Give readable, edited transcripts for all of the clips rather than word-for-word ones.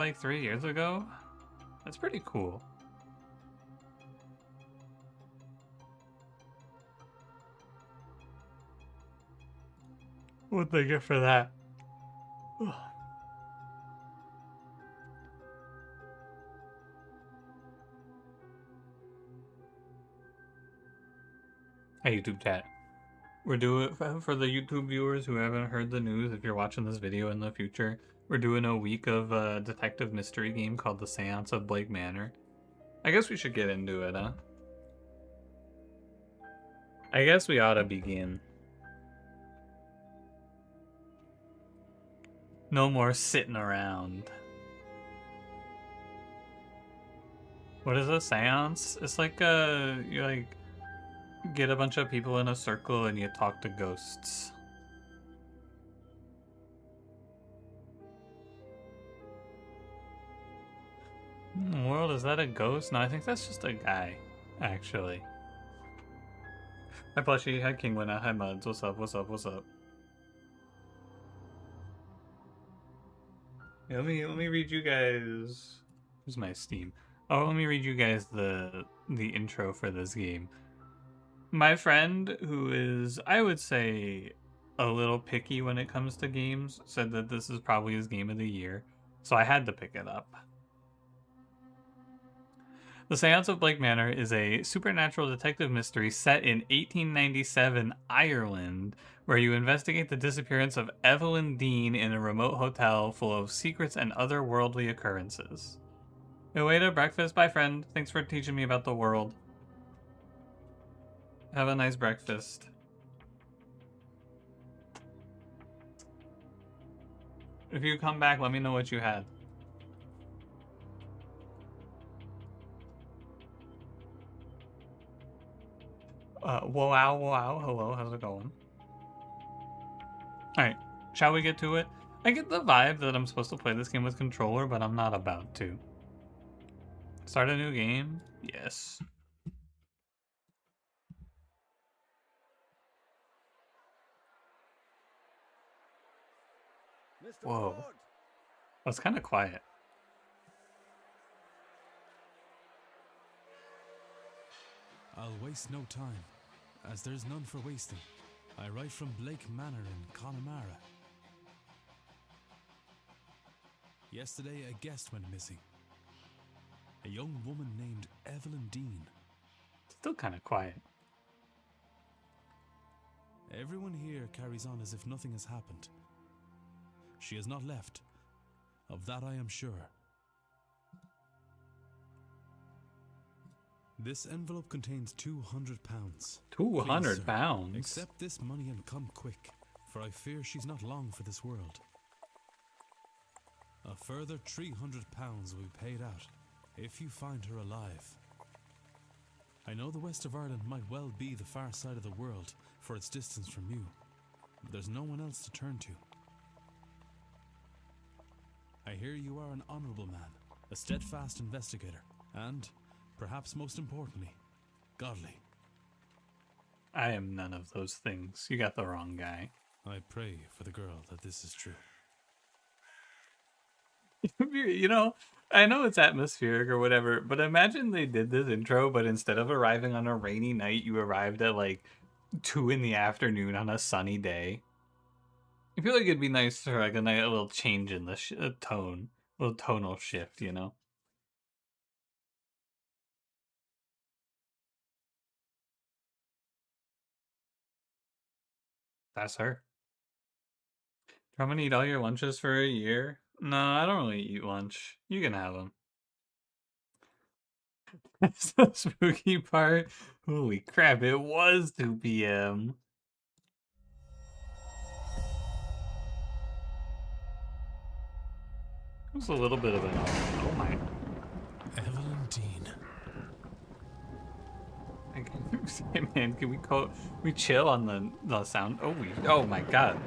Like 3 years ago? That's pretty cool. What'd they get for that? Hey, YouTube chat. We're doing, for the YouTube viewers who haven't heard the news, if you're watching this video in the future, we're doing a week of a detective mystery game called the Seance of Blake Manor. I guess we should get into it, huh? I guess we ought to begin. No more sitting around. What is a seance? It's like you like get a bunch of people in a circle and you talk to ghosts. World, is that a ghost? No, I think that's just a guy, actually. Hi Plushie, hi Kingwina, hi Muds, what's up, what's up, what's up? Yeah, let me read you guys. Where's my Steam? Oh, let me read you guys the intro for this game. My friend, who is, I would say, a little picky when it comes to games, said that this is probably his game of the year, so I had to pick it up. The Seance of Blake Manor is a supernatural detective mystery set in 1897 Ireland, where you investigate the disappearance of Evelyn Dean in a remote hotel full of secrets and otherworldly occurrences. Hey, wait a breakfast. Bye, friend. Thanks for teaching me about the world. Have a nice breakfast. If you come back, let me know what you had. Wow, hello, how's it going? Alright, shall we get to it? I get the vibe that I'm supposed to play this game with controller, but I'm not about to. Start a new game? Yes. Whoa. That's kind of quiet. I'll waste no time, as there's none for wasting. I write from Blake Manor in Connemara. Yesterday a guest went missing. A young woman named Evelyn Dean. Still kind of quiet. Everyone here carries on as if nothing has happened. She has not left. Of that I am sure. This envelope contains £200. 200 pounds? Accept this money and come quick, for I fear she's not long for this world. A further £300 will be paid out if you find her alive. I know the west of Ireland might well be the far side of the world for its distance from you, but there's no one else to turn to. I hear you are an honourable man, a steadfast investigator, and, perhaps most importantly, godly. I am none of those things. You got the wrong guy. I pray for the girl that this is true. You know, I know it's atmospheric or whatever, but imagine they did this intro, but instead of arriving on a rainy night, you arrived at like 2 in the afternoon on a sunny day. I feel like it'd be nice for like a little change in the tone, a little tonal shift, you know? That's her. I'm gonna eat all your lunches for a year? No, I don't really eat lunch. You can have them. That's the spooky part. Holy crap, it was 2 p.m. It was a little bit of an oh my. Evelyn Dean. Hey man, can we chill on the sound? Oh my god.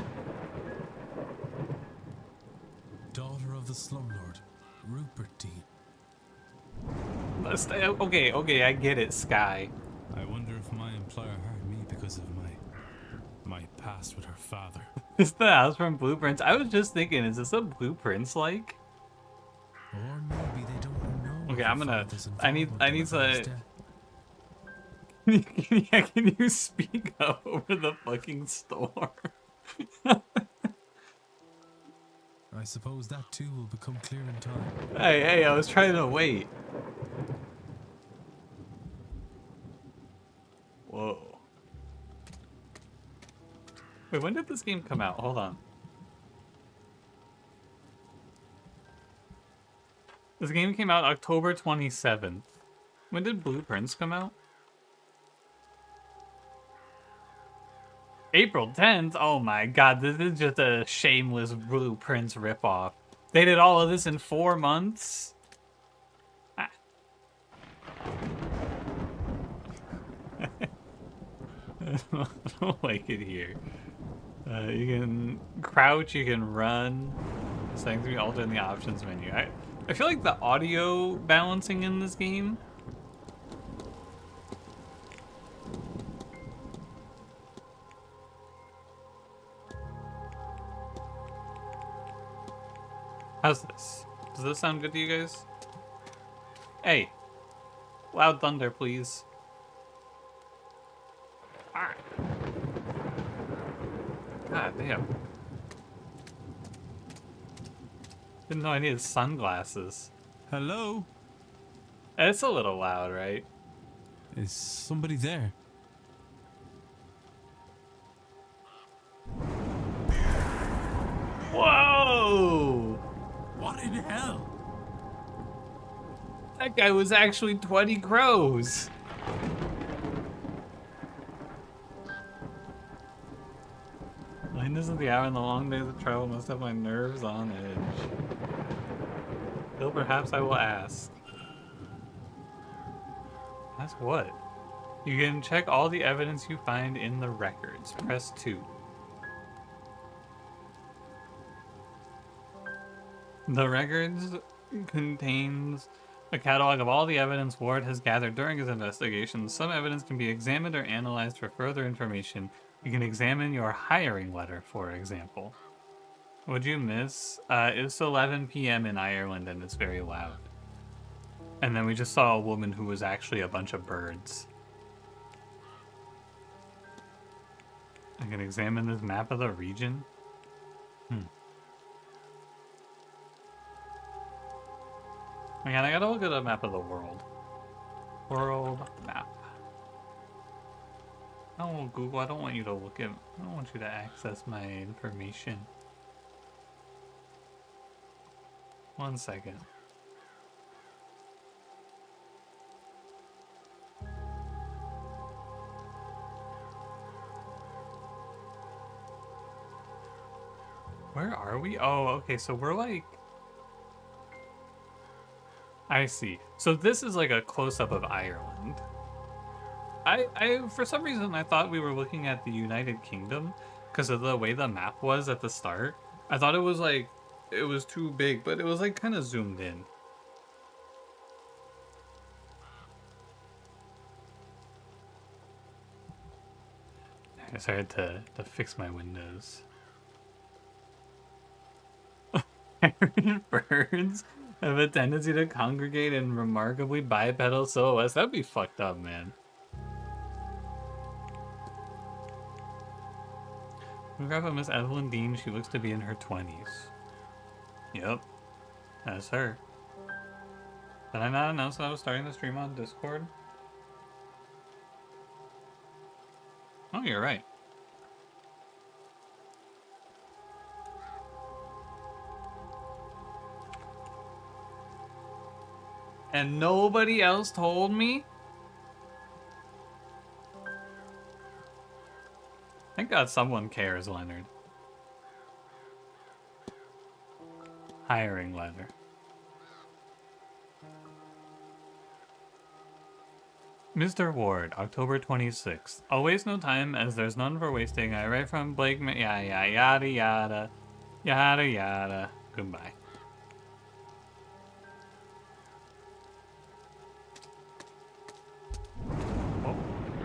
Daughter of the slumlord, Rupert Dean. Okay, I get it, Sky. I wonder if my employer hired me because of my past with her father. Is the house from Blueprints? I was just thinking, is this a Blueprints like? Okay, if I'm we gonna. find this I need. informant, I the need record is to. dead. Yeah, can you speak up over the fucking storm? I suppose that too will become clear in time. Hey, I was trying to wait. Whoa. Wait, when did this game come out? Hold on. This game came out October 27th. When did Blueprints come out? April 10th? Oh my god, this is just a shameless Blueprints ripoff. They did all of this in 4 months? Ah. I don't like it here. You can crouch, you can run. Settings can be altered in the options menu. I feel like the audio balancing in this game. How's this? Does this sound good to you guys? Hey, loud thunder, please. Ah. God damn. Didn't know I needed sunglasses. Hello? It's a little loud, right? Is somebody there? Whoa! What in hell? That guy was actually 20 crows. Lateness of the hour and the long days of travel must have my nerves on edge. Still, perhaps I will ask. Ask what? You can check all the evidence you find in the records. Press 2. The records contains a catalog of all the evidence Ward has gathered during his investigation. Some evidence can be examined or analyzed for further information. You can examine your hiring letter, for example. What'd you miss? It's 11 p.m. in Ireland and it's very loud. And then we just saw a woman who was actually a bunch of birds. I can examine this map of the region. Man, I gotta look at a map of the world. World map. Oh, Google, I don't want you to look at... I don't want you to access my information. 1 second. Where are we? Oh, okay, so we're like... I see. So this is like a close-up of Ireland. I for some reason I thought we were looking at the United Kingdom because of the way the map was at the start. I thought it was like it was too big, but it was like kind of zoomed in. I started to fix my windows. Birds have a tendency to congregate in remarkably bipedal silhouettes. That'd be fucked up, man. Photograph of Miss Evelyn Dean. She looks to be in her 20s. Yep, that's her. Did I not announce that I was starting the stream on Discord? Oh, you're right. And nobody else told me? Thank God someone cares, Leonard. Hiring letter. Mr. Ward, October 26th. I'll waste no time as there's none for wasting. I write from Blake Manor. Yada yada. Yada yada. Goodbye. Oh,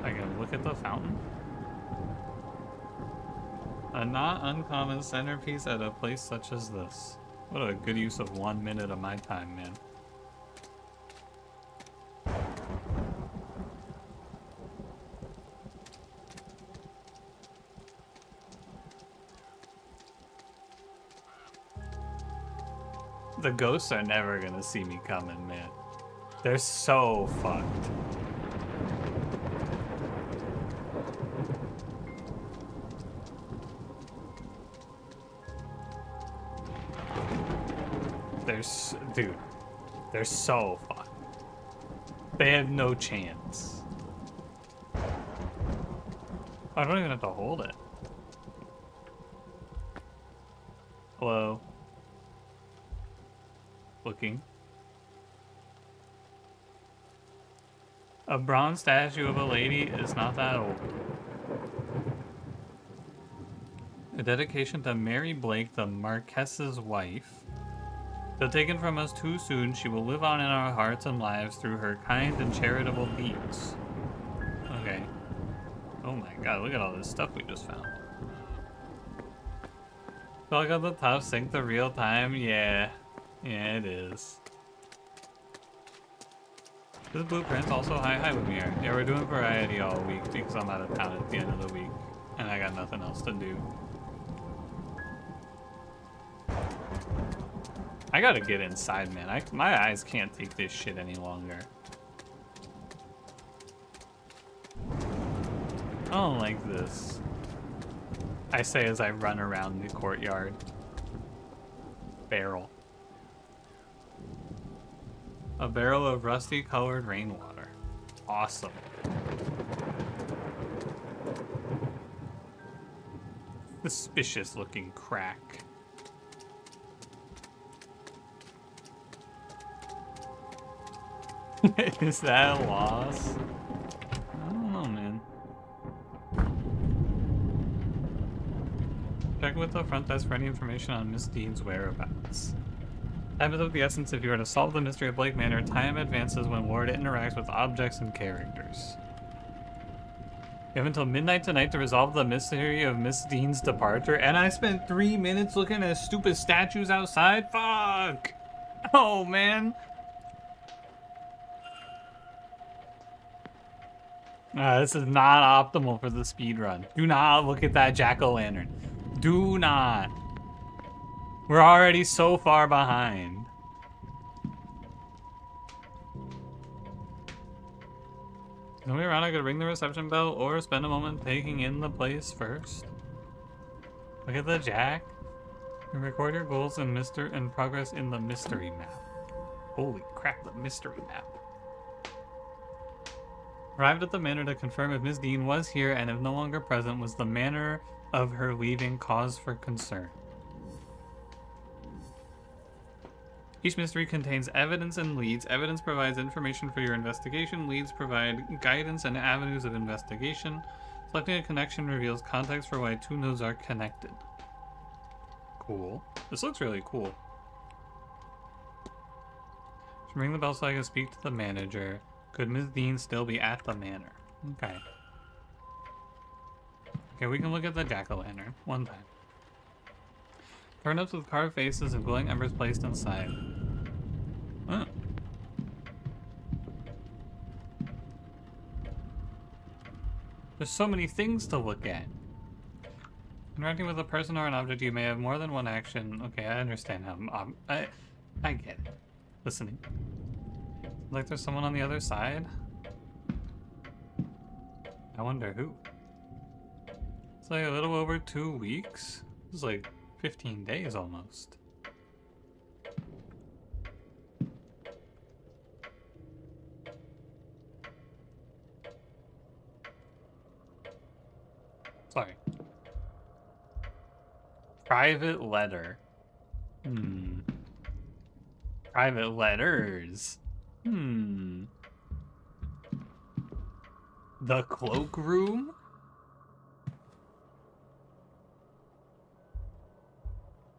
I can look at the fountain. A not uncommon centerpiece at a place such as this. What a good use of 1 minute of my time, man. The ghosts are never gonna see me coming, man. They're so fucked. Dude, they're so fucked. They have no chance. I don't even have to hold it. Hello? Looking. A bronze statue of a lady is not that old. A dedication to Mary Blake, the Marquess's wife. Though taken from us too soon, she will live on in our hearts and lives through her kind and charitable deeds. Okay. Oh my god, look at all this stuff we just found. Feel like on the top sync the real time? Yeah. Yeah, it is. This blueprint's also hi with me here. Yeah, we're doing variety all week because I'm out of town at the end of the week. And I got nothing else to do. I gotta get inside, man. My eyes can't take this shit any longer. I don't like this. I say as I run around the courtyard. Barrel. A barrel of rusty colored rainwater. Awesome. Suspicious looking crack. Is that a loss? I don't know, man. Check with the front desk for any information on Miss Dean's whereabouts. Time is of the essence if you are to solve the mystery of Blake Manor. Time advances when Ward interacts with objects and characters. You have until midnight tonight to resolve the mystery of Miss Dean's departure, and I spent 3 minutes looking at stupid statues outside? Fuck! Oh, man. This is not optimal for the speed run. Do not look at that jack-o'-lantern. Do not. We're already so far behind. Nobody around I could ring the reception bell or spend a moment taking in the place first. Look at the jack. You record your goals and progress in the mystery map. Holy crap, the mystery map. Arrived at the manor to confirm if Miss Dean was here and if no longer present, was the manner of her leaving cause for concern. Each mystery contains evidence and leads. Evidence provides information for your investigation. Leads provide guidance and avenues of investigation. Selecting a connection reveals context for why two nodes are connected. Cool. This looks really cool. Should ring the bell so I can speak to the manager. Could Miss Dean still be at the manor? Okay. Okay, we can look at the jack-o'-lantern one time. Turnips with carved faces and glowing embers placed inside. Oh. There's so many things to look at. Interacting with a person or an object, you may have more than one action. Okay, I understand how. I get it. Listening. Like there's someone on the other side? I wonder who. It's like a little over 2 weeks. It's like 15 days almost. Sorry. Private letter. Private letters. The cloakroom?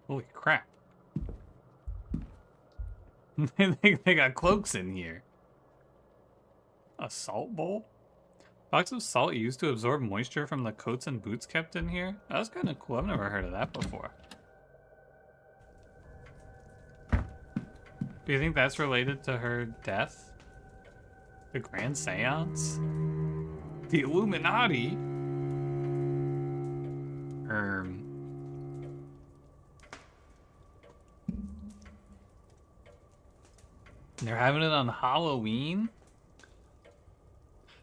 Holy crap. They got cloaks in here. A salt bowl? Box of salt used to absorb moisture from the coats and boots kept in here? That was kind of cool. I've never heard of that before. Do you think that's related to her death? The Grand Seance? The Illuminati? They're having it on Halloween?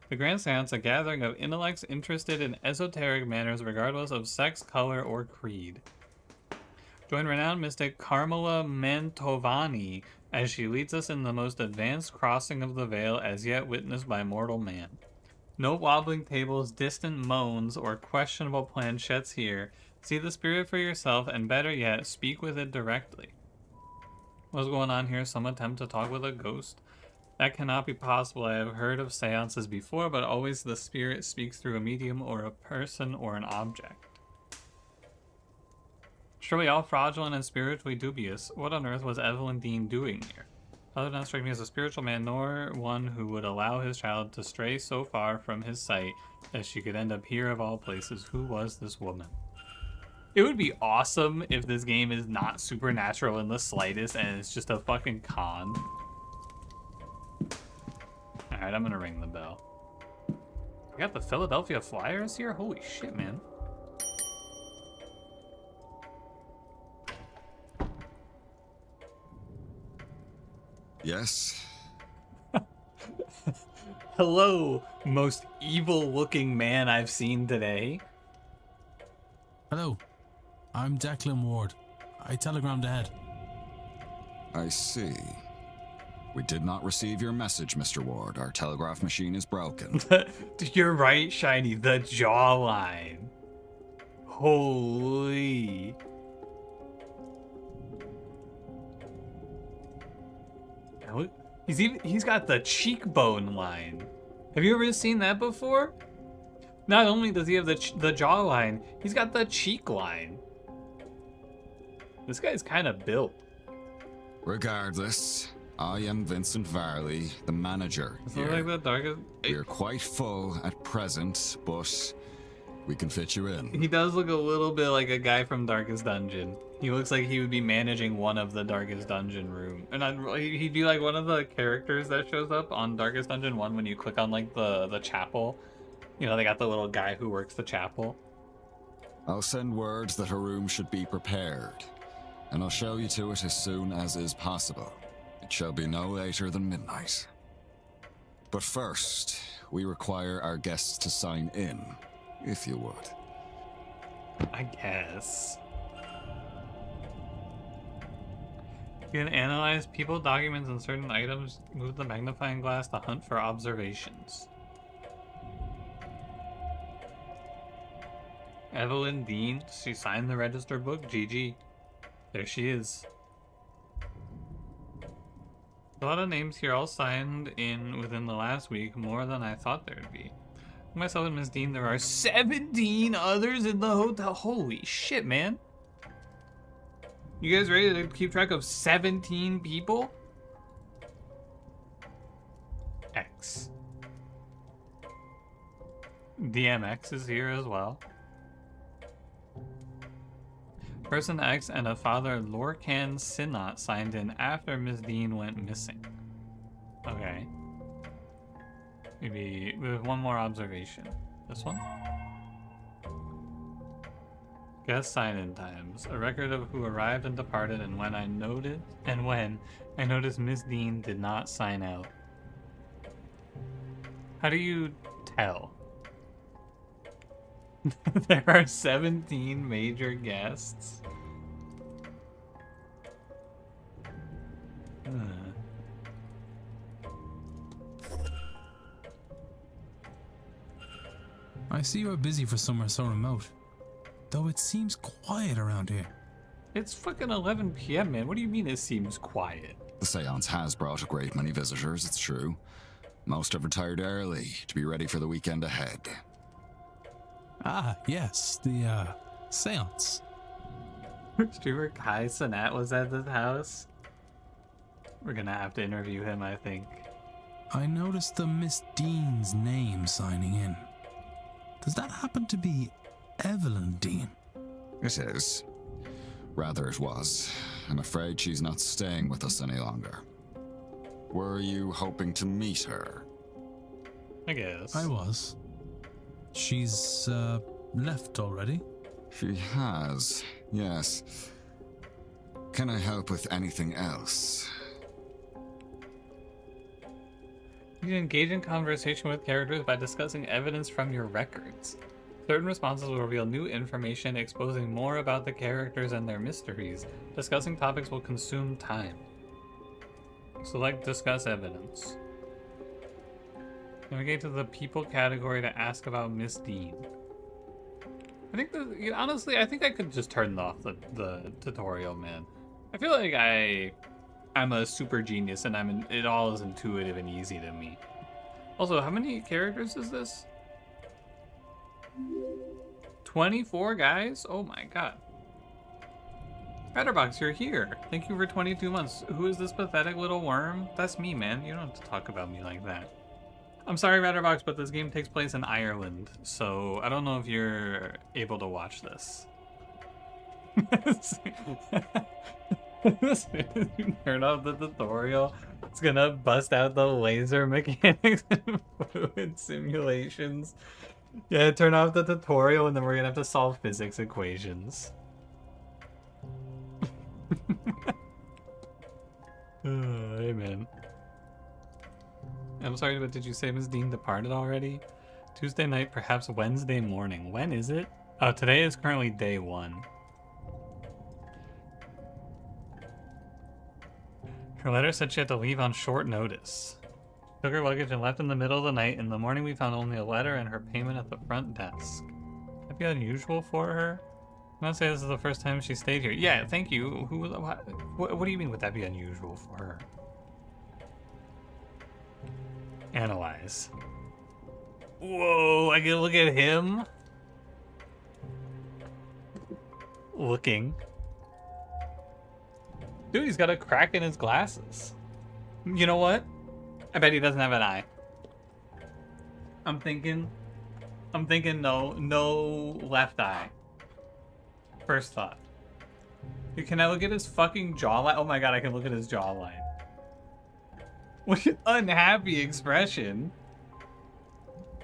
The Grand Seance, a gathering of intellects interested in esoteric manners regardless of sex, color, or creed. Join renowned mystic Carmela Mantovani as she leads us in the most advanced crossing of the veil as yet witnessed by mortal man. No wobbling tables, distant moans, or questionable planchettes here. See the spirit for yourself, and better yet, speak with it directly. What's going on here? Some attempt to talk with a ghost? That cannot be possible. I have heard of seances before, but always the spirit speaks through a medium or a person or an object. Surely all fraudulent and spiritually dubious. What on earth was Evelyn Dean doing here? Father does not strike me as a spiritual man, nor one who would allow his child to stray so far from his sight that she could end up here of all places. Who was this woman? It would be awesome if this game is not supernatural in the slightest and it's just a fucking con. Alright, I'm gonna ring the bell. We got the Philadelphia Flyers here? Holy shit, man. Yes? Hello, most evil-looking man I've seen today. Hello, I'm Declan Ward. I telegrammed ahead. I see. We did not receive your message, Mr. Ward. Our telegraph machine is broken. You're right, Shiny. The jawline. Holy. He's got the cheekbone line. Have you ever seen that before? Not only does he have the jawline, he's got the cheek line. This guy's kind of built. Regardless, I am Vincent Varley, the manager here. Like the darkest... We're quite full at present, but we can fit you in. He does look a little bit like a guy from Darkest Dungeon. He looks like he would be managing one of the Darkest Dungeon room. And he'd be like one of the characters that shows up on Darkest Dungeon 1 when you click on like the chapel. You know, they got the little guy who works the chapel. I'll send word that her room should be prepared, and I'll show you to it as soon as is possible. It shall be no later than midnight. But first, we require our guests to sign in, if you would. I guess. You can analyze people, documents, and certain items. Move the magnifying glass to hunt for observations. Evelyn Dean, she signed the register book. GG. There she is. A lot of names here all signed in within the last week, more than I thought there would be. Myself and Miss Dean, there are 17 others in the hotel. Holy shit, man. You guys ready to keep track of 17 people? X. DMX is here as well. Person X and a father Lorcan Sinnot signed in after Miss Dean went missing. Okay. Maybe with one more observation. This one? Guest sign-in times. A record of who arrived and departed and when I noticed Miss Dean did not sign out. How do you tell? There are 17 major guests. I see you are busy for somewhere so remote, though it seems quiet around here. It's fucking 11 p.m., man. What do you mean it seems quiet? The seance has brought a great many visitors, it's true. Most have retired early to be ready for the weekend ahead. Ah, yes, the, seance. Streamer Kai Sanat was at this house. We're gonna have to interview him, I think. I noticed the Miss Dean's name signing in. Does that happen to be Evelyn Dean? It is. Rather it was. I'm afraid she's not staying with us any longer. Were you hoping to meet her? I guess. I was. She's, left already? She has, yes. Can I help with anything else? You can engage in conversation with characters by discussing evidence from your records. Certain responses will reveal new information, exposing more about the characters and their mysteries. Discussing topics will consume time. Select discuss evidence. Navigate to the people category to ask about Miss Dean. I think honestly, I think I could just turn off the tutorial, man. I feel like I'm a super genius and it all is intuitive and easy to me. Also, how many characters is this? 24 guys? Oh my god. Ratterbox, you're here. Thank you for 22 months. Who is this pathetic little worm? That's me, man. You don't have to talk about me like that. I'm sorry, Ratterbox, but this game takes place in Ireland, so I don't know if you're able to watch this. As soon as you turn off the tutorial, it's gonna bust out the laser mechanics and fluid simulations. Yeah, turn off the tutorial and then we're gonna have to solve physics equations. Hey, man. I'm sorry, but did you say Ms. Dean departed already? Tuesday night, perhaps Wednesday morning. When is it? Oh, today is currently day 1. Her letter said she had to leave on short notice. She took her luggage and left in the middle of the night. In the morning, we found only a letter and her payment at the front desk. That'd be unusual for her. I'm not saying this is the first time she stayed here. Yeah, thank you. What do you mean would that be unusual for her? Analyze. Whoa, I can look at him. Looking. Dude, he's got a crack in his glasses. You know what? I bet he doesn't have an eye. I'm thinking no left eye. First thought. Can I look at his fucking jawline? Oh my god, I can look at his jawline. What an unhappy expression.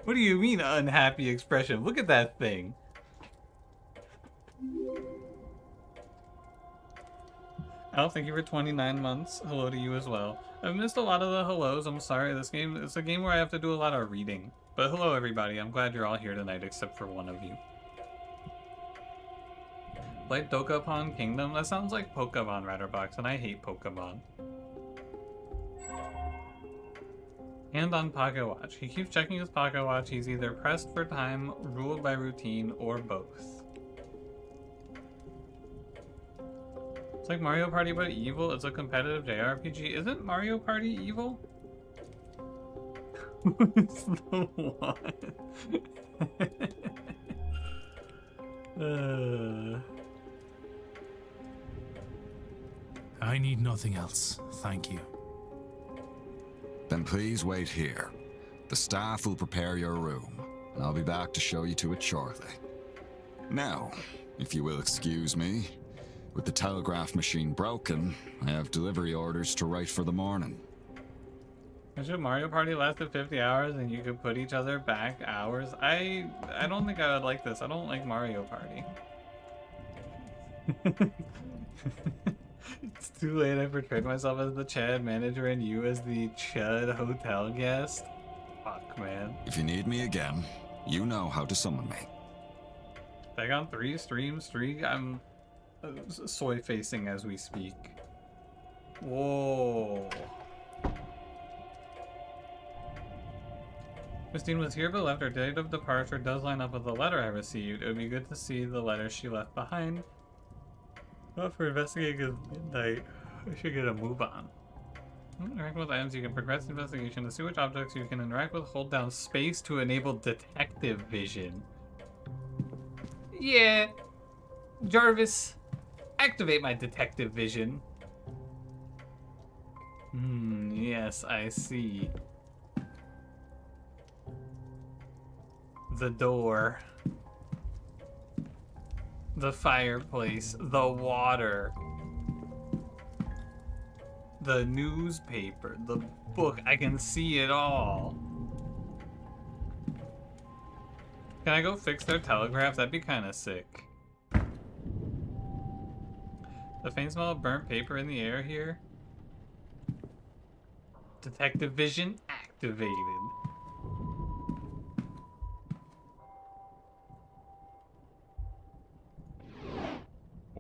What do you mean unhappy expression? Look at that thing. Oh, thank you for 29 months. Hello to you as well. I've missed a lot of the hellos. I'm sorry. This game is a game where I have to do a lot of reading. But hello, everybody. I'm glad you're all here tonight, except for one of you. Play Dokapon Kingdom? That sounds like Pokemon, Ratterbox, and I hate Pokemon. Hand on pocket watch. He keeps checking his pocket watch. He's either pressed for time, ruled by routine, or both. It's like Mario Party but evil. It's a competitive JRPG. Isn't Mario Party evil? Who's the one? I need nothing else, thank you. Then please wait here. The staff will prepare your room, and I'll be back to show you to it shortly. Now, if you will excuse me, with the telegraph machine broken, I have delivery orders to write for the morning. Imagine Mario Party lasted 50 hours and you could put each other back hours. I don't think I would like this. I don't like Mario Party. It's too late. I portrayed myself as the Chad manager and you as the Chud hotel guest. Fuck, man. If you need me again, you know how to summon me. Back on 3 streams, 3. I'm soy facing as we speak. Whoa. Christine was here but left. Her date of departure does line up with the letter I received. It would be good to see the letter she left behind. But for investigating is midnight, I should get a move on. Interact with items. You can progress the investigation to see which objects you can interact with. Hold down space to enable detective vision. Yeah. Jarvis, activate my detective vision. Yes, I see. The door. The fireplace. The water. The newspaper. The book. I can see it all. Can I go fix their telegraph? That'd be kind of sick. The faint smell of burnt paper in the air here. Detective vision active. activated.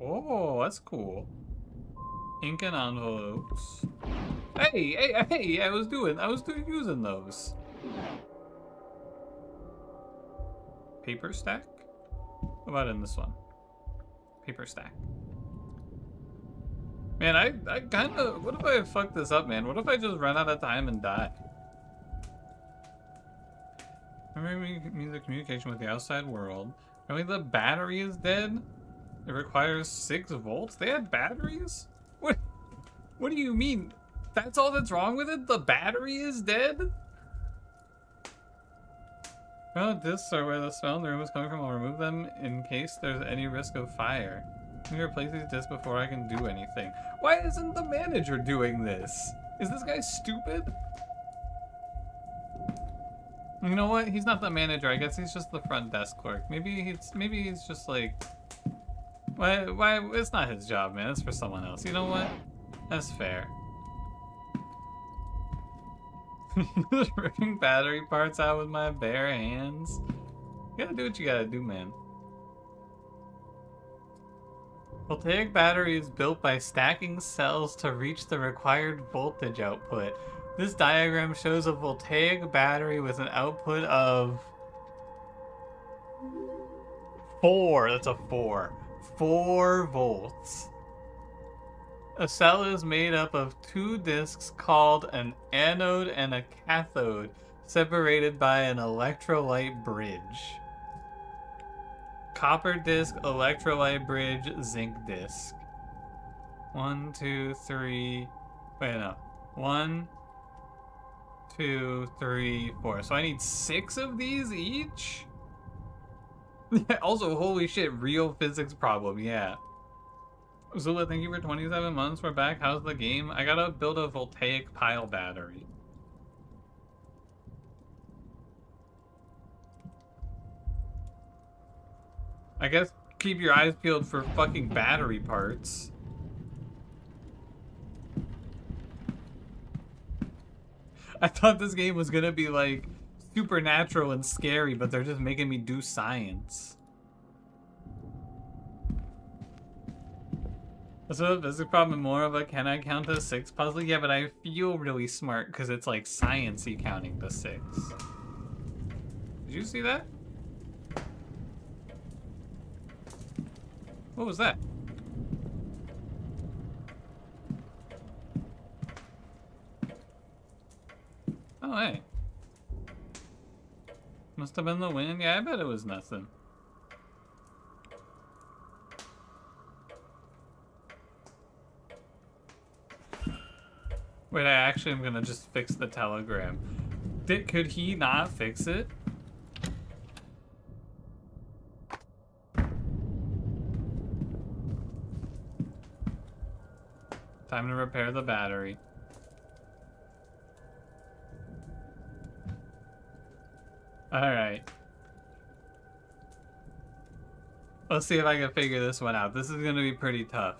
Oh, that's cool. Ink and envelopes. Hey! I was using those. Paper stack? What about in this one? Paper stack. Man, I kind of... What if I fuck this up, man? What if I just run out of time and die? Memory means the communication with the outside world. Apparently the battery is dead? It requires 6 volts? They had batteries? What do you mean? That's all that's wrong with it? The battery is dead? Well, discs are where the smell in the room is coming from. I'll remove them in case there's any risk of fire. Let me replace these discs before I can do anything. Why isn't the manager doing this? Is this guy stupid? You know what? He's not the manager. I guess he's just the front desk clerk. Maybe he's just like... Why? It's not his job, man. It's for someone else. You know what? That's fair. Just ripping battery parts out with my bare hands. You gotta do what you gotta do, man. Voltaic battery is built by stacking cells to reach the required voltage output. This diagram shows a voltaic battery with an output of 4. That's a 4. 4 volts. A cell is made up of 2 discs called an anode and a cathode, separated by an electrolyte bridge. Copper disc, electrolyte bridge, zinc disc. 1, 2, 3. Wait, no. 1, 2, 3, 4. So I need 6 of these each? Also, holy shit, real physics problem, yeah. Zula, thank you for 27 months. We're back. How's the game? I gotta build a voltaic pile battery. I guess keep your eyes peeled for fucking battery parts. I thought this game was gonna be like supernatural and scary, but they're just making me do science. So the physics problem is more of a can I count to 6 puzzle? Yeah, but I feel really smart because it's like science-y counting to 6. Did you see that? What was that? Oh, hey. Must have been the wind. Yeah, I bet it was nothing. Wait, I actually am gonna just fix the telegram. Could he not fix it? Time to repair the battery. Alright. Let's see if I can figure this one out. This is gonna be pretty tough.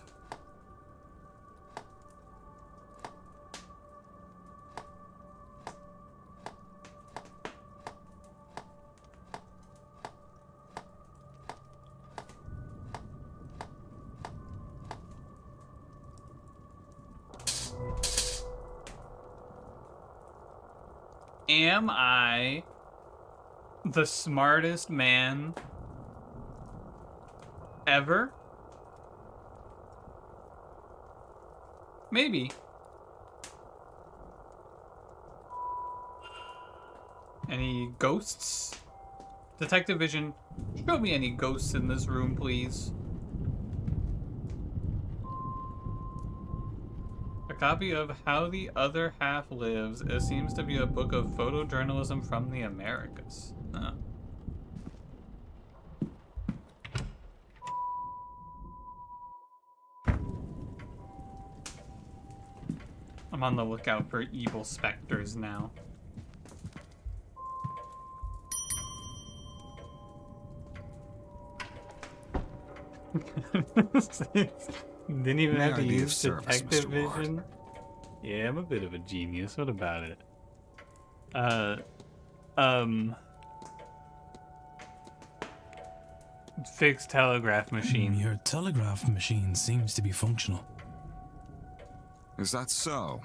Am I the smartest man ever? Maybe. Any ghosts? Detective Vision, show me any ghosts in this room, please. A copy of How the Other Half Lives. It seems to be a book of photojournalism from the Americas. Huh. I'm on the lookout for evil specters now. Didn't even have to use detective vision. Yeah, I'm a bit of a genius. What about it? Um, fixed telegraph machine. Your telegraph machine seems to be functional. Is that so?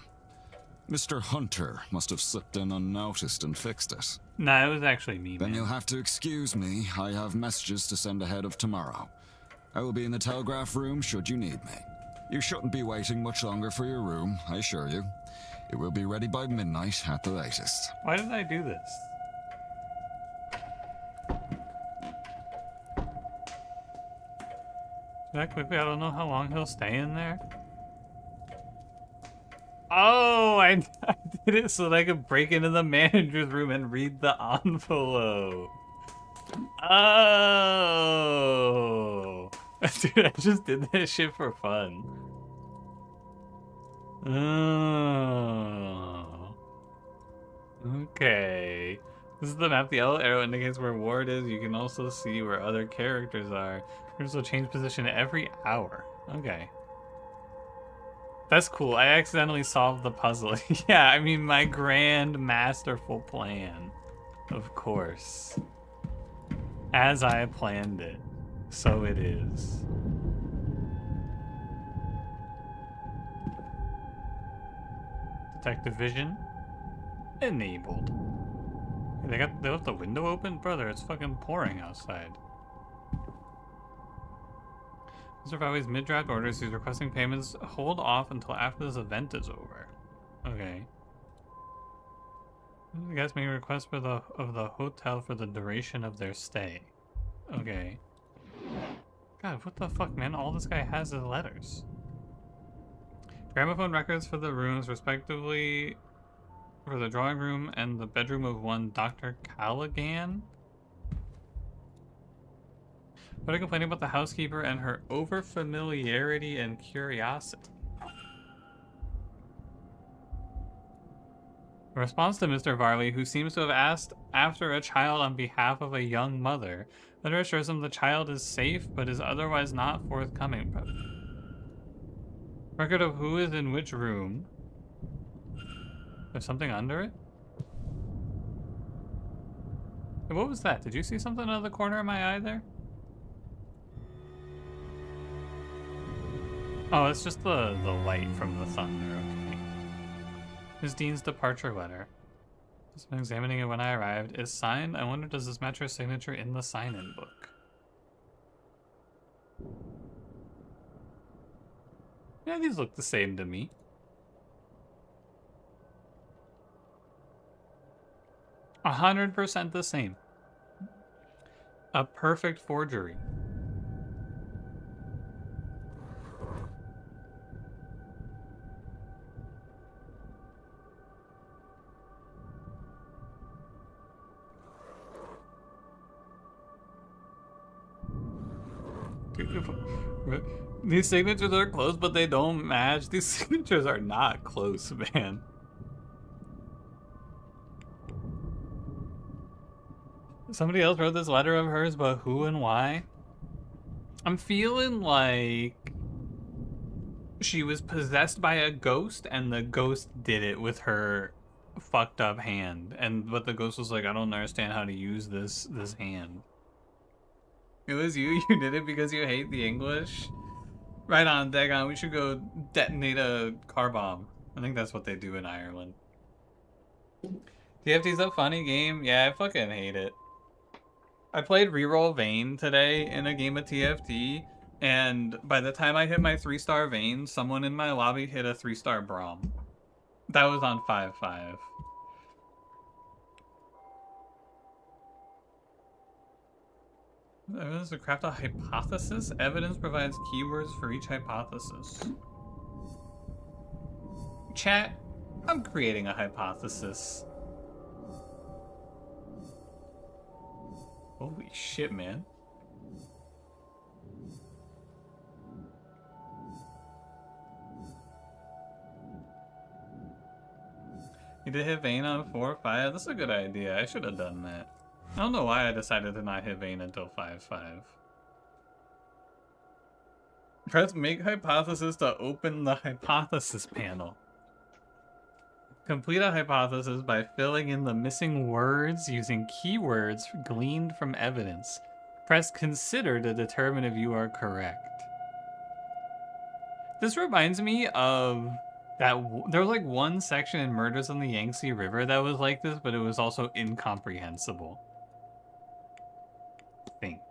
Mr. Hunter must have slipped in unnoticed and fixed it. Nah, it was actually me, Then man. you'll have to excuse me. I have messages to send ahead of tomorrow. I will be in the telegraph room should you need me. You shouldn't be waiting much longer for your room, I assure you. It will be ready by midnight at the latest. Why did I do this? That quickly, I don't know how long he'll stay in there. Oh, I did it so that I could break into the manager's room and read the envelope. Oh. Dude, I just did that shit for fun. Oh. Okay. This is the map. The yellow arrow indicates where Ward is. You can also see where other characters are. Characters will change position every hour. Okay. That's cool. I accidentally solved the puzzle. Yeah, I mean, my grand masterful plan. Of course. As I planned it, so it is. Detective vision enabled. They left the window open? Brother, it's fucking pouring outside. Mr. Fowey's mid-draft orders, he's requesting payments hold off until after this event is over. Okay. The guests may request of the hotel for the duration of their stay. Okay. God, what the fuck, man? All this guy has is letters. Gramophone records for the rooms, respectively, for the drawing room and the bedroom of one Dr. Callaghan. But I'm complaining about the housekeeper and her over-familiarity and curiosity. In response to Mr. Varley, who seems to have asked after a child on behalf of a young mother, letter assures him the child is safe, but is otherwise not forthcoming. Record of who is in which room. There's something under it? Hey, what was that? Did you see something out of the corner of my eye there? Oh, it's just the light from the thunder, okay. Ms. Dean's departure letter. Just been examining it when I arrived. Is signed? I wonder, does this match her signature in the sign-in book? Yeah, these look the same to me. 100% the same. A perfect forgery. These signatures are close, but they don't match. These signatures are not close, man. Somebody else wrote this letter of hers, but who and why? I'm feeling like she was possessed by a ghost, and the ghost did it with her fucked up hand. But the ghost was like, I don't understand how to use this hand. It was you? You did it because you hate the English? Right on, Dagon. We should go detonate a car bomb. I think that's what they do in Ireland. TFT's a funny game. Yeah, I fucking hate it. I played Reroll Vane today in a game of TFT, and by the time I hit my 3-star Vane, someone in my lobby hit a 3-star Braum. That was on 5-5. Evidence to craft a hypothesis. Evidence provides keywords for each hypothesis. Chat, I'm creating a hypothesis. Holy shit, man. You did hit Vane on 4-5? That's a good idea. I should have done that. I don't know why I decided to not hit Vane until 5-5. Press make hypothesis to open the hypothesis panel. Complete a hypothesis by filling in the missing words using keywords gleaned from evidence. Press consider to determine if you are correct. This reminds me of that there was like one section in Murders on the Yangtze River that was like this, but it was also incomprehensible. I think.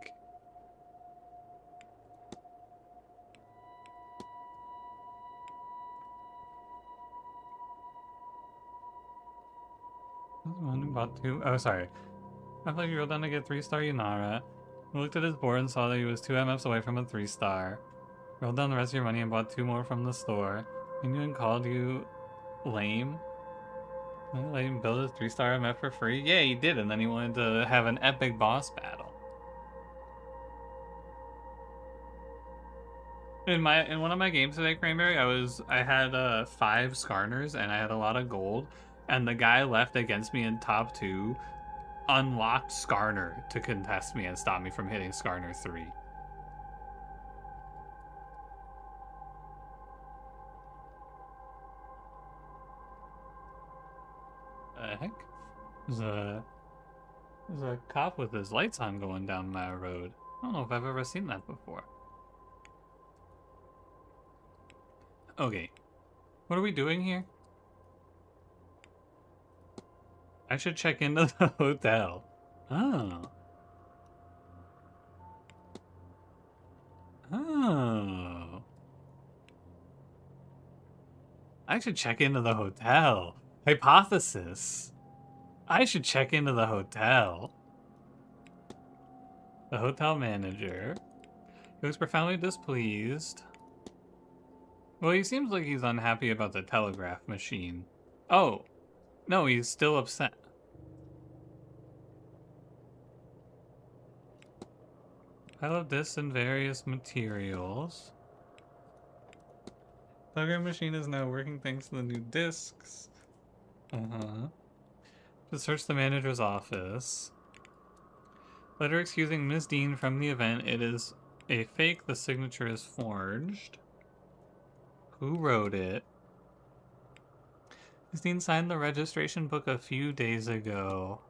Oh, sorry. I thought you rolled down to get 3-star Yunara. I looked at his board and saw that he was 2 MFs away from a 3-star. Rolled down the rest of your money and bought 2 more from the store. He knew and called you lame. I let him build his 3-star MF for free. Yeah, he did, and then he wanted to have an epic boss battle. In one of my games today, Cranberry, I had 5 Skarners and I had a lot of gold, and the guy left against me in top 2 unlocked Skarner to contest me and stop me from hitting Skarner 3. Heck? There's a cop with his lights on going down my road. I don't know if I've ever seen that before. Okay. What are we doing here? I should check into the hotel. Oh. Oh. I should check into the hotel. Hypothesis. I should check into the hotel. The hotel manager. He looks profoundly displeased. Well, he seems like he's unhappy about the telegraph machine. Oh. No, he's still upset. Pile of discs and various materials. Telegraph machine is now working thanks to the new discs. To search the manager's office. Letter excusing Miss Dean from the event. It is a fake. The signature is forged. Who wrote it? Miss Dean signed the registration book a few days ago.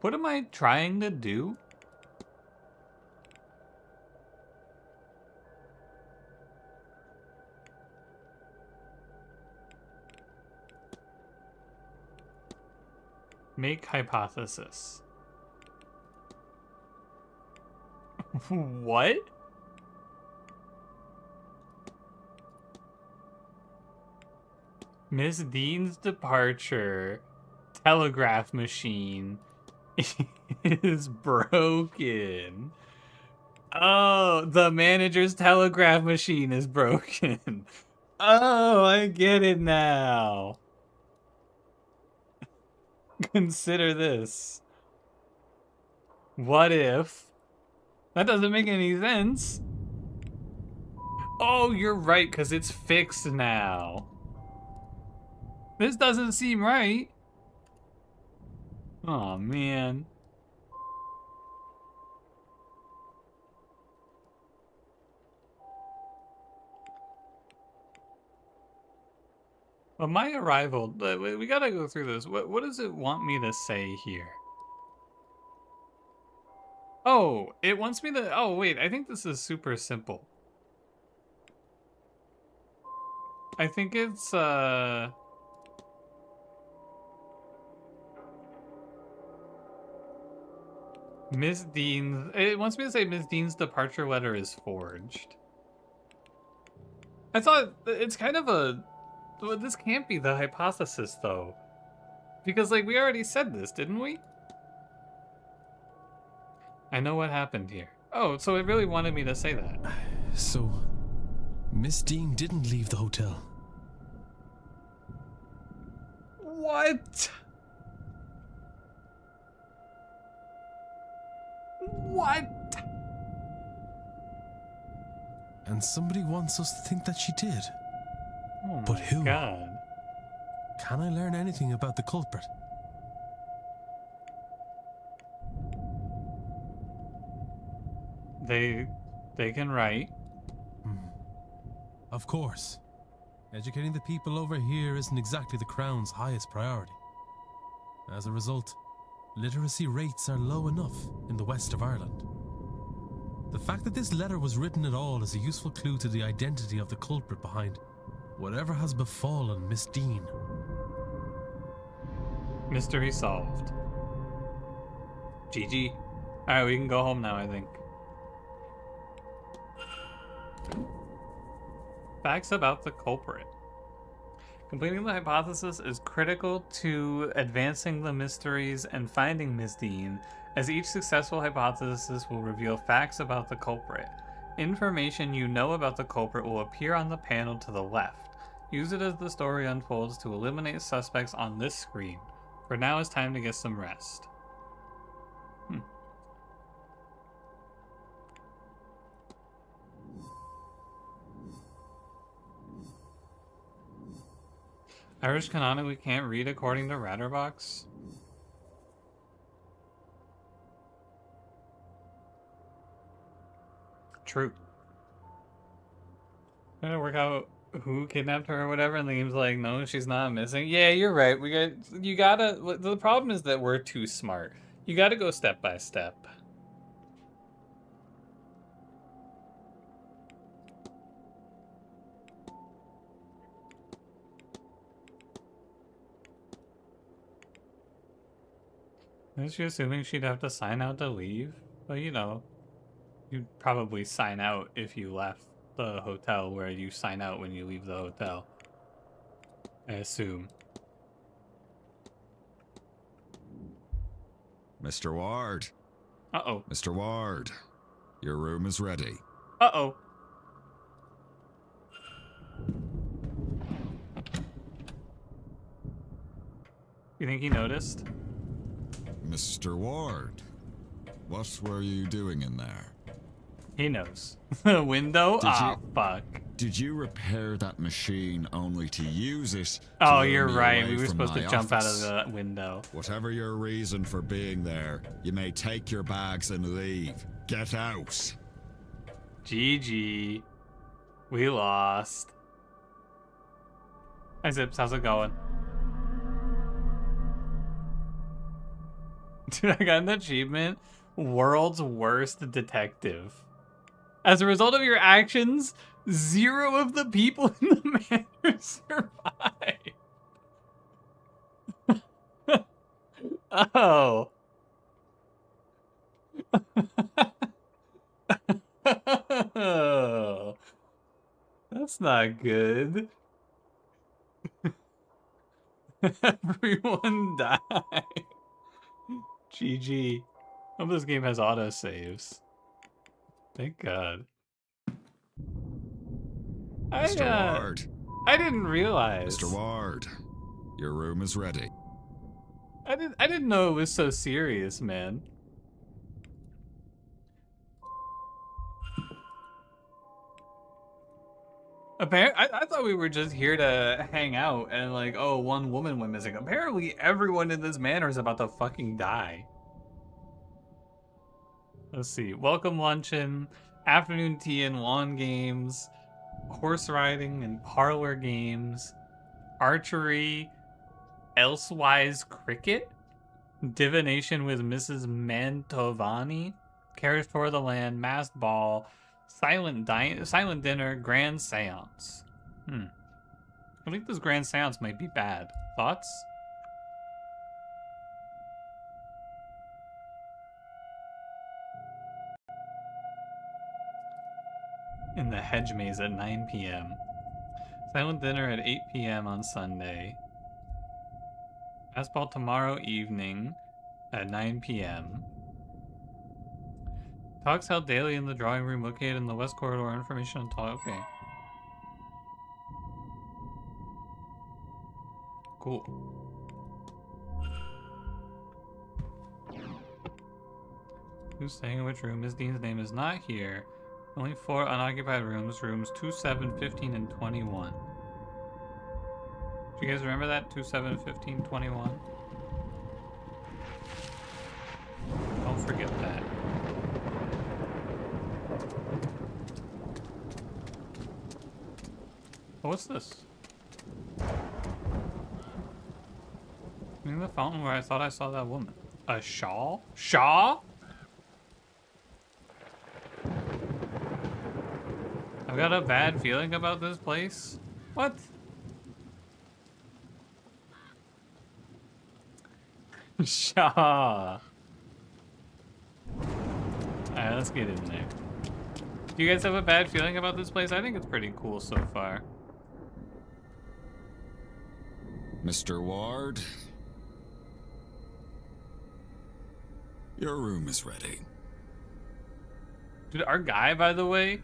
What am I trying to do? Make hypothesis. What? Miss Dean's departure. Telegraph machine is broken. Oh, the manager's telegraph machine is broken. Oh, I get it now. Consider this. What if? That doesn't make any sense. Oh, you're right, because it's fixed now. This doesn't seem right. Oh, man. Well, my arrival, we gotta go through this. What does it want me to say here? Oh, it wants me to, oh wait, I think this is super simple. I think it's, Miss Dean's, it wants me to say Miss Dean's departure letter is forged. I thought it's kind of a, well, this can't be the hypothesis though. Because like we already said this, didn't we? I know what happened here. Oh, so it really wanted me to say that. So, Miss Dean didn't leave the hotel. What? What? And somebody wants us to think that she did. Oh But my who? God. Can I learn anything about the culprit? They can write. A Of course. Educating the people over here isn't exactly the Crown's highest priority. As a result, literacy rates are low enough in the west of Ireland. The fact that this letter was written at all is a useful clue to the identity of the culprit behind whatever has befallen Miss Dean. Mystery solved. GG. Alright, we can go home now, I think. Facts about the culprit. Completing the hypothesis is critical to advancing the mysteries and finding Miss Dean, as each successful hypothesis will reveal facts about the culprit. Information you know about the culprit will appear on the panel to the left. Use it as the story unfolds to eliminate suspects on this screen. For now, it's time to get some rest. Irish canonic we can't read according to Ratterbox? True. Trying to work out who kidnapped her or whatever, and the game's like, no, she's not missing. Yeah, you're right. You gotta. The problem is that we're too smart. You gotta go step by step. Is she assuming she'd have to sign out to leave? Well, you know, you'd probably sign out if you left the hotel where you sign out when you leave the hotel. I assume. Mr. Ward. Uh-oh. Mr. Ward, your room is ready. Uh-oh. You think he noticed? Mr. Ward, what were you doing in there? He knows. The window? Fuck. Did you repair that machine only to use it? Oh, you're right. We were supposed to jump out of the window. Whatever your reason for being there, you may take your bags and leave. Get out. GG. We lost. Hi, Zips. How's it going? Dude, I got an achievement. World's worst detective. As a result of your actions, 0 of the people in the manor survive. Oh. Oh. That's not good. Everyone died. GG. I hope this game has autosaves. Thank God. Mr. Ward. I didn't realize. Mr. Ward, your room is ready. I didn't know it was so serious, man. Apparently, I thought we were just here to hang out and like, oh, one woman went missing. Apparently, everyone in this manor is about to fucking die. Let's see. Welcome luncheon, afternoon tea and lawn games, horse riding and parlor games, archery, elsewise cricket, divination with Mrs. Mantovani, carriage for the land, masked ball, silent dinner, grand seance. I think this grand seance might be bad. Thoughts? In the hedge maze at 9 p.m. Silent dinner at 8 p.m. on Sunday. Fastball tomorrow evening at 9 p.m. Talks held daily in the drawing room located in the West Corridor. Information on talk. Okay. Cool. Who's staying in which room? Miss Dean's name is not here. Only 4 unoccupied rooms. Rooms 2, 7, 15, and 21. Do you guys remember that? 2, 7, 15, 21? Don't forget that. Oh, what's this? In the fountain where I thought I saw that woman. A shawl? Shaw? I've got a bad feeling about this place. What? Shaw. Alright, let's get in there. Do you guys have a bad feeling about this place? I think it's pretty cool so far. Mr. Ward, your room is ready. Dude, our guy, by the way,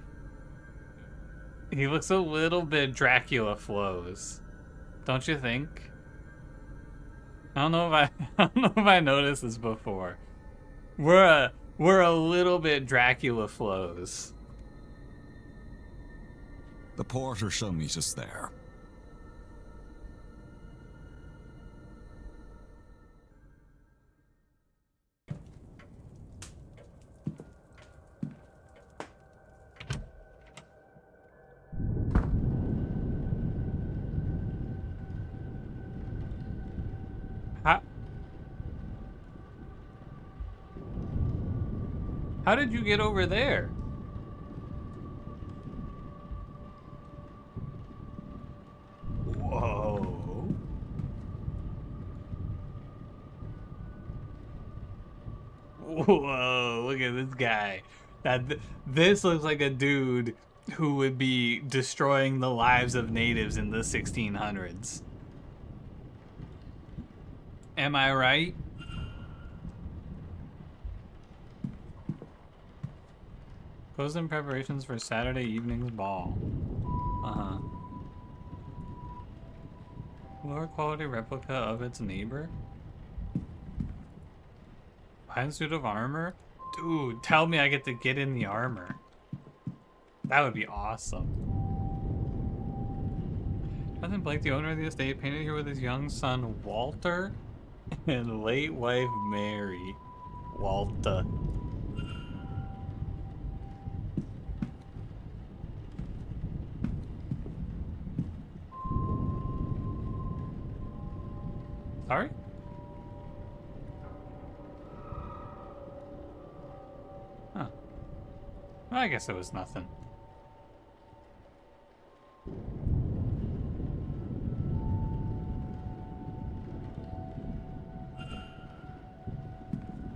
he looks a little bit Dracula flows. Don't you think? I don't know if I don't know if I noticed this before. We're a little bit Dracula flows. The porter shall meet us there. How did you get over there? Whoa. Whoa, look at this guy. This looks like a dude who would be destroying the lives of natives in the 1600s. Am I right? Closing preparations for Saturday evening's ball. Uh-huh. Lower quality replica of its neighbor? Fine suit of armor? Dude, tell me I get to get in the armor. That would be awesome. Jonathan Blake, the owner of the estate, painted here with his young son Walter and late wife Mary. Walter. Sorry? Huh. Well, I guess it was nothing.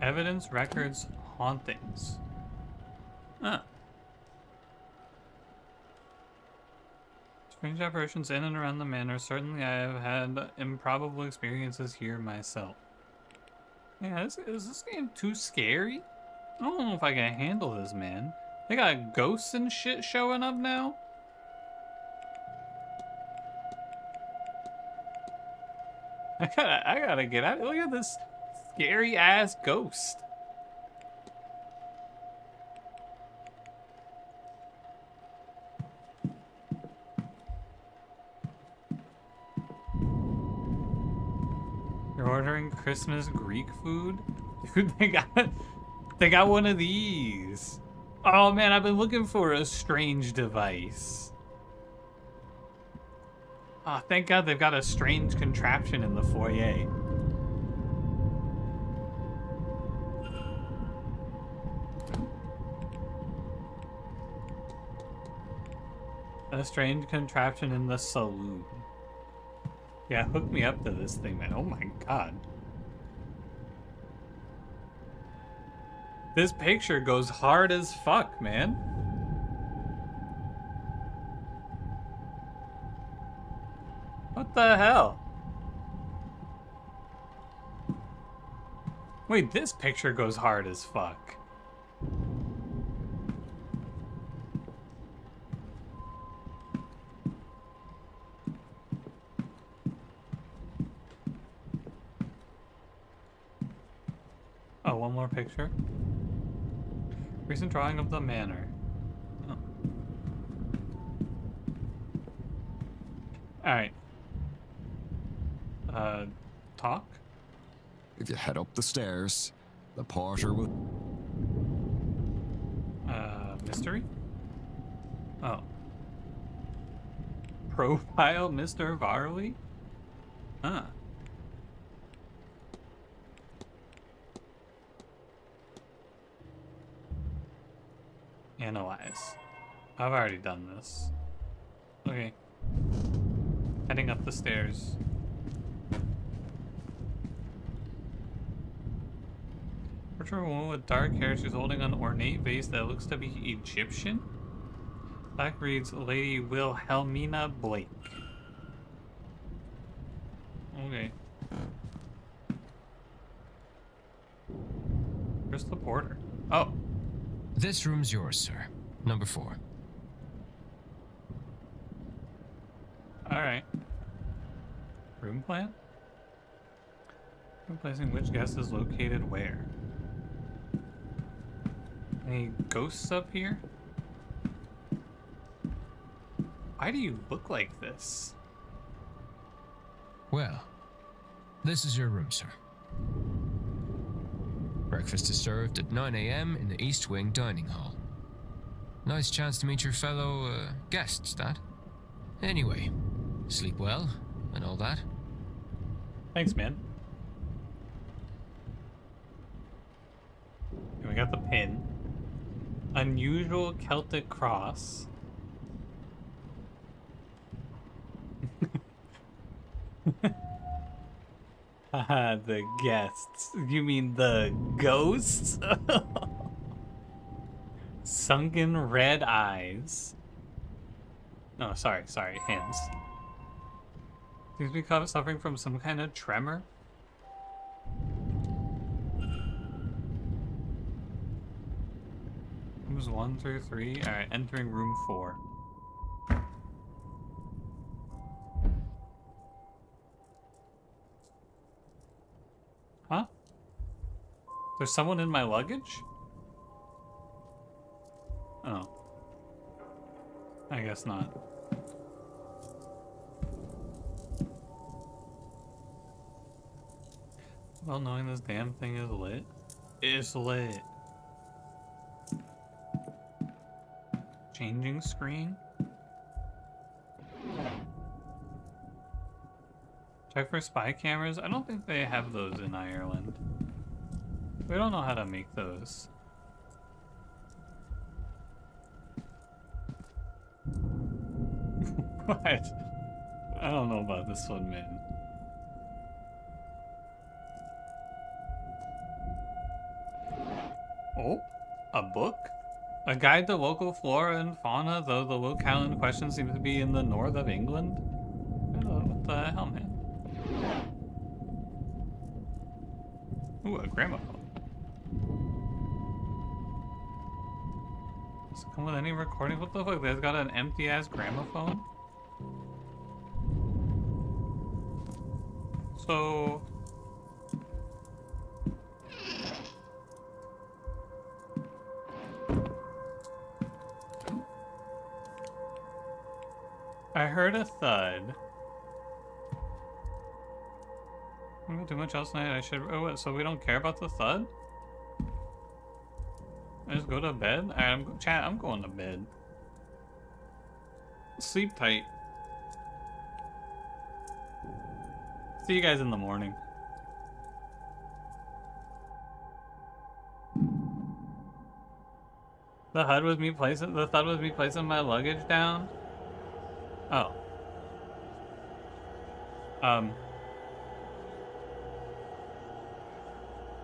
Evidence, records, hauntings. Huh. Strange apparitions in and around the manor. Certainly I have had improbable experiences here myself. Yeah, is this game too scary? I don't know if I can handle this, man. They got ghosts and shit showing up now? I gotta get out. Look at this scary ass ghost. You're ordering Christmas Greek food? Dude, they got one of these. Oh man, I've been looking for a strange device. Oh, thank God they've got a strange contraption in the foyer. A strange contraption in the saloon. Yeah, hook me up to this thing, man. Oh my God. This picture goes hard as fuck, man. What the hell? Wait, this picture goes hard as fuck. Oh, one more picture. Recent drawing of the manor. Oh. Alright. Talk? If you head up the stairs, the porter will... Mystery? Oh. Profile Mr. Varley? Huh. Analyze. I've already done this. Okay. Heading up the stairs. Portrait of a woman with dark hair. She's holding an ornate vase that looks to be Egyptian. Back reads Lady Wilhelmina Blake. Okay. Where's the porter? Oh. This room's yours, sir. Number 4. Alright. Room plan? Placing which guest is located where? Any ghosts up here? Why do you look like this? Well, this is your room, sir. Breakfast is served at 9 a.m. in the East Wing Dining Hall. Nice chance to meet your fellow guests, that. Anyway, sleep well and all that. Thanks, man. Okay, we got the pin. Unusual Celtic cross. Haha, the guests. You mean the ghosts? Sunken red eyes. No, sorry, hands. Seems to be suffering from some kind of tremor. Rooms 1 through 3. Alright, entering room 4. Huh? There's someone in my luggage? Oh. I guess not. Well, knowing this damn thing is lit. It's lit. Changing screen? Check for spy cameras? I don't think they have those in Ireland. We don't know how to make those. What? I don't know about this one, man. Oh, a book? A guide to local flora and fauna, though the locale in question seems to be in the north of England? What the hell, man? Ooh, a gramophone. Does it come with any recording? What the fuck? They've got an empty-ass gramophone? So... I heard a thud. I'm gonna do much else tonight. I should. Oh, what, so we don't care about the thud? I just go to bed? Alright, I'm going to bed. Sleep tight. See you guys in the morning. The thud was me placing my luggage down. Oh.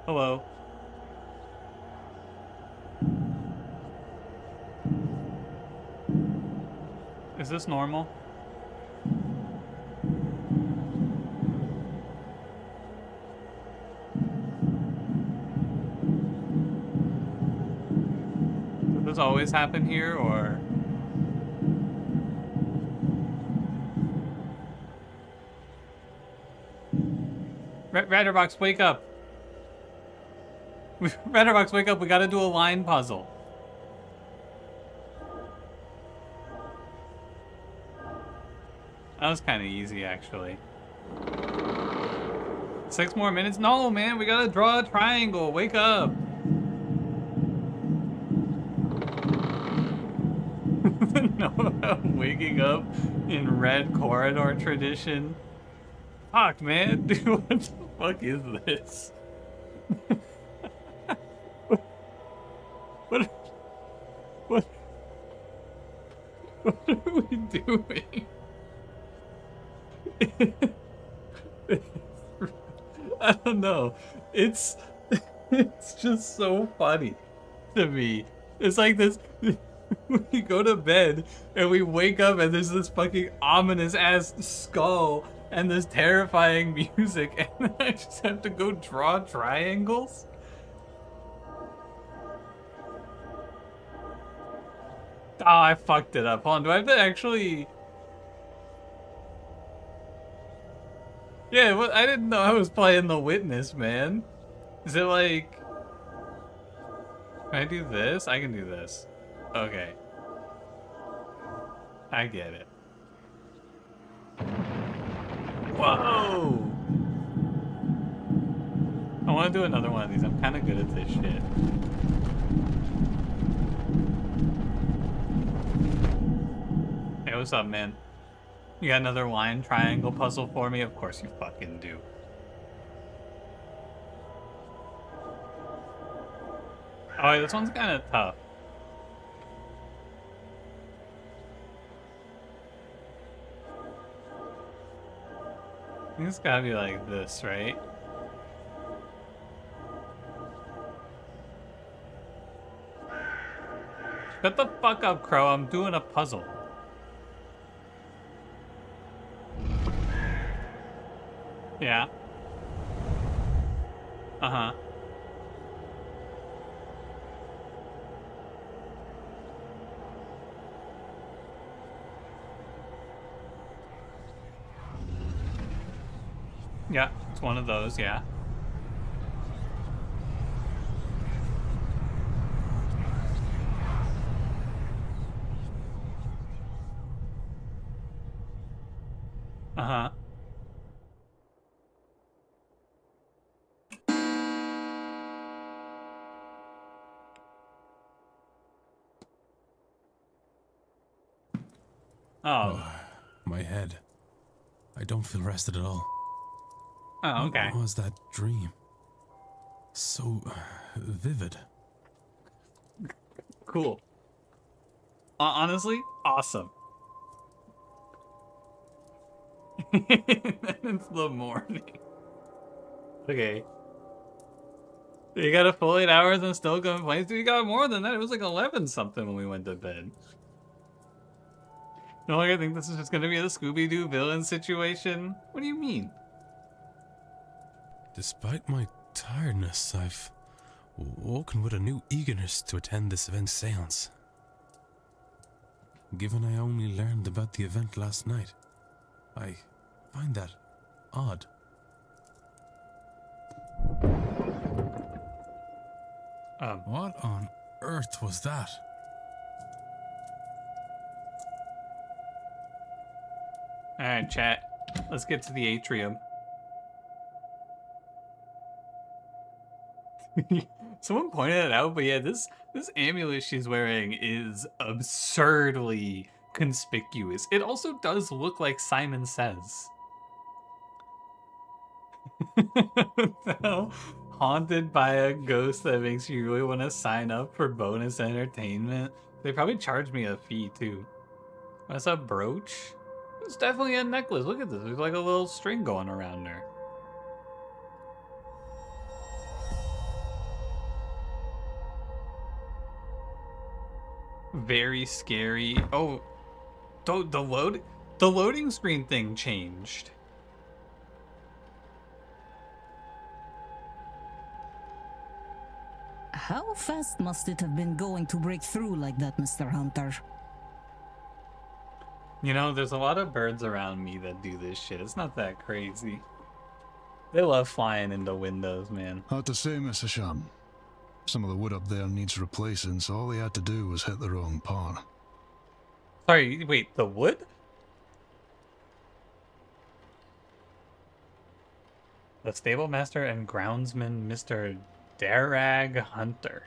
Hello. Is this normal? Does this always happen here, or? Ratterbox, wake up! Ratterbox, wake up! We gotta do a line puzzle. That was kind of easy, actually. 6 more minutes? No, man, we gotta draw a triangle. Wake up! No, I'm waking up in red corridor tradition. Fuck, man. Dude, what the fuck is this? What, what, what are we doing? I don't know. It's just so funny to me. It's like this. We go to bed and we wake up and there's this fucking ominous ass skull and this terrifying music, and then I just have to go draw triangles. Oh, I fucked it up. Hold on, do I have to actually? Yeah, what? I didn't know I was playing the witness, man. Is it like? Can I do this? I can do this. Okay. I get it. Whoa! I want to do another one of these. I'm kind of good at this shit. Hey, what's up, man? You got another line triangle puzzle for me? Of course you fucking do. Oh, wait, this one's kind of tough. I think it's gotta be like this, right? Shut the fuck up, Crow. I'm doing a puzzle. Yeah. Uh-huh. Yeah, it's one of those, yeah. Uh-huh. Oh. My head. I don't feel rested at all. Oh, okay. What was that dream? So vivid. Cool. Honestly, awesome. It's the morning. Okay. You got a full 8 hours and still complains? Dude, you got more than that. It was like 11 something when we went to bed. No, like, I think this is just gonna be a Scooby-Doo villain situation. What do you mean? Despite my tiredness, I've woken with a new eagerness to attend this event's seance. Given I only learned about the event last night, I find that odd. What on earth was that? Alright, chat. Let's get to the atrium. Someone pointed it out, but yeah, this amulet she's wearing is absurdly conspicuous. It also does look like Simon Says. So, haunted by a ghost that makes you really want to sign up for bonus entertainment. They probably charge me a fee too. That's a brooch? It's definitely a necklace. Look at this. There's like a little string going around there. Very scary. Oh, the loading screen thing changed. How fast must it have been going to break through like that, Mr. Hunter? You know, there's a lot of birds around me that do this shit. It's not that crazy. They love flying into windows, man. Hard to say, Mr. Sham. Some of the wood up there needs replacing, so all they had to do was hit the wrong part. Sorry, wait, the wood? The stable master and groundsman, Mr. Darag Hunter.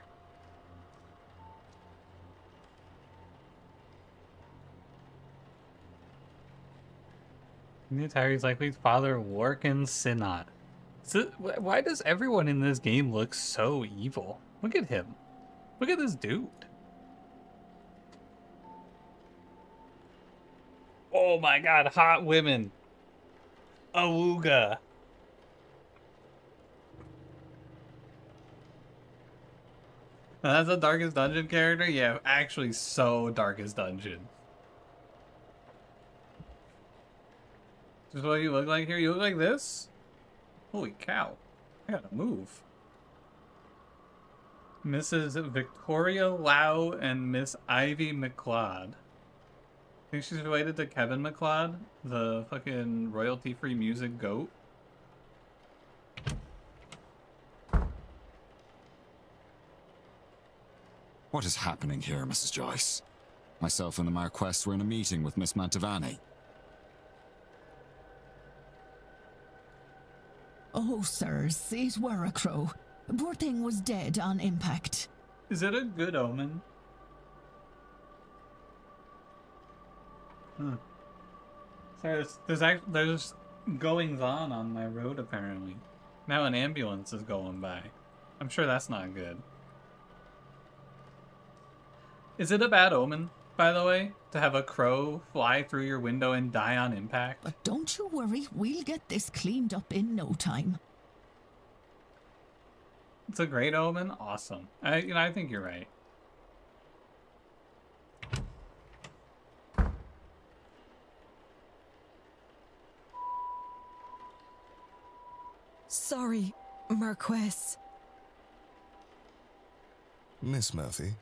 The entire likely father Lorcan Sinat. So, why does everyone in this game look so evil? Look at him. Look at this dude. Oh my god, hot women. Awooga. That's the Darkest Dungeon character? Yeah, actually so Darkest Dungeon. This is what you look like here? You look like this? Holy cow. I gotta move. Mrs. Victoria Lau and Miss Ivy McLeod. I think she's related to Kevin McLeod, the fucking royalty-free music goat. What is happening here, Mrs. Joyce? Myself and the Marquess were in a meeting with Miss Mantovani. Oh, sirs, it were a crow. Poor thing was dead on impact. Is it a good omen? Sorry, there's goings on my road apparently. Now an ambulance is going by. I'm sure that's not good. Is it a bad omen, by the way, to have a crow fly through your window and die on impact? But don't you worry, we'll get this cleaned up in no time. It's a great omen? Awesome. I think you're right. Sorry, Marquess. Miss Murphy?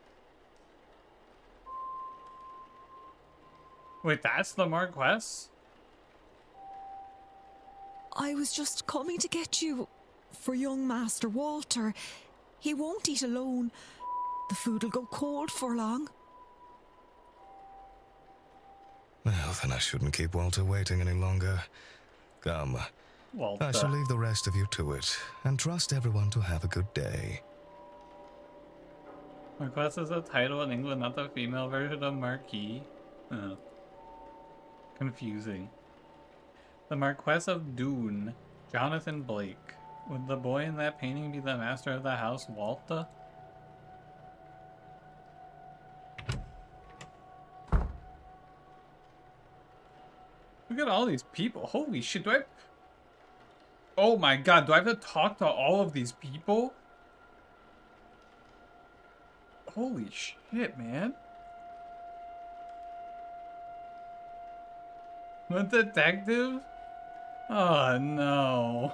Wait, that's the Marquess? I was just coming to get you for young Master Walter. He won't eat alone. The food'll go cold for long. Well, then I shouldn't keep Walter waiting any longer. Come. Walter. I shall leave the rest of you to it, and trust everyone to have a good day. Marquess is a title in England, not the female version of Marquis. Confusing. The Marquess of Doon, Jonathan Blake. Would the boy in that painting be the master of the house, Walter? Look at all these people. Holy shit, do I... Oh my god, do I have to talk to all of these people? Holy shit, man. What detective? Oh no.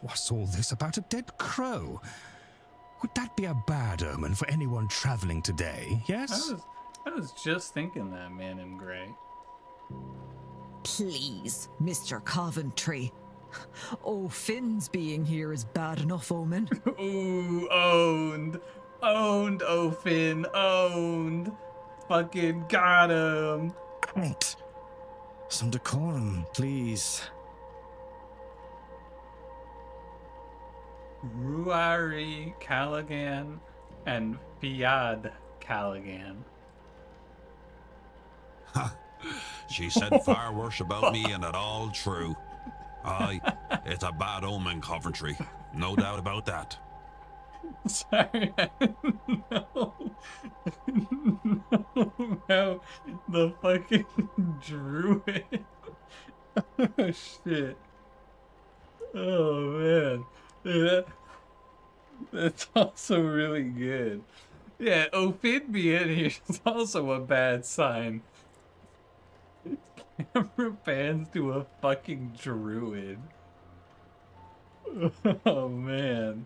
What's all this about a dead crow? Would that be a bad omen for anyone traveling today, yes? I was just thinking that, man in grey. Please, Mr. Coventry. Oh, Finn's being here is bad enough omen. Ooh, owned. Owned, oh Finn, owned. Fucking got him. Right. Some decorum, please. Ruari Callaghan and Fiad Callaghan. Ha! She said far worse about me, and it all true. Aye, it's a bad omen, Coventry. No doubt about that. Sorry, I didn't know. No, the fucking druid. Oh shit. Oh man. Yeah, that's also really good. Yeah, Ophid being here is also a bad sign. Camera pans to a fucking druid. Oh man.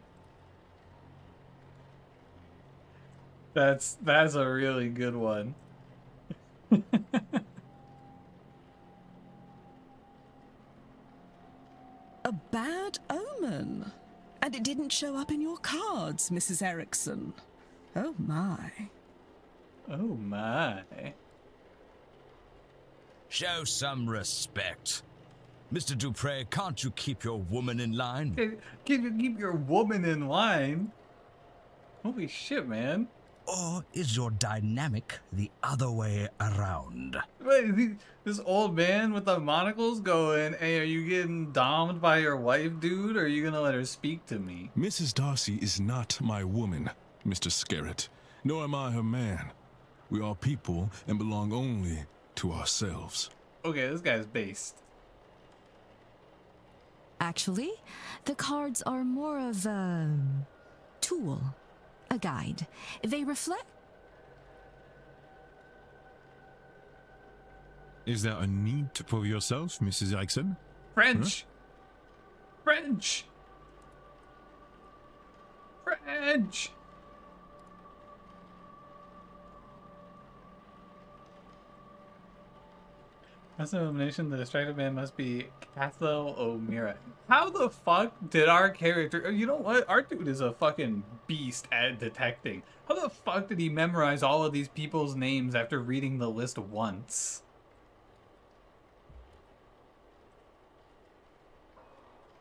That's a really good one. A bad omen? And it didn't show up in your cards, Mrs. Erickson. Oh my. Oh my. Show some respect. Mr. Dupre, can't you keep your woman in line? Can you keep your woman in line? Holy shit, man. Or is your dynamic the other way around? Wait, this old man with the monocle's going, hey, are you getting domed by your wife, dude, or are you gonna let her speak to me? Mrs. Darcy is not my woman, Mr. Scarrett, nor am I her man. We are people and belong only to ourselves. Okay, this guy's based. Actually, the cards are more of a tool, a guide. They reflect. Is there a need to prove yourself, Mrs. Erickson? French! Huh? French! French! That's an elimination. The distracted man must be Cathal O'Meara. How the fuck did our character... You know what? Our dude is a fucking beast at detecting. How the fuck did he memorize all of these people's names after reading the list once?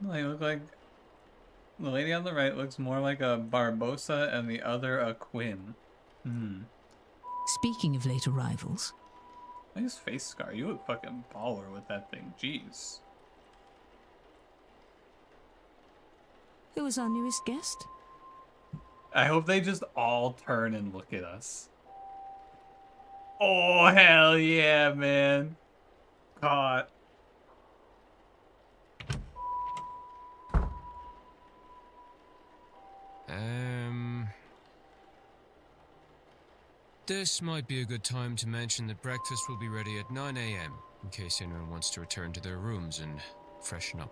They look like... The lady on the right looks more like a Barbosa and the other a Quinn. Speaking of late arrivals... Nice face scar. You look fucking baller with that thing. Jeez. Who was our newest guest? I hope they just all turn and look at us. Oh, hell yeah, man. Caught. This might be a good time to mention that breakfast will be ready at 9 a.m. in case anyone wants to return to their rooms and freshen up.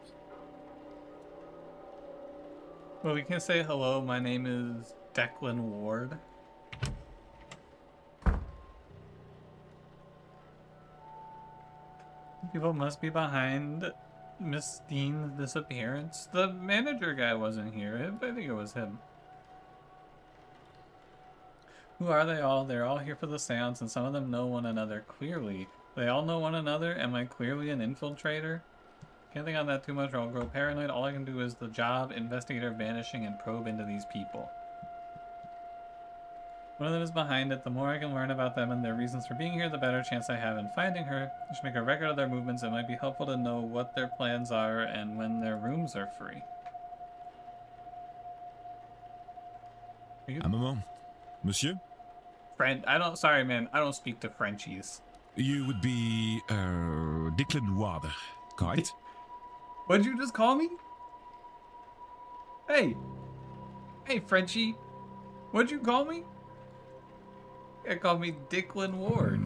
Well, we can say hello. My name is Declan Ward. People must be behind Miss Dean's disappearance. The manager guy wasn't here. I think it was him. Who are they all? They're all here for the seance, and some of them know one another clearly. They all know one another? Am I clearly an infiltrator? Can't think on that too much or I'll grow paranoid. All I can do is the job, investigator, vanishing, and probe into these people. One of them is behind it. The more I can learn about them and their reasons for being here, the better chance I have in finding her. I should make a record of their movements. It might be helpful to know what their plans are and when their rooms are free. Un moment. Monsieur? Friend, sorry man, I don't speak to Frenchies. You would be, Declan Ward, correct? What'd you just call me? Hey! Hey, Frenchie! What'd you call me? You called me Declan Ward.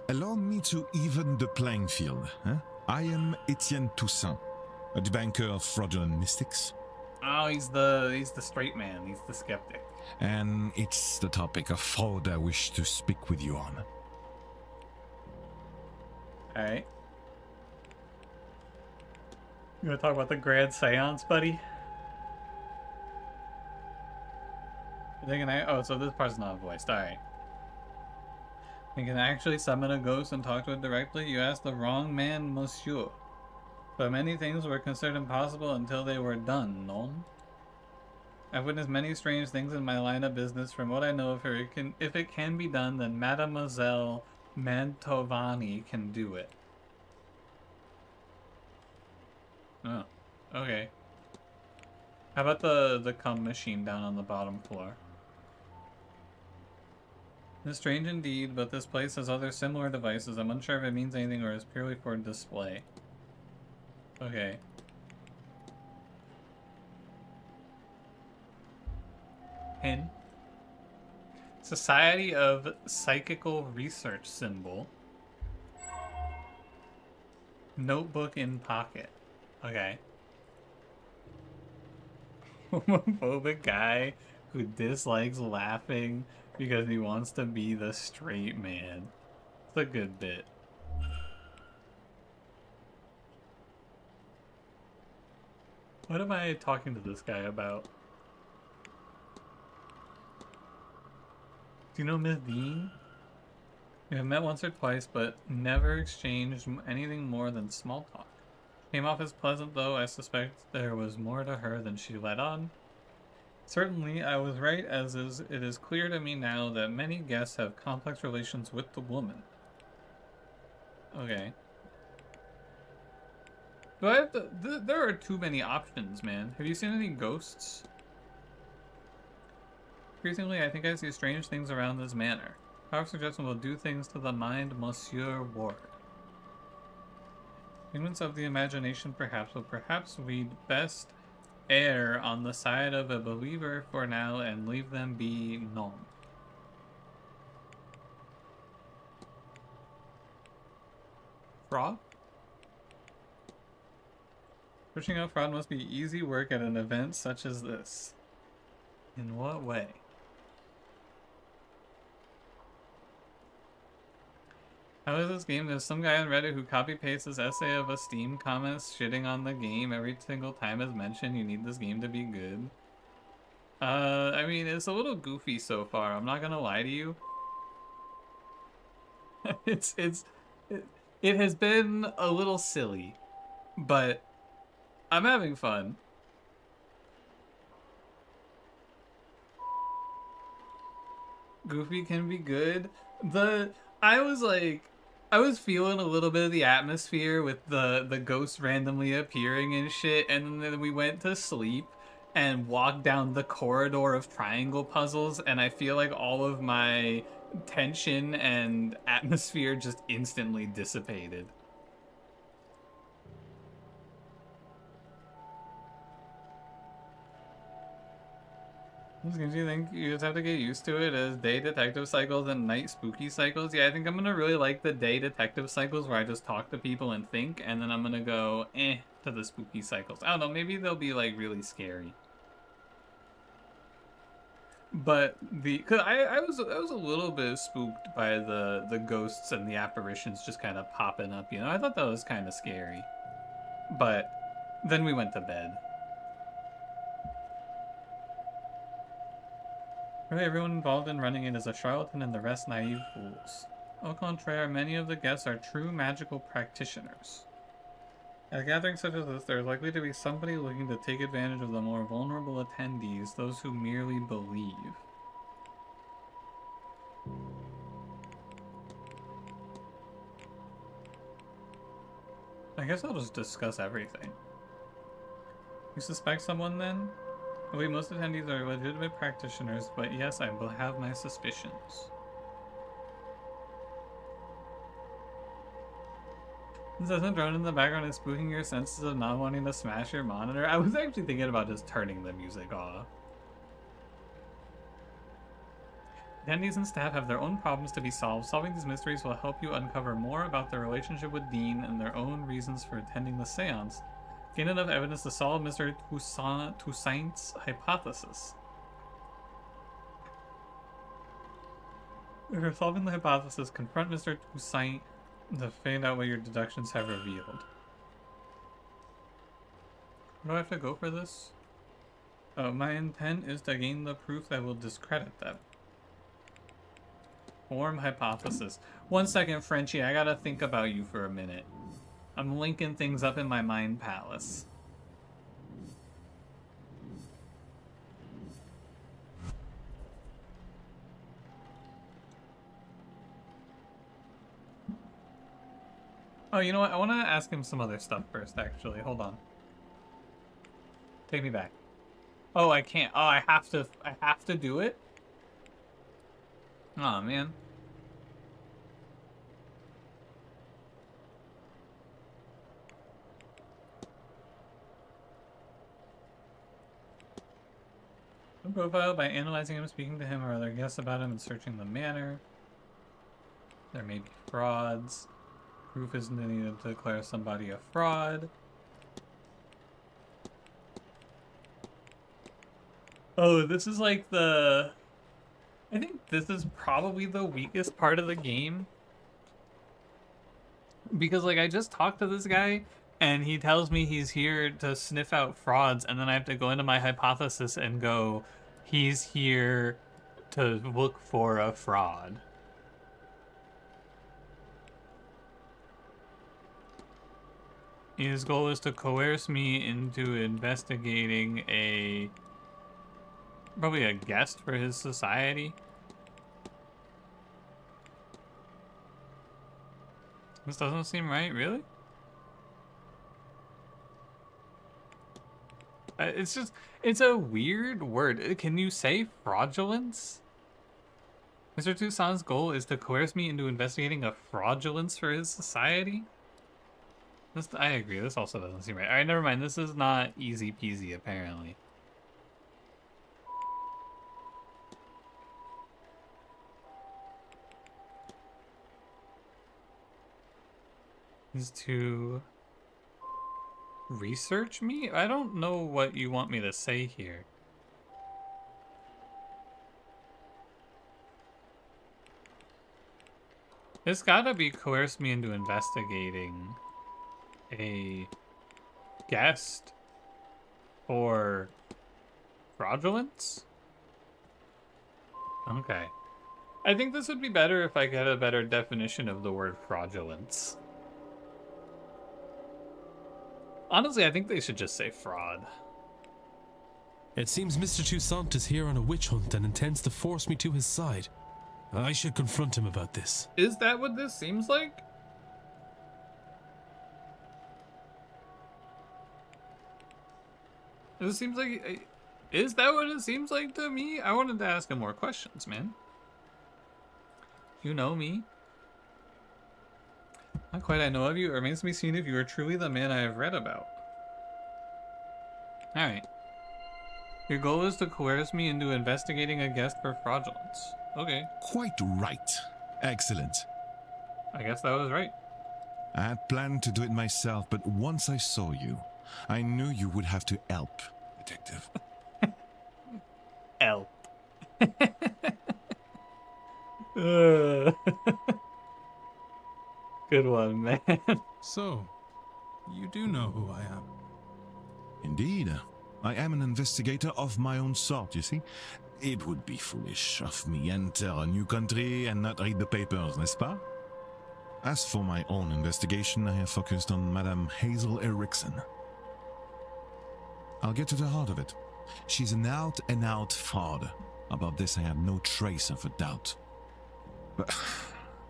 Allow me to even the playing field. Huh? I am Etienne Toussaint, a debunker of fraudulent mystics. Oh, he's the straight man. He's the skeptic. And it's the topic of fraud I wish to speak with you on. Alright. You wanna talk about the grand seance, buddy? Oh, so this part's not voiced. Alright. You can actually summon a ghost and talk to it directly? You asked the wrong man, monsieur. But many things were considered impossible until they were done, non? I've witnessed many strange things in my line of business. From what I know of her, if it can be done, then Mademoiselle Mantovani can do it. Oh, okay. How about the cum machine down on the bottom floor? It's strange indeed, but this place has other similar devices. I'm unsure if it means anything or is purely for display. Okay. Pin. Society of Psychical Research symbol. Notebook in pocket. Okay. Homophobic guy who dislikes laughing because he wants to be the straight man. It's a good bit. What am I talking to this guy about? Do you know Miss Dean? We have met once or twice, but never exchanged anything more than small talk. Came off as pleasant, though I suspect there was more to her than she let on. Certainly, I was right, as it is clear to me now that many guests have complex relations with the woman. Okay. Do I have to... there are too many options, man. Have you seen any ghosts? Increasingly, I think I see strange things around this manor. Power of suggestion will do things to the mind, Monsieur Ward. Figments of the imagination, perhaps, but perhaps we'd best err on the side of a believer for now and leave them be known. Fraud? Pushing out fraud must be easy work at an event such as this. In what way? How is this game? There's some guy on Reddit who copy-pastes his essay of a Steam comments shitting on the game every single time as mentioned. You need this game to be good. I mean, it's a little goofy so far. I'm not gonna lie to you. It has been a little silly, but I'm having fun. Goofy can be good. I was feeling a little bit of the atmosphere with the ghosts randomly appearing and shit, and then we went to sleep and walked down the corridor of triangle puzzles, and I feel like all of my tension and atmosphere just instantly dissipated. Do you think you just have to get used to it as day detective cycles and night spooky cycles? Yeah, I think I'm gonna really like the day detective cycles where I just talk to people and think, and then I'm gonna go to the spooky cycles. I don't know, maybe they'll be like really scary. But cause I was a little bit spooked by the ghosts and the apparitions just kind of popping up, you know. I thought that was kind of scary. But then we went to bed. Really, everyone involved in running it is a charlatan and the rest naive fools. Au contraire, many of the guests are true magical practitioners. At a gathering such as this, there is likely to be somebody looking to take advantage of the more vulnerable attendees, those who merely believe. I guess I'll just discuss everything. You suspect someone then? I believe most attendees are legitimate practitioners, but yes, I will have my suspicions. This doesn't drone in the background is spooking your senses of not wanting to smash your monitor. I was actually thinking about just turning the music off. Attendees and staff have their own problems to be solved. Solving these mysteries will help you uncover more about their relationship with Dean and their own reasons for attending the seance. Gain enough evidence to solve Mr. Toussaint's hypothesis. If you're solving the hypothesis, confront Mr. Toussaint to find out what your deductions have revealed. Do I have to go for this? Oh, my intent is to gain the proof that will discredit them. Form hypothesis. 1 second, Frenchie, I gotta think about you for a minute. I'm linking things up in my mind palace. Oh, you know what? I want to ask him some other stuff first, actually. Hold on. Take me back. Oh, I can't. Oh, I have to do it? Aw, man. Profile by analyzing him, speaking to him or other guests about him, and searching the manor. There may be frauds. Proof is needed to declare somebody a fraud. Oh, this is like the... I think this is probably the weakest part of the game. Because, like, I just talked to this guy, and he tells me he's here to sniff out frauds, and then I have to go into my hypothesis and go, he's here to look for a fraud. His goal is to coerce me into investigating probably a guest for his society. This doesn't seem right, really? It's a weird word. Can you say fraudulence? Mr. Toussaint's goal is to coerce me into investigating a fraudulence for his society? I agree, this also doesn't seem right. Alright, never mind. This is not easy peasy, apparently. Is to research me? I don't know what you want me to say here. It's gotta be coerce me into investigating a guest for fraudulence? Okay. I think this would be better if I get a better definition of the word fraudulence. Honestly, I think they should just say fraud. It seems Mr. Toussaint is here on a witch hunt and intends to force me to his side. I should confront him about this. Is that what this seems like? It seems like... Is that what it seems like to me? I wanted to ask him more questions, man. You know me. Not quite I know of you. It remains to be seen if you are truly the man I have read about. Alright. Your goal is to coerce me into investigating a guest for fraudulence. Okay. Quite right. Excellent. I guess that was right. I had planned to do it myself, but once I saw you, I knew you would have to help, detective. Help. Good one, man. So, you do know who I am? Indeed. I am an investigator of my own sort, you see. It would be foolish of me enter a new country and not read the papers, n'est-ce pas? As for my own investigation, I have focused on Madame Hazel Erickson. I'll get to the heart of it. She's an out-and-out fraud. About this I have no trace of a doubt. But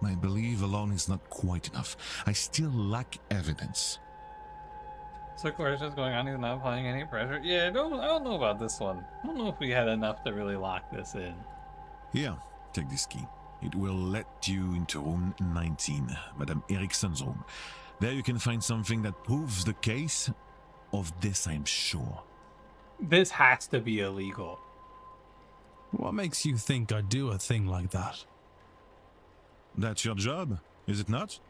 my belief alone is not quite enough. I still lack evidence. So coercion's going on, he's not applying any pressure. Yeah, I don't know about this one. I don't know if we had enough to really lock this in. Here, take this key. It will let you into room 19, Madame Erickson's room. There you can find something that proves the case. Of this I'm sure. This has to be illegal. What makes you think I'd do a thing like that? That's your job, is it not?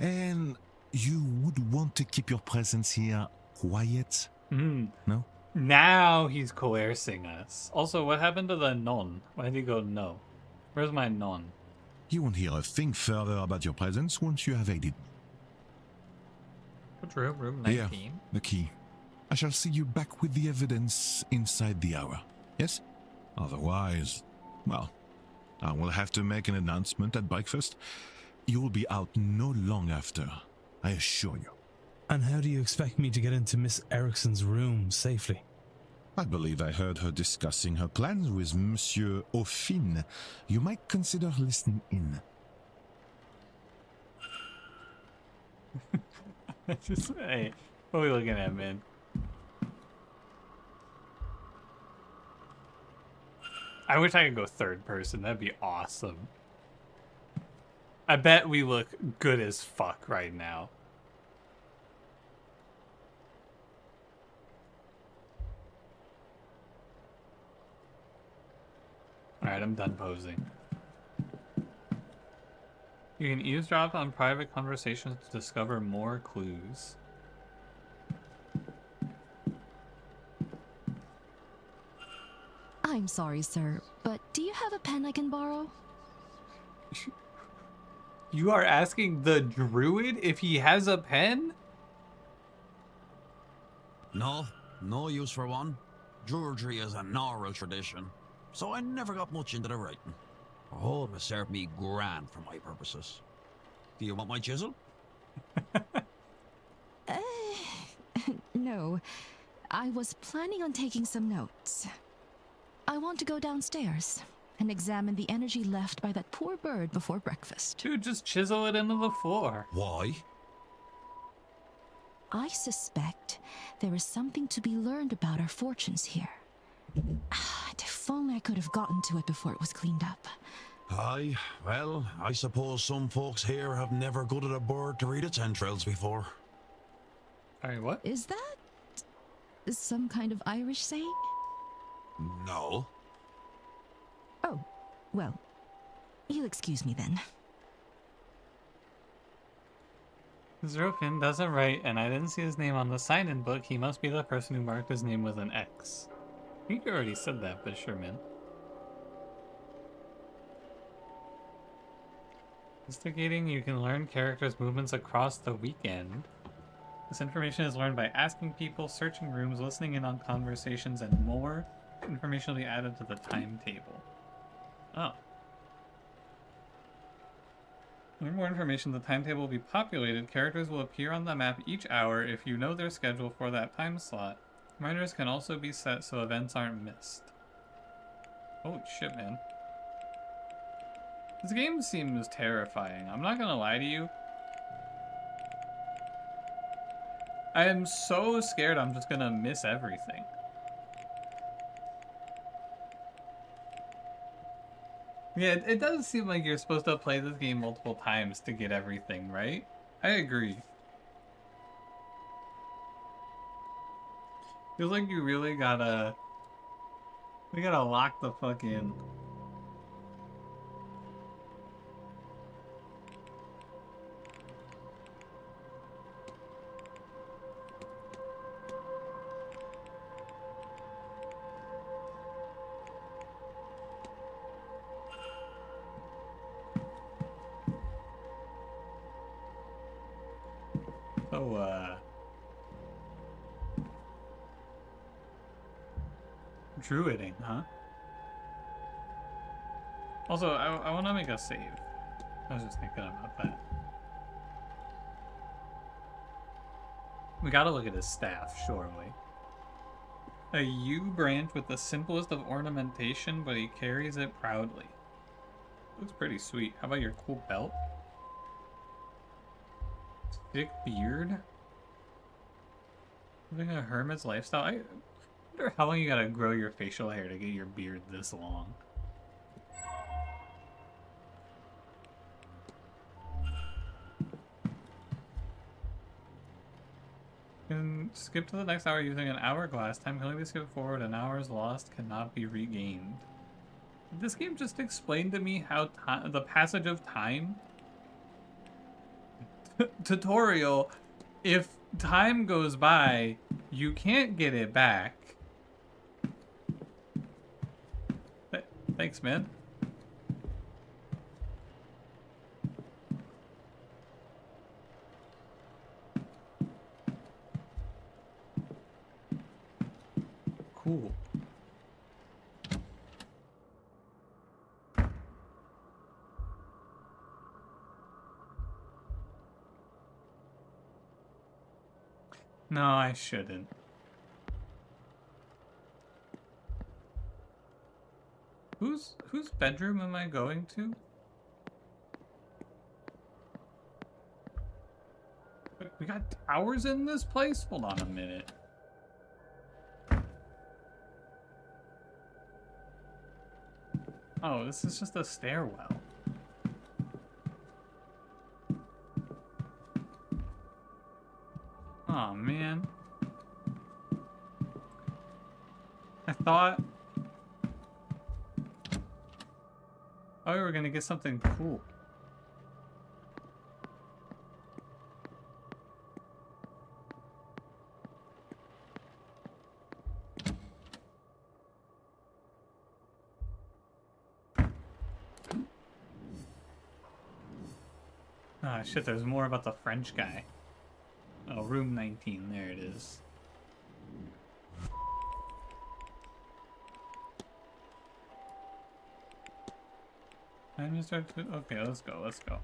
And you would want to keep your presence here quiet? No? Now he's coercing us. Also, what happened to the non? Why did he go no? Where's my non? You won't hear a thing further about your presence once you have aided. Which room? Room 19? Yeah, the key. I shall see you back with the evidence inside the hour. Yes? Otherwise, well, I will have to make an announcement at breakfast. You will be out no long after, I assure you. And how do you expect me to get into Miss Erickson's room safely? I believe I heard her discussing her plans with Monsieur Aufin. You might consider listening in. Hey, what are we looking at, man? I wish I could go third person. That'd be awesome. I bet we look good as fuck right now. Alright, I'm done posing. You can eavesdrop on private conversations to discover more clues. I'm sorry, sir, but do you have a pen I can borrow? You are asking the druid if he has a pen? No, no use for one. Druidry is an oral tradition, so I never got much into the writing. Oh, it served me grand for my purposes. Do you want my chisel? no. I was planning on taking some notes. I want to go downstairs and examine the energy left by that poor bird before breakfast. Dude, just chisel it into the floor. Why? I suspect there is something to be learned about our fortunes here. If only I could have gotten to it before it was cleaned up. Aye, well, I suppose some folks here have never gutted a bird to read its entrails before. Alright, what? Is that some kind of Irish saying? No. Oh, well, you'll excuse me then. Zeropin doesn't write, and I didn't see his name on the sign-in book. He must be the person who marked his name with an X. I think you already said that, but sure, man. Investigating, you can learn characters' movements across the weekend. This information is learned by asking people, searching rooms, listening in on conversations, and more. Information will be added to the timetable. Oh. Learn more information. The timetable will be populated. Characters will appear on the map each hour if you know their schedule for that time slot. Reminders can also be set so events aren't missed. Holy shit, man. This game seems terrifying. I'm not gonna lie to you. I am so scared I'm just gonna miss everything. Yeah, it does seem like you're supposed to play this game multiple times to get everything, right? I agree. Feels like you really gotta... We gotta lock the fuck in. So, druiding, huh? Also, I want to make a save. I was just thinking about that. We gotta look at his staff, surely. A U branch with the simplest of ornamentation, but he carries it proudly. Looks pretty sweet. How about your cool belt? Thick beard? Living a hermit's lifestyle? I wonder how long you gotta grow your facial hair to get your beard this long. You can skip to the next hour using an hourglass. Time can only be skipped forward, and hours lost cannot be regained. Did this game just explained to me how the passage of time... Tutorial, if time goes by, you can't get it back. Thanks, man. Cool. No, I shouldn't. Whose bedroom am I going to? Wait, we got towers in this place? Hold on a minute. Oh, this is just a stairwell. Oh man. I thought we were gonna get something cool. Ah, shit, there's more about the French guy. Oh, room 19, there it is. I'm gonna start to... Okay, let's go, let's go.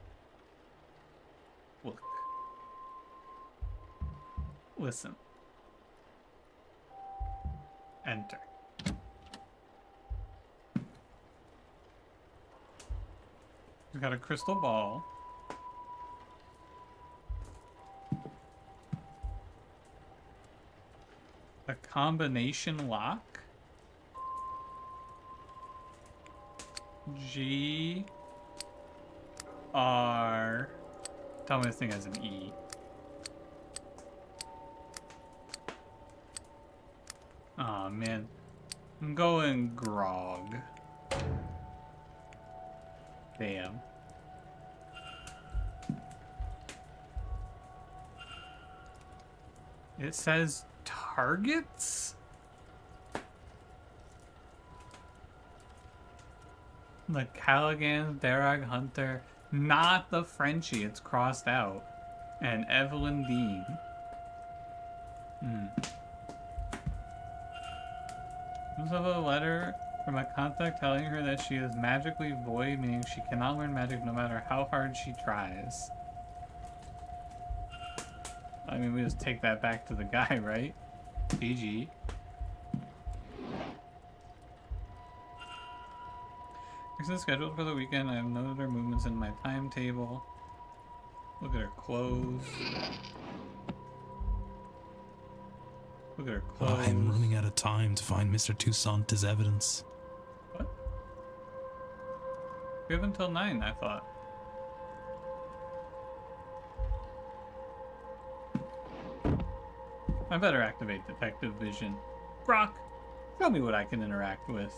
Look. Listen. Enter. We've got a crystal ball. A combination lock. G R. Tell me this thing has an E. Aw, man. I'm going grog. Damn. It says targets? The Callaghan, Darag Hunter, not the Frenchie, it's crossed out. And Evelyn Dean. This is a letter from a contact telling her that she is magically void, meaning she cannot learn magic no matter how hard she tries. I mean, we just take that back to the guy, right? GG. Is scheduled for the weekend. I have noted her movements in my timetable. Look at her clothes. Look at her clothes. I'm running out of time to find Mr. Toussaint as evidence. What? We have until 9, I thought. I better activate detective vision. Brock, tell me what I can interact with.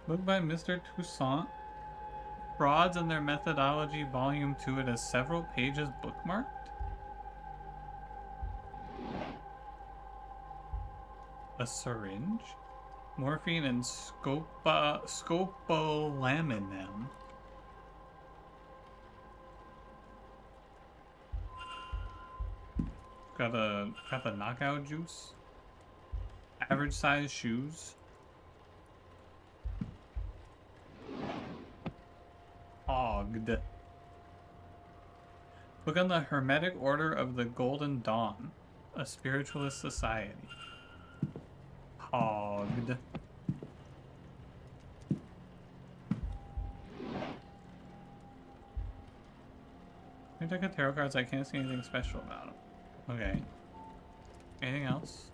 Book by Mr. Toussaint. Frauds and Their Methodology, Volume 2. It has several pages bookmarked. A syringe. Morphine and scopolaminem. Got the knockout juice. Average size shoes. Hogged. Book on the Hermetic Order of the Golden Dawn, a spiritualist society. Hogged. I took a tarot cards. I can't see anything special about them. Okay. Anything else?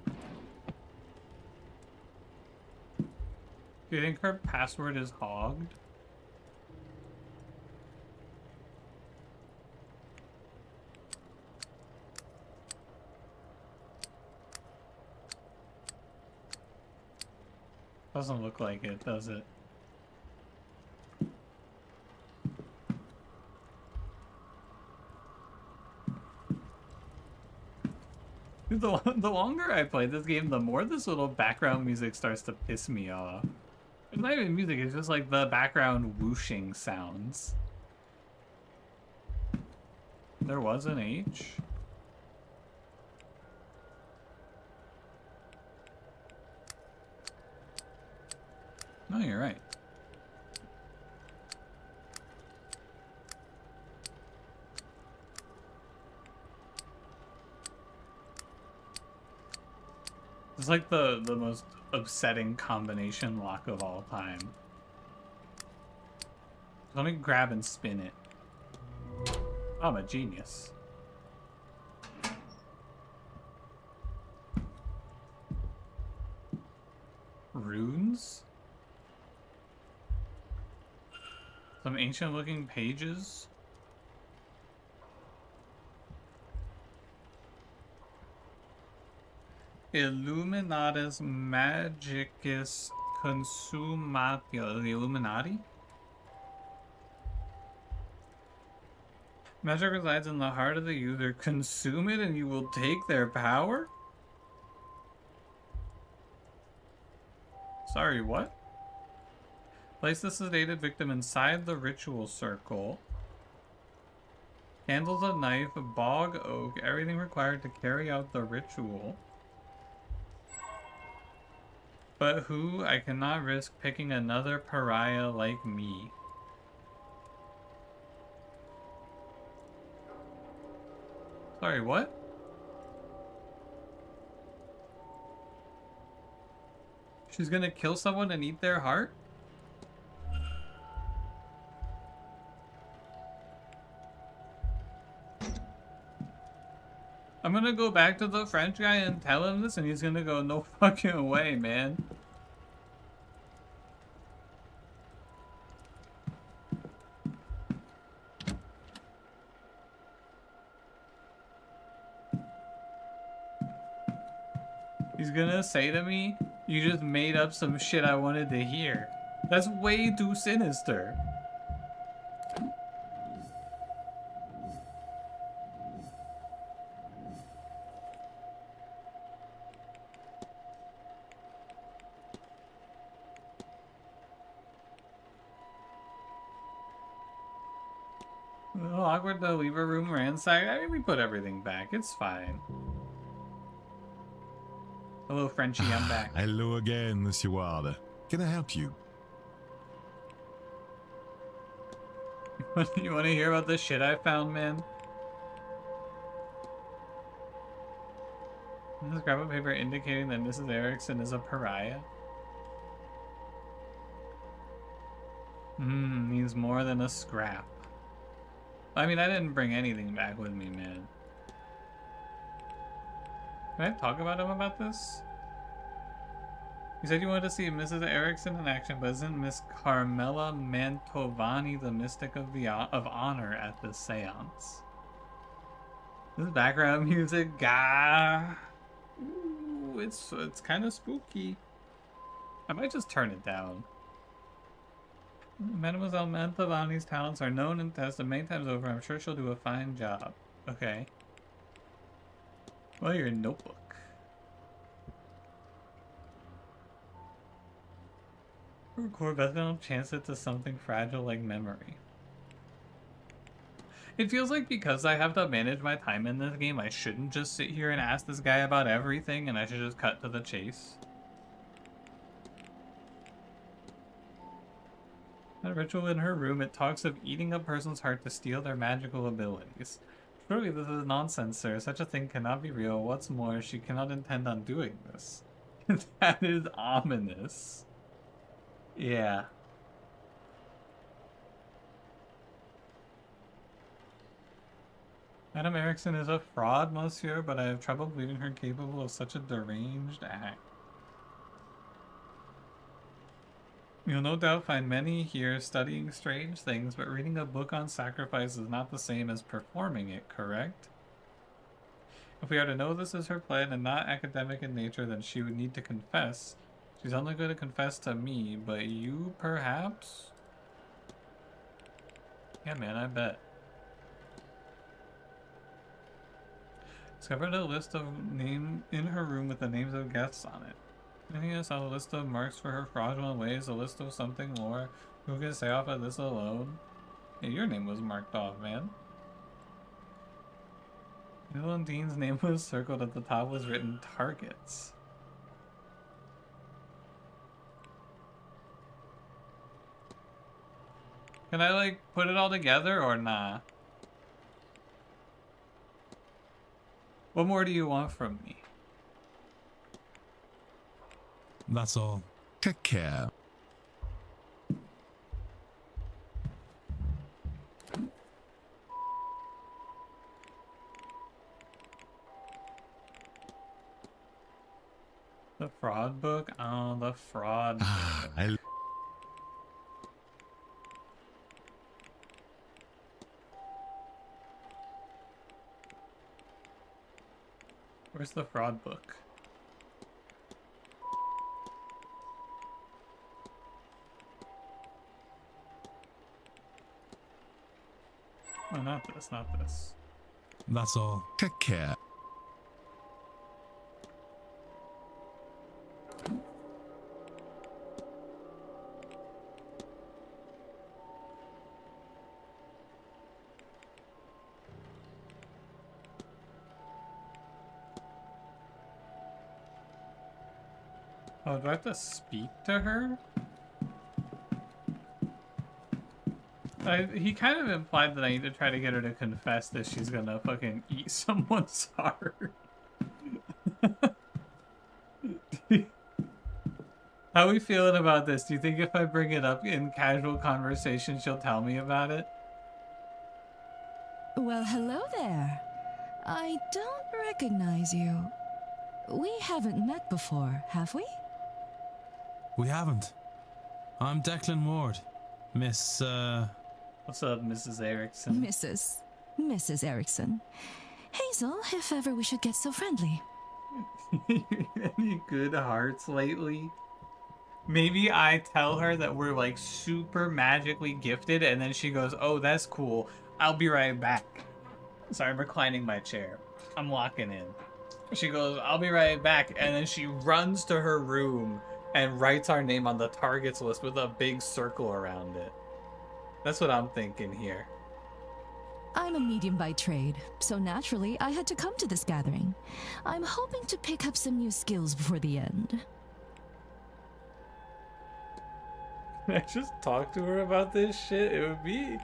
Do you think her password is hogged? Doesn't look like it, does it? Dude, the longer I play this game, the more this little background music starts to piss me off. It's not even music, it's just like the background whooshing sounds. There was an H. No, you're right. It's like the most upsetting combination lock of all time. Let me grab and spin it. I'm a genius. Runes? Some ancient looking pages. Illuminatus Magicus Consumatio. The Illuminati? Magic resides in the heart of the user. Consume it and you will take their power? Sorry, what? Place the sedated victim inside the ritual circle. Candles, a knife, bog oak, everything required to carry out the ritual. But who? I cannot risk picking another pariah like me. Sorry, what? She's gonna kill someone and eat their heart? I'm gonna go back to the French guy and tell him this, and he's gonna go, no fucking way, man. He's gonna say to me, you just made up some shit I wanted to hear. That's way too sinister. A little awkward to leave a room ransacked. I mean, we put everything back. It's fine. Hello, Frenchie. I'm back. Hello again, Monsieur Ward. Can I help you? You want to hear about the shit I found, man? This scrap of paper indicating that Mrs. Erickson is a pariah. Means more than a scrap. I mean, I didn't bring anything back with me, man. Can I talk about him about this? You said you wanted to see Mrs. Erickson in action, but isn't Miss Carmela Mantovani the mystic of honor at the seance? This background music, ooh, it's kind of spooky. I might just turn it down. Mademoiselle Mantovani's talents are known and tested many times over. I'm sure she'll do a fine job. Okay. Well, your notebook. Record best don't chance it to something fragile like memory. It feels like because I have to manage my time in this game, I shouldn't just sit here and ask this guy about everything, and I should just cut to the chase. A ritual in her room, it talks of eating a person's heart to steal their magical abilities. Surely this is nonsense, sir. Such a thing cannot be real. What's more, she cannot intend on doing this. That is ominous. Yeah. Madame Erickson is a fraud, monsieur, but I have trouble believing her capable of such a deranged act. You'll no doubt find many here studying strange things, but reading a book on sacrifice is not the same as performing it, correct? If we are to know this is her plan and not academic in nature, then she would need to confess. She's only going to confess to me, but you, perhaps? Yeah, man, I bet. Discovered a list of names in her room with the names of guests on it. I think I saw a list of marks for her fraudulent ways, a list of something more. Who can say off of this alone? Hey, your name was marked off, man. Bill and Dean's name was circled. At the top was written targets. Can I, like, put it all together or nah? What more do you want from me? That's all. Take care. The fraud book? Oh, the fraud book. Where's the fraud book? Oh, not this, not this. That's all. Take care. Oh, do I have to speak to her? He kind of implied that I need to try to get her to confess that she's gonna fucking eat someone's heart. How are we feeling about this? Do you think if I bring it up in casual conversation, she'll tell me about it? Well, hello there. I don't recognize you. We haven't met before, have we? We haven't. I'm Declan Ward. Miss, What's up, Mrs. Erickson? Mrs. Erickson. Hazel, if ever we should get so friendly. Any good hearts lately? Maybe I tell her that we're like super magically gifted, and then she goes, "Oh, that's cool. I'll be right back." Sorry, I'm reclining my chair. I'm locking in. She goes, "I'll be right back," and then she runs to her room and writes our name on the targets list with a big circle around it. That's what I'm thinking here. I'm a medium by trade, so naturally I had to come to this gathering. I'm hoping to pick up some new skills before the end. Can I just talk to her about this shit? It would be...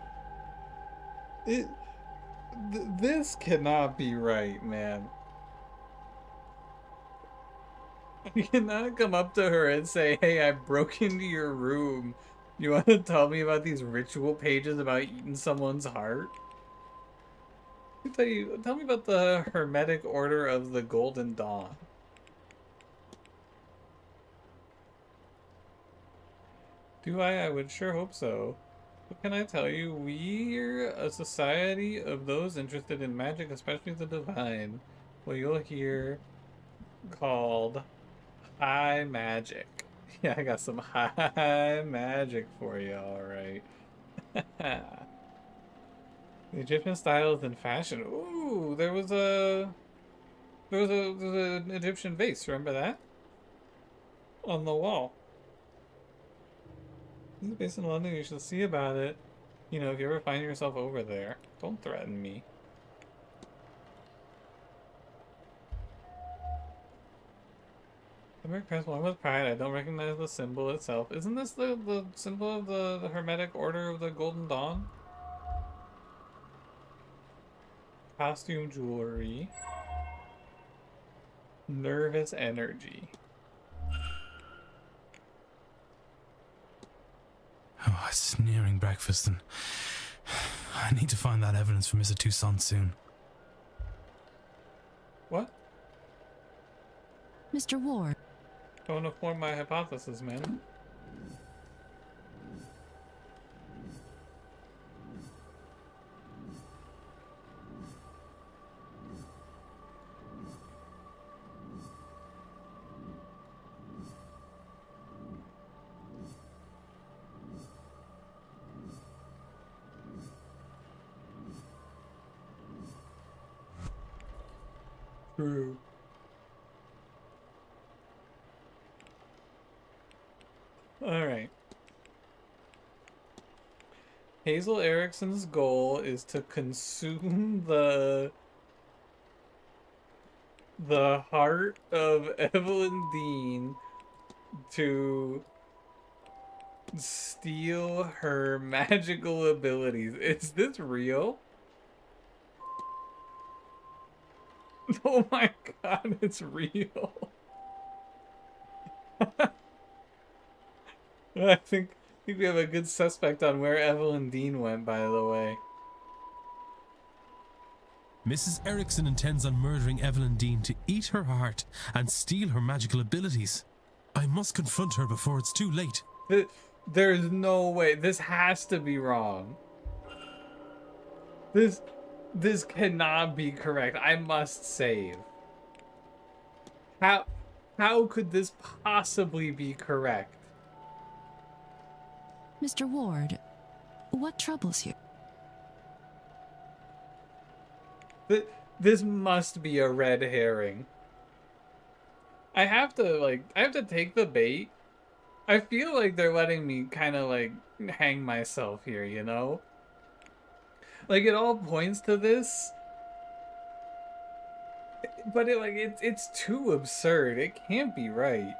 This cannot be right, man. You cannot come up to her and say, "Hey, I broke into your room. You want to tell me about these ritual pages about eating someone's heart?" Tell me about the Hermetic Order of the Golden Dawn. Do I? I would sure hope so. What can I tell you? We're a society of those interested in magic, especially the divine. Well, you'll hear called High Magic. Yeah, I got some high magic for you, alright. The Egyptian styles and fashion. Ooh, there was an Egyptian vase, remember that? On the wall. This is based in London, you should see about it. You know, if you ever find yourself over there. Don't threaten me. I'm impressed one with pride. I don't recognize the symbol itself. Isn't this the symbol of the Hermetic Order of the Golden Dawn? Costume jewelry. Nervous energy. Oh, it's nearing breakfast and I need to find that evidence for Mr. Toussaint soon. What? Mr. Ward. Don't want to form my hypothesis, man. True. Alright. Hazel Erickson's goal is to consume the heart of Evelyn Dean to steal her magical abilities. Is this real? Oh my god, it's real. I think we have a good suspect on where Evelyn Dean went, by the way. Mrs. Erickson intends on murdering Evelyn Dean to eat her heart and steal her magical abilities. I must confront her before it's too late. There's no way. This has to be wrong. This cannot be correct. I must save. How could this possibly be correct? Mr. Ward, what troubles you? This must be a red herring. I have to take the bait. I feel like they're letting me kind of like hang myself here, you know? Like it all points to this. But it's too absurd. It can't be right.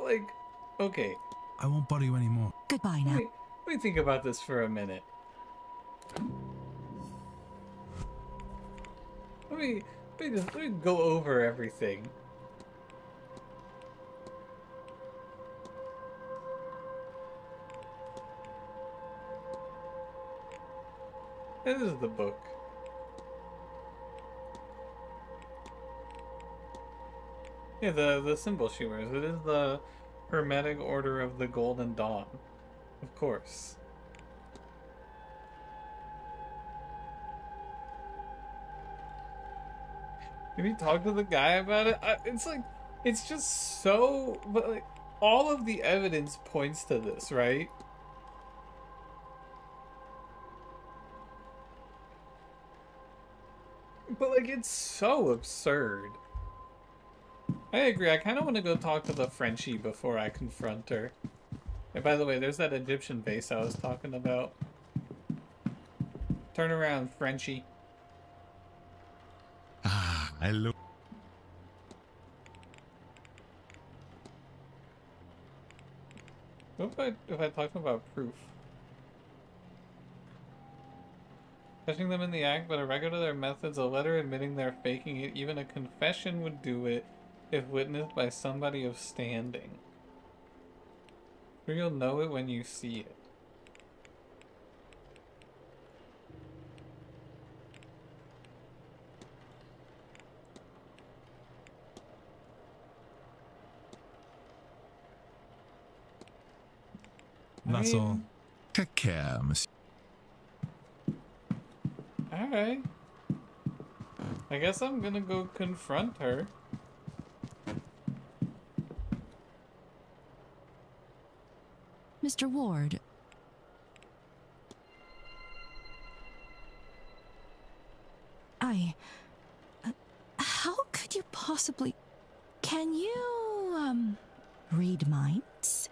like, okay. I won't bother you anymore. Goodbye now. Let me think about this for a minute. Let me go over everything. This is the book. Yeah, the symbol she wears. It is the Hermetic Order of the Golden Dawn. Of course. Did he talk to the guy about it? It's like, it's just so, but like, all of the evidence points to this, right? But like, it's so absurd. I agree, I kind of want to go talk to the Frenchie before I confront her. And by the way, there's that Egyptian vase I was talking about. Turn around, Frenchie. Ah, hello. What if I talk about proof? Catching them in the act, but a record of their methods, a letter admitting they're faking it, even a confession would do it if witnessed by somebody of standing. You'll know it when you see it. That's all. Take care, monsieur. Alright. I guess I'm gonna go confront her. Mr. Ward. How could you possibly... Can you, read minds?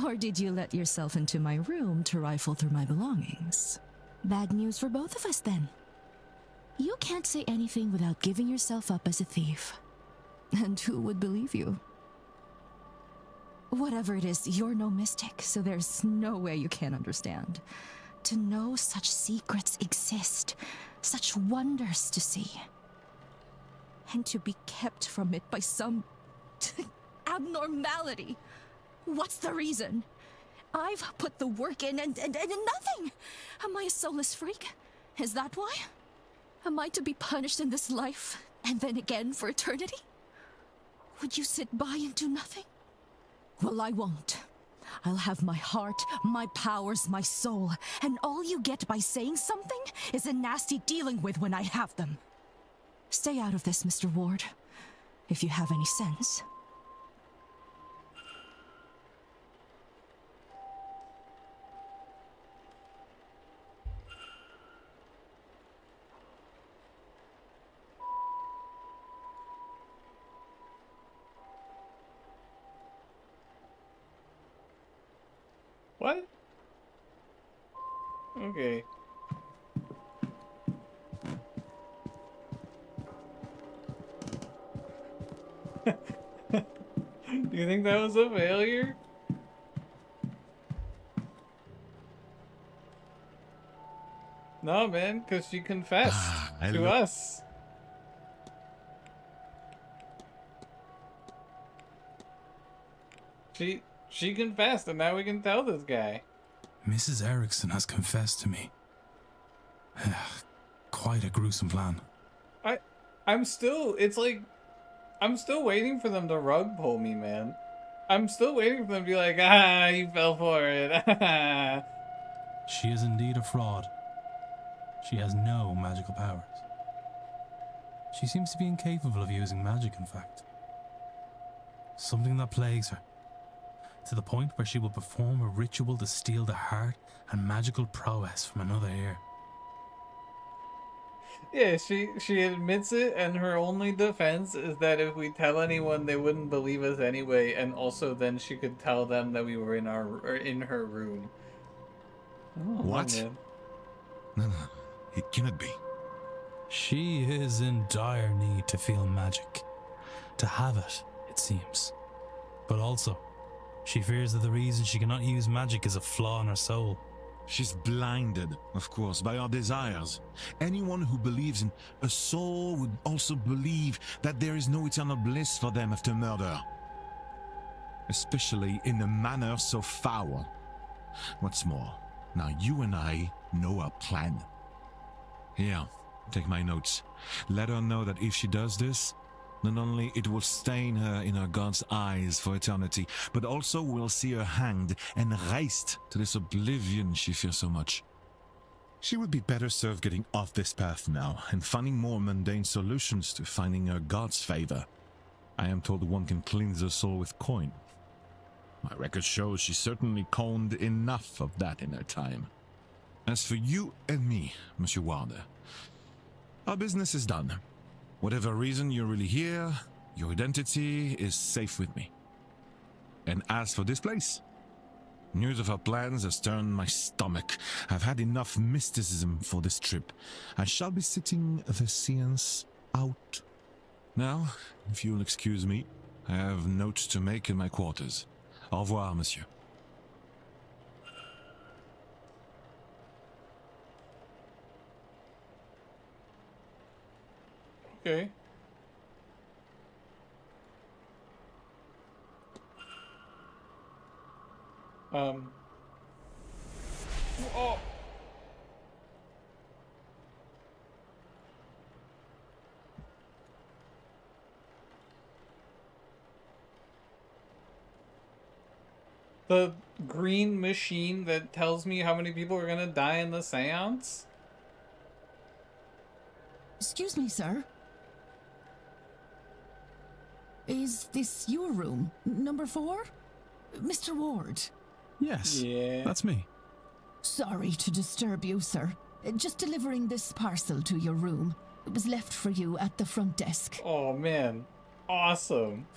Or did you let yourself into my room to rifle through my belongings? Bad news for both of us, then. You can't say anything without giving yourself up as a thief. And who would believe you? Whatever it is, you're no mystic, so there's no way you can't understand. To know such secrets exist, such wonders to see, and to be kept from it by some abnormality. What's the reason? I've put the work in and nothing. Am I a soulless freak? Is that why? Am I to be punished in this life and then again for eternity? Would you sit by and do nothing? Well, I won't. I'll have my heart, my powers, my soul, and all you get by saying something is a nasty dealing with when I have them. Stay out of this, Mr. Ward, if you have any sense. What? Okay. Do you think that was a failure? No, man, because she confessed to us. She confessed, and now we can tell this guy. Mrs. Erickson has confessed to me. Quite a gruesome plan. I'm still waiting for them to rug pull me, man. I'm still waiting for them to be like, you fell for it. She is indeed a fraud. She has no magical powers. She seems to be incapable of using magic, in fact. Something that plagues her, to the point where she will perform a ritual to steal the heart and magical prowess from another ear. Yeah, she admits it, and her only defense is that if we tell anyone, they wouldn't believe us anyway, and also then she could tell them that we were in her room. Oh, what? Man. No, it cannot be. She is in dire need to feel magic. To have it, it seems. But also, She fears that the reason she cannot use magic is a flaw in her soul. She's blinded, of course, by our desires. Anyone who believes in a soul would also believe that there is no eternal bliss for them after murder. Especially in a manner so foul. What's more, now you and I know our plan. Here, take my notes. Let her know that if she does this, not only it will stain her in her God's eyes for eternity, but also we'll see her hanged and raced to this oblivion she fears so much. She would be better served getting off this path now and finding more mundane solutions to finding her God's favor. I am told one can cleanse her soul with coin. My record shows she certainly coined enough of that in her time. As for you and me, Monsieur Warder, our business is done. Whatever reason you're really here, your identity is safe with me. And as for this place, news of our plans has turned my stomach. I've had enough mysticism for this trip. I shall be sitting the Seance out. Now, if you'll excuse me, I have notes to make in my quarters. Au revoir, monsieur. Okay. Oh. The green machine that tells me how many people are gonna die in the seance? Excuse me, sir. Is this your room? Number 4? Mr. Ward? Yes, yeah. That's me. Sorry to disturb you, sir. Just delivering this parcel to your room. It was left for you at the front desk. Oh, man. Awesome.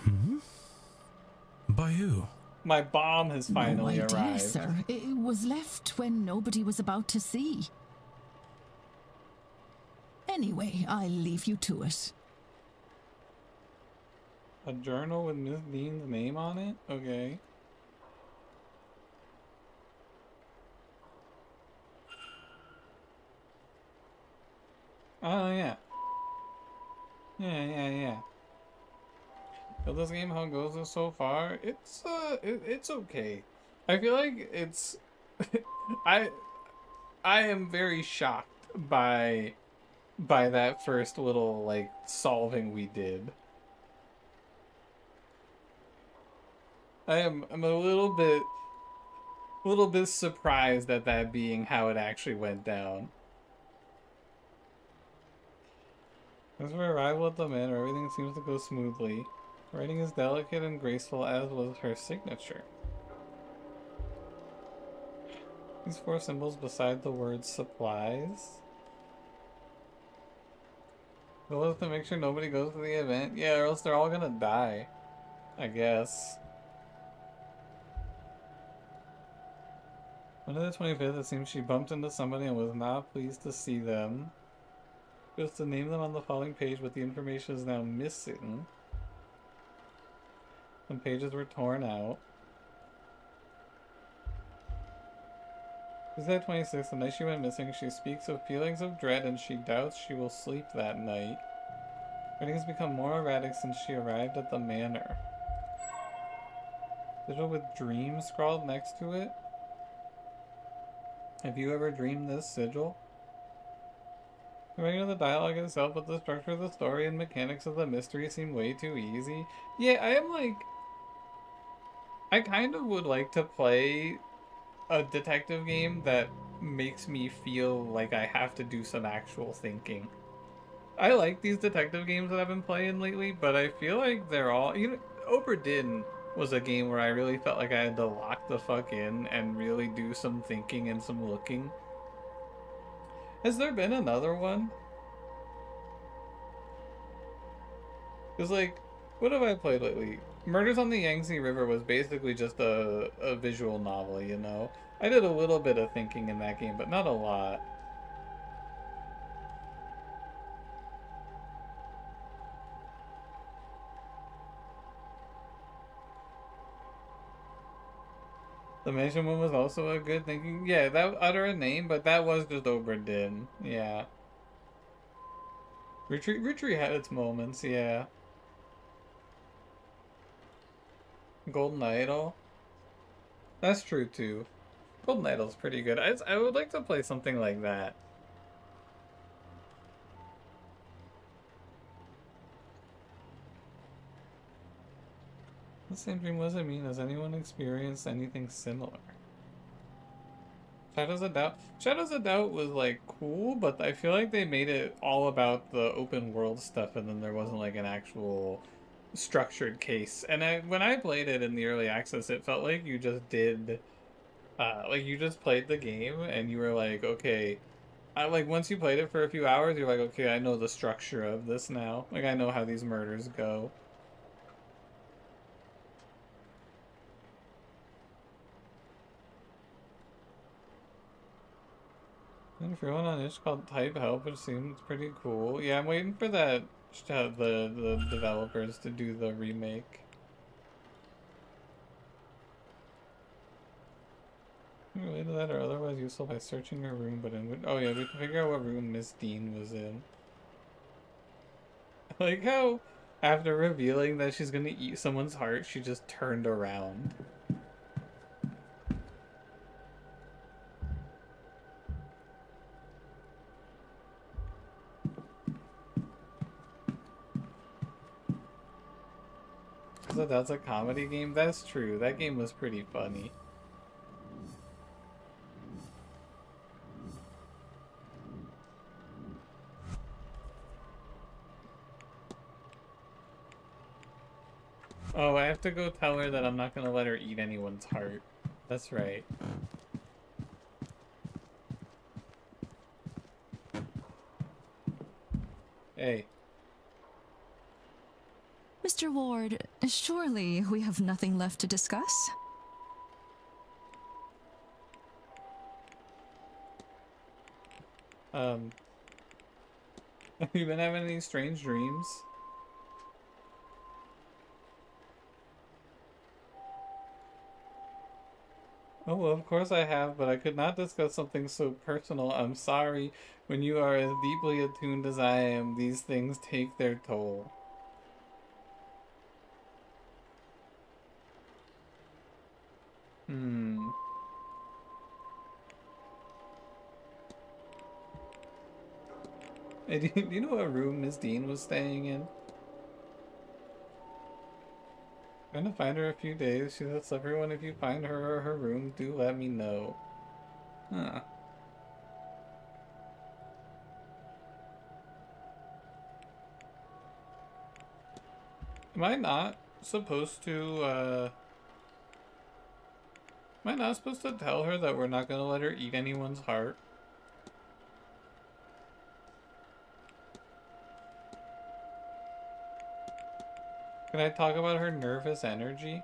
By who? My bomb has finally no idea, arrived. Sir. It was left when nobody was about to see. Anyway, I'll leave you to it. A journal with Miss Dean's name on it? Okay. Oh, yeah. Yeah. But this game, how it goes so far, it's okay. I feel like it's... I am very shocked by that first little, like, solving we did. I'm a little bit surprised at that being how it actually went down. As for arrival at the manor, everything seems to go smoothly. Writing is delicate and graceful, as was her signature. These 4 symbols beside the word supplies. We'll have to make sure nobody goes to the event. Yeah, or else they're all gonna die. I guess. On the 25th, it seems she bumped into somebody and was not pleased to see them. She was to name them on the following page, but the information is now missing. Some pages were torn out. Tuesday 26th, the night she went missing, she speaks of feelings of dread and she doubts she will sleep that night. Writing has become more erratic since she arrived at the manor. Sigil with dreams scrawled next to it. Have you ever dreamed this, Sigil? The writing of the dialogue itself, but the structure of the story and mechanics of the mystery seem way too easy. Yeah, I am like... I kind of would like to play a detective game that makes me feel like I have to do some actual thinking. I like these detective games that I've been playing lately, but I feel like they're all... You know, Obra Dinn was a game where I really felt like I had to lock the fuck in and really do some thinking and some looking. Has there been another one? Because, like, what have I played lately? Murders on the Yangtze River was basically just a visual novel, you know? I did a little bit of thinking in that game, but not a lot. The mansion one was also a good thinking. Yeah, that utter a name, but that was just Oberdin. Yeah. Retreat had its moments, yeah. Golden Idol. That's true too. Golden Idol's pretty good. I would like to play something like that. The same dream wasn't mean. Has anyone experienced anything similar? Shadows of Doubt was like cool, but I feel like they made it all about the open world stuff, and then there wasn't like an actual structured case. And when I played it in the early access, it felt like you just did, like you just played the game, and you were like, okay, like once you played it for a few hours, you're like, okay, I know the structure of this now. Like I know how these murders go. And for one on it's called Type Help, which seems pretty cool. Yeah, I'm waiting for that the developers to do the remake. Related to that or otherwise useful by searching your room, but in oh yeah, we can figure out what room Miss Dean was in. Like how after revealing that she's gonna eat someone's heart, she just turned around. So that's a comedy game? That's true. That game was pretty funny. Oh, I have to go tell her that I'm not gonna let her eat anyone's heart. That's right. Hey. Mr. Ward, surely we have nothing left to discuss? Have you been having any strange dreams? Oh, well, of course I have, but I could not discuss something so personal. I'm sorry. When you are as deeply attuned as I am, these things take their toll. Hey, do you know what room Miss Dean was staying in? I'm gonna find her a few days. She lets everyone, if you find her or her room, do let me know. Huh. Am I not supposed to, am I not supposed to tell her that we're not gonna let her eat anyone's heart? Can I talk about her nervous energy?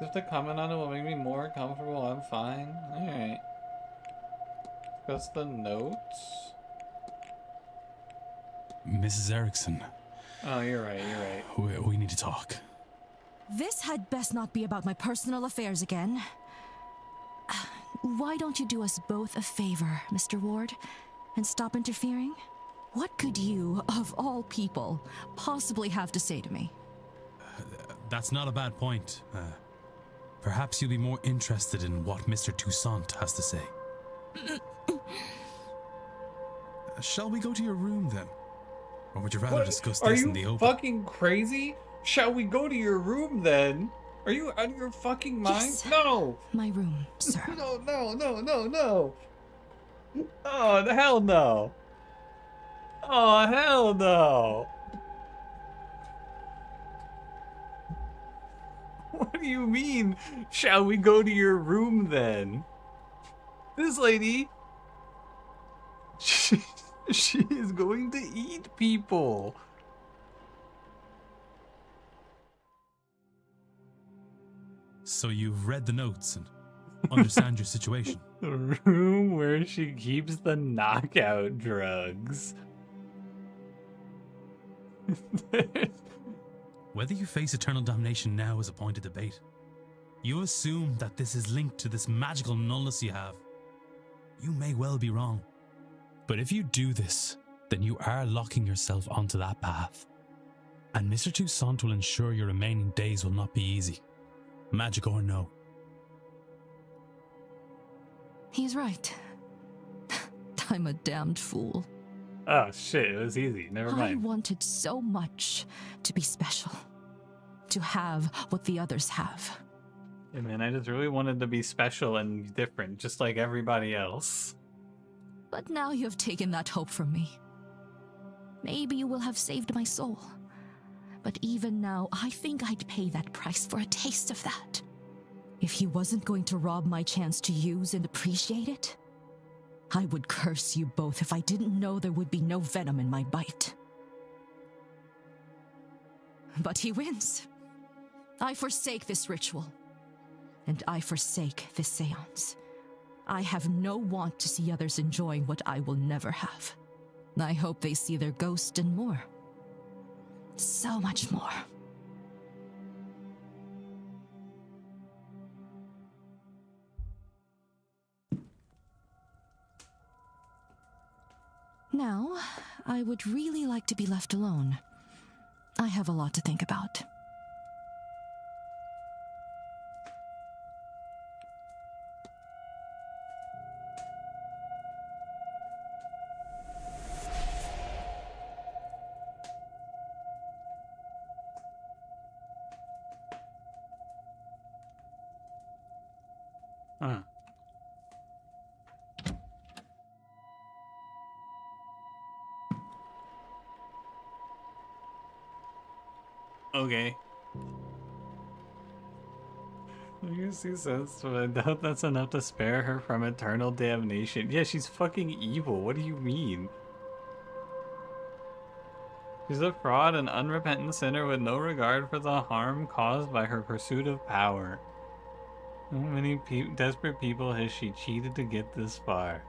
If to comment on it will make me more comfortable, I'm fine. Alright. That's the notes. Mrs. Erickson. Oh, you're right, you're right. We need to talk. This had best not be about my personal affairs again. Why don't you do us both a favor, Mr. Ward, and stop interfering? What could you, of all people, possibly have to say to me? That's not a bad point. Perhaps you'll be more interested in what Mr. Toussaint has to say. Shall we go to your room then? Or would you rather discuss this in the open? Are you fucking crazy? Shall we go to your room then? Are you out of your fucking mind? Yes. No! My room, sir. No. Oh, the hell no. Oh, hell no. What do you mean, shall we go to your room then? This lady, she is going to eat people. So you've read the notes and understand your situation. The room where she keeps the knockout drugs. Whether you face eternal damnation now is a point of debate. You assume that this is linked to this magical nullness you have. You may well be wrong. But if you do this, then you are locking yourself onto that path. And Mr. Toussaint will ensure your remaining days will not be easy. Magic or no. He's right. I'm a damned fool. Oh shit, it was easy. Never I mind. wanted so much to be special. To have what the others have. Yeah, man, I just really wanted to be special and different, just like everybody else. But now you have taken that hope from me. Maybe you will have saved my soul. But even now, I think I'd pay that price for a taste of that. If he wasn't going to rob my chance to use and appreciate it, I would curse you both if I didn't know there would be no venom in my bite. But he wins. I forsake this ritual. And I forsake this seance. I have no want to see others enjoying what I will never have. I hope they see their ghost and more. So much more. Now, I would really like to be left alone. I have a lot to think about. Huh. Okay. You see sense, but I doubt that's enough to spare her from eternal damnation. Yeah, she's fucking evil. What do you mean? She's a fraud and unrepentant sinner with no regard for the harm caused by her pursuit of power. How many desperate people has she cheated to get this far?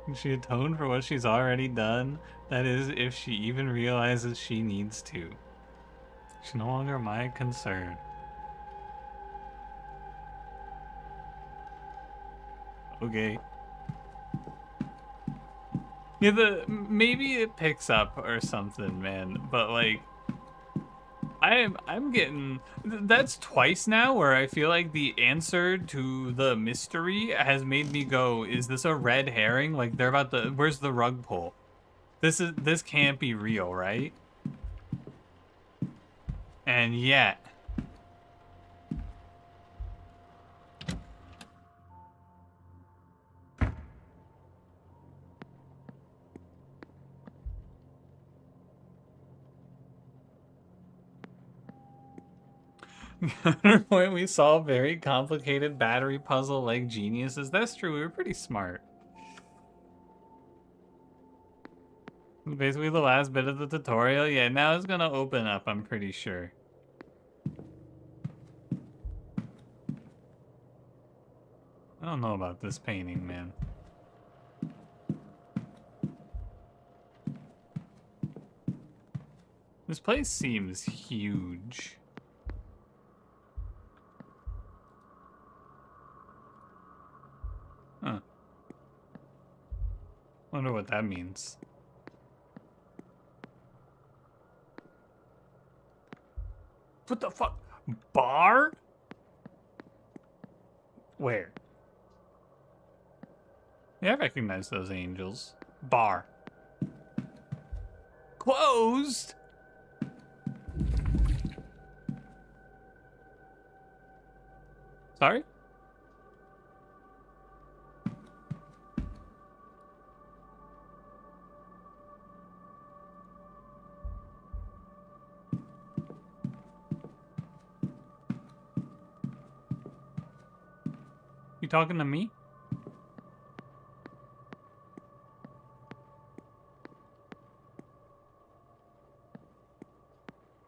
Can she atone for what she's already done? That is, if she even realizes she needs to. She's no longer my concern. Okay. Yeah, maybe it picks up or something, man. But like, I'm getting, that's twice now where I feel like the answer to the mystery has made me go, is this a red herring? Like they're about to, where's the rug pull? This can't be real, right? And yet. Counterpoint, we solve very complicated battery puzzle like geniuses. That's true, we were pretty smart. Basically the last bit of the tutorial. Yeah, now it's gonna open up, I'm pretty sure. I don't know about this painting, man. This place seems huge. Huh. Wonder what that means. What the fuck? Bar? Where? Yeah, I recognize those angels. Bar. Closed? Sorry? You talking to me?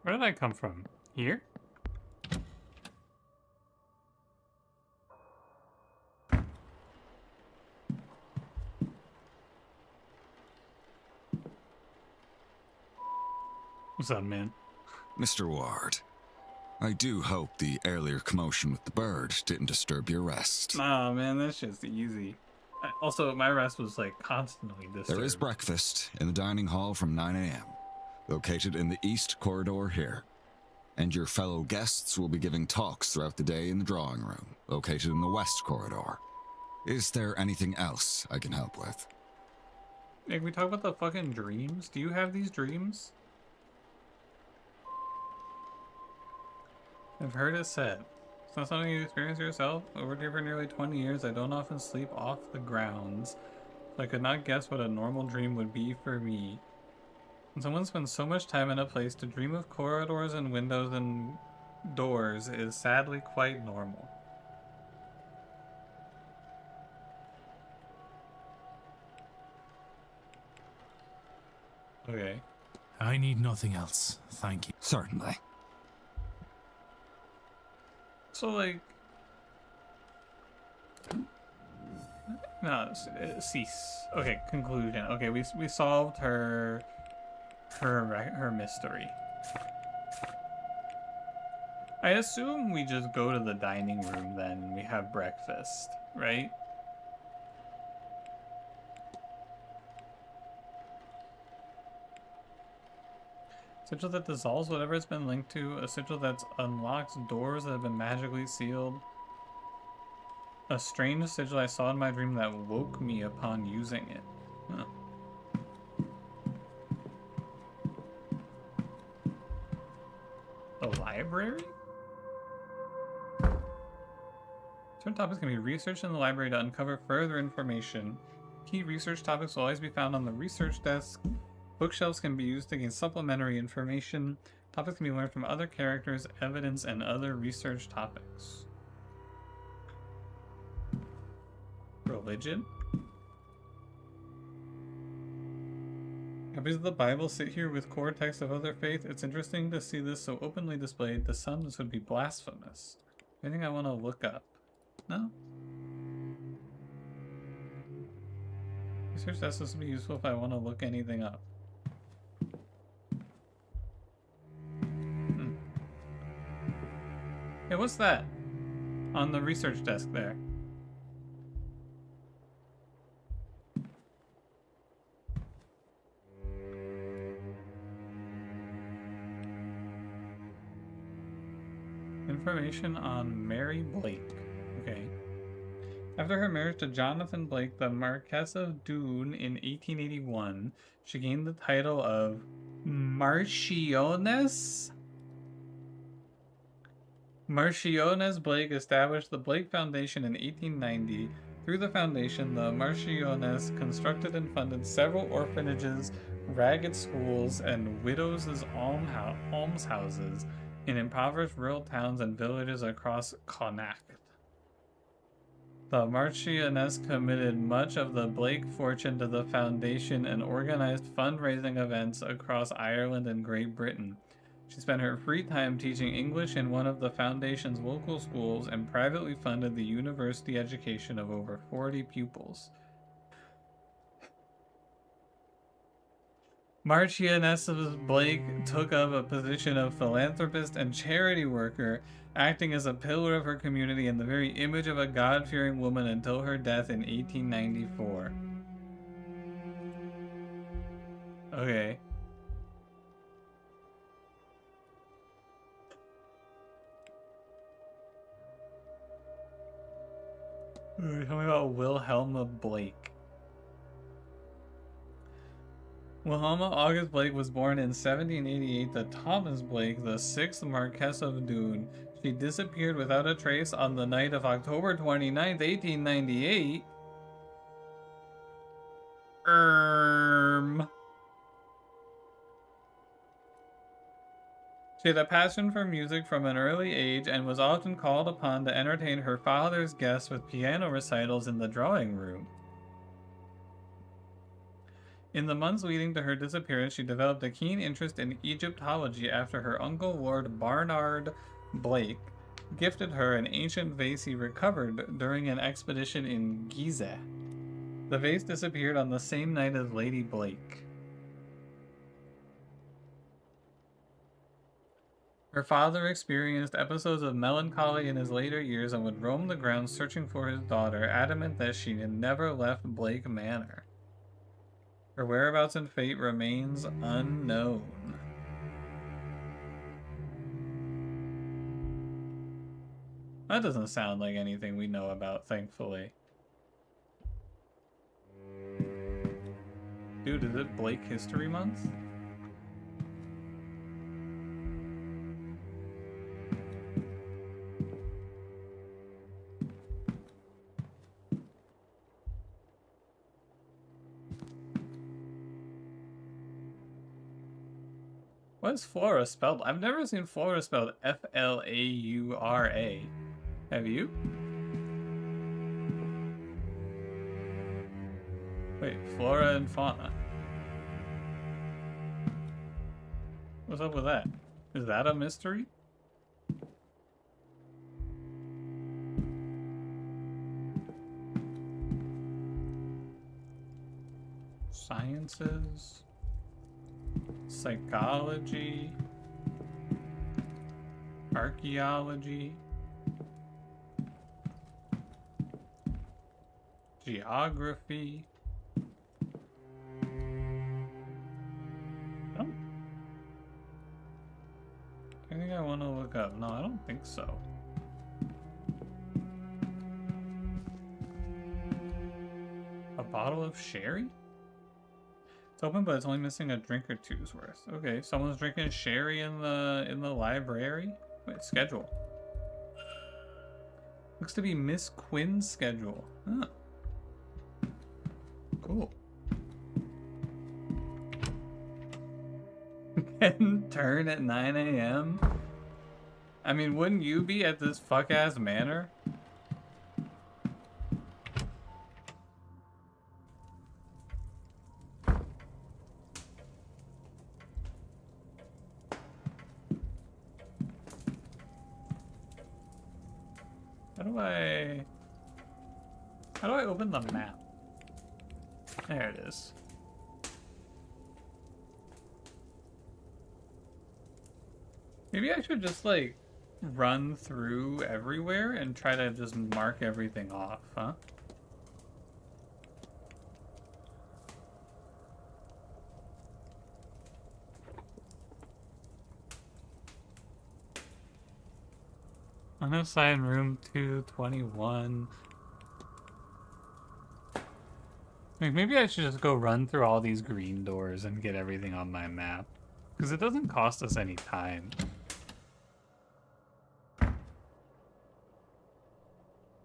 Where did I come from? Here? What's up, man? Mr. Ward, I do hope the earlier commotion with the bird didn't disturb your rest. Nah, man, that's just easy. Also, my rest was like constantly disturbed. There is breakfast in the dining hall from 9 a.m., located in the east corridor here. And your fellow guests will be giving talks throughout the day in the drawing room, located in the west corridor. Is there anything else I can help with? Hey, can we talk about the fucking dreams? Do you have these dreams? I've heard it said. It's not something you experience yourself. Over here for nearly 20 years, I don't often sleep off the grounds. So I could not guess what a normal dream would be for me. When someone spends so much time in a place, to dream of corridors and windows and doors is sadly quite normal. Okay. I need nothing else, thank you. Certainly. So, like... No, cease. Okay, conclusion. Okay, we solved her mystery. I assume we just go to the dining room then, we have breakfast, right? Sigil that dissolves whatever it's been linked to. A sigil that's unlocked doors that have been magically sealed. A strange sigil I saw in my dream that woke me upon using it. Huh. A library? Certain topics can be researched in the library to uncover further information. Key research topics will always be found on the research desk. Bookshelves can be used to gain supplementary information. Topics can be learned from other characters, evidence, and other research topics. Religion? Copies of the Bible sit here with core texts of other faith. It's interesting to see this so openly displayed. To some, this would be blasphemous. Anything I want to look up? No? Research desk would be useful if I want to look anything up. Hey, what's that? On the research desk there. Information on Mary Blake. Okay. After her marriage to Jonathan Blake, the Marquess of Doon in 1881, she gained the title of Marchioness. Marchioness Blake established the Blake Foundation in 1890. Through the foundation, the Marchioness constructed and funded several orphanages, ragged schools, and widows' almshouses in impoverished rural towns and villages across Connacht. The Marchioness committed much of the Blake fortune to the foundation and organized fundraising events across Ireland and Great Britain. She spent her free time teaching English in one of the foundation's local schools and privately funded the university education of over 40 pupils. Marchioness Blake took up a position of philanthropist and charity worker, acting as a pillar of her community and the very image of a God-fearing woman until her death in 1894. Okay. Tell me about Wilhelma Blake. Wilhelma August Blake was born in 1788 to Thomas Blake, the 6th Marquess of Doon. She disappeared without a trace on the night of October 29th, 1898. She had a passion for music from an early age and was often called upon to entertain her father's guests with piano recitals in the drawing room. In the months leading to her disappearance, she developed a keen interest in Egyptology after her uncle Lord Barnard Blake gifted her an ancient vase he recovered during an expedition in Gizeh. The vase disappeared on the same night as Lady Blake. Her father experienced episodes of melancholy in his later years and would roam the grounds searching for his daughter, adamant that she had never left Blake Manor. Her whereabouts and fate remains unknown. That doesn't sound like anything we know about, thankfully. Dude, is it Blake History Month? What is Flora spelled? I've never seen Flora spelled F-L-A-U-R-A. Have you? Wait, flora and fauna. What's up with that? Is that a mystery? Sciences. Psychology. Archaeology. Geography. I think I want to look up. No, I don't think so. A bottle of sherry? It's open, but it's only missing a drink or two's worth. Okay, someone's drinking sherry in the library. Wait, schedule. Looks to be Miss Quinn's schedule. Huh. Cool. Can turn at 9 a.m. I mean, wouldn't you be at this fuck-ass manor? How do I open the map? There it is. Maybe I should just, like, run through everywhere and try to just mark everything off, huh? Unassigned room 221. Like, maybe I should just go run through all these green doors and get everything on my map. Because it doesn't cost us any time.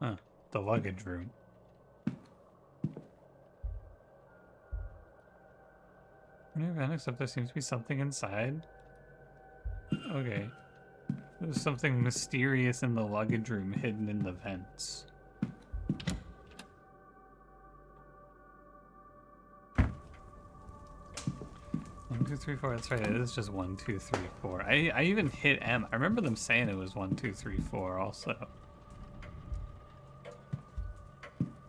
Huh, the luggage room. Any event except there seems to be something inside. Okay. There's something mysterious in the luggage room hidden in the vents. 1, 2, 3, 4. That's right. It is just 1, 2, 3, 4. I even hit M. I remember them saying it was 1, 2, 3, 4 also.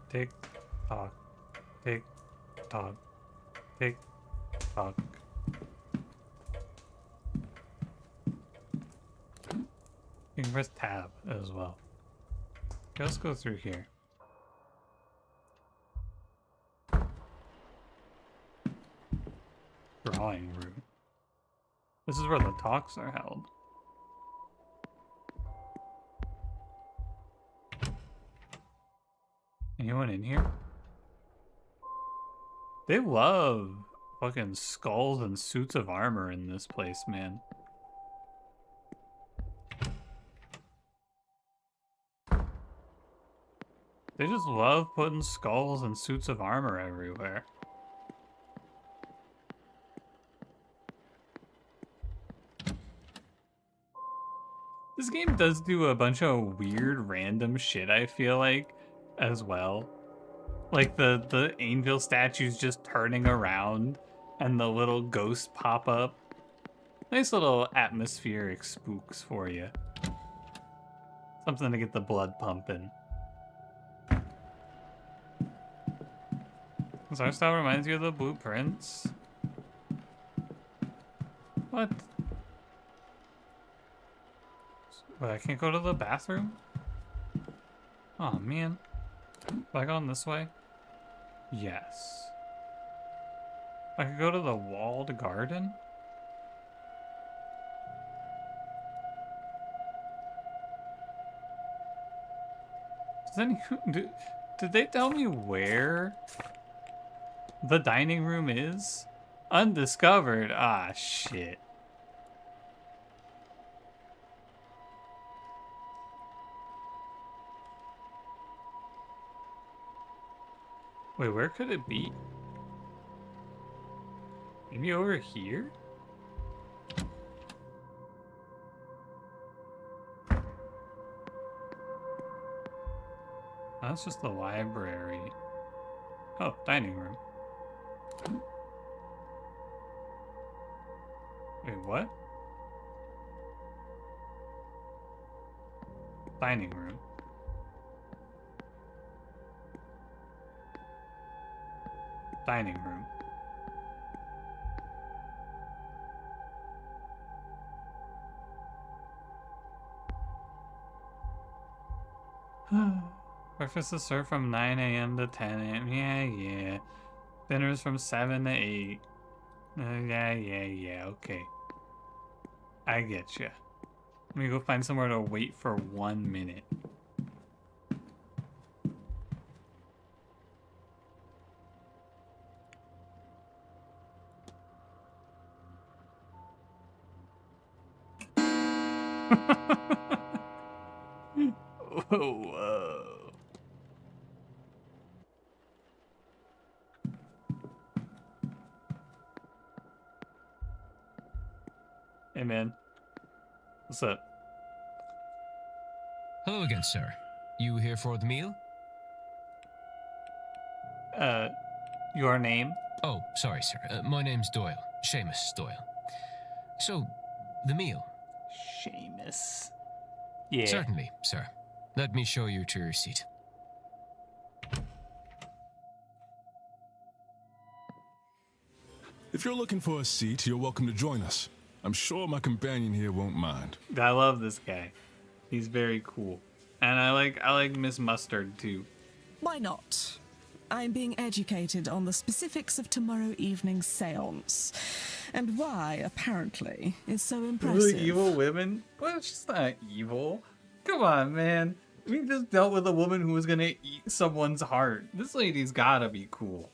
Tick tock. Tick tock. Tick tock. You can press tab as well. Okay, let's go through here. Drawing room. This is where the talks are held. Anyone in here? They love fucking skulls and suits of armor in this place, man. They just love putting skulls and suits of armor everywhere. This game does do a bunch of weird random shit, I feel like, as well. Like the angel statues just turning around and the little ghosts pop up. Nice little atmospheric spooks for you. Something to get the blood pumping. This art style reminds you of the blueprints. What? But I can't go to the bathroom? Oh man. Have I gone this way? Yes. I could go to the walled garden? Did they tell me where the dining room is? Undiscovered? Ah, shit. Wait, where could it be? Maybe over here? That's just the library. Oh, dining room. Wait, what? Dining room. Dining room. Breakfast is served from 9 a.m. to 10 a.m. Yeah. Dinner's from 7 to 8. Yeah. Okay. I get you. Let me go find somewhere to wait for 1 minute. Whoa. Hey man, what's up? Hello again, sir. You here for the meal? Your name? Oh, sorry, sir. My name's Doyle. Seamus Doyle. So, the meal? Seamus. Yeah. Certainly, sir. Let me show you to your seat. If you're looking for a seat, you're welcome to join us. I'm sure my companion here won't mind. I love this guy. He's very cool. And I like Miss Mustard too. Why not? I'm being educated on the specifics of tomorrow evening's seance, and why, apparently, it's so impressive. Really evil women? Well, she's not evil. Come on, man. We just dealt with a woman who was gonna eat someone's heart. This lady's gotta be cool.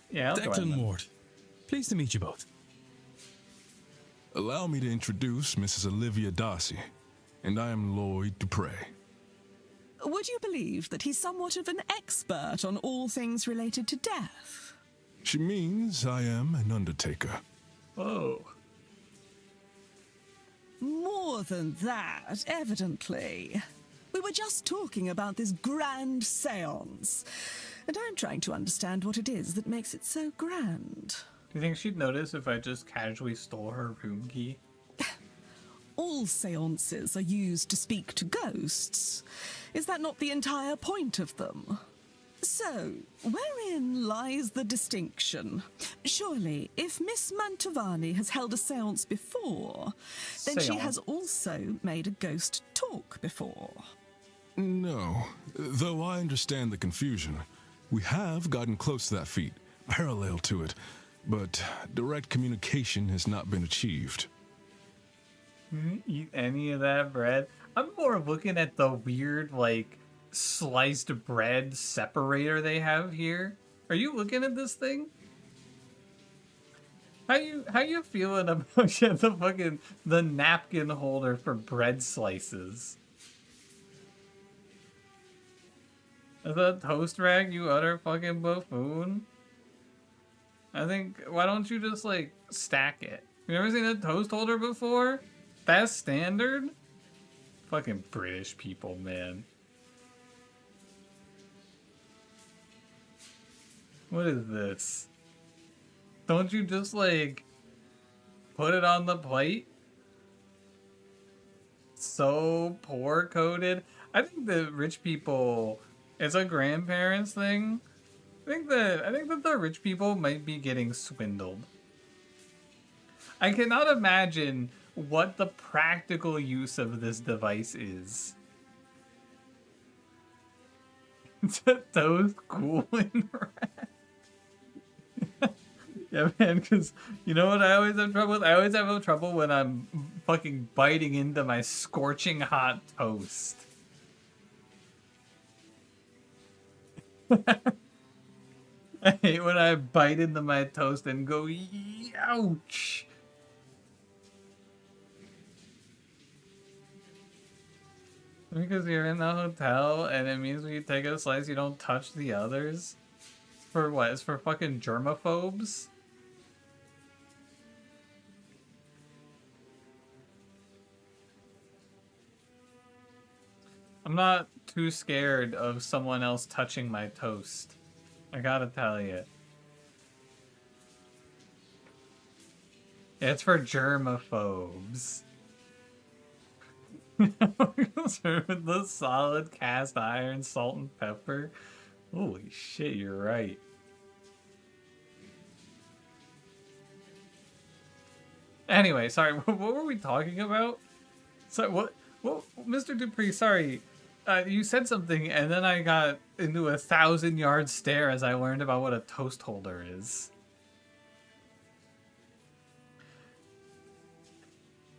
Yeah, I'll join Declan them. Ward. Pleased to meet you both. Allow me to introduce Mrs. Olivia Darcy, and I am Lloyd Dupre. Would you believe that he's somewhat of an expert on all things related to death? She means I am an undertaker. Oh. More than that, evidently. We were just talking about this grand seance, and I'm trying to understand what it is that makes it so grand. Do you think she'd notice if I just casually stole her room key? All seances are used to speak to ghosts. Is that not the entire point of them? So, wherein lies the distinction? Surely, if Miss Mantovani has held a seance before, then she has also made a ghost talk before. No, though I understand the confusion. We have gotten close to that feat, parallel to it, but direct communication has not been achieved. Eat any of that bread? I'm more looking at the weird, like, sliced bread separator they have here. Are you looking at this thing? How you feeling about the napkin holder for bread slices? Is that a toast rag, you utter fucking buffoon? I think, why don't you just, like, stack it? You never seen a toast holder before? That's standard? Fucking British people, man. What is this? Don't you just, like, put it on the plate? So poor coded. I think the rich people, it's a grandparents thing. I think that the rich people might be getting swindled. I cannot imagine what the practical use of this device is. To toast cooling rack. Yeah, man, because you know what I always have trouble with? I always have trouble when I'm fucking biting into my scorching hot toast. I hate when I bite into my toast and go, ouch. Because you're in the hotel and it means when you take a slice you don't touch the others? For what? It's for fucking germaphobes? I'm not too scared of someone else touching my toast. I gotta tell you. It's for germaphobes. Serve with the solid cast iron, salt and pepper. Holy shit, you're right. Anyway, sorry, what were we talking about? So what Mr. Dupree, sorry. You said something and then I got into a 1,000-yard stare as I learned about what a toast holder is.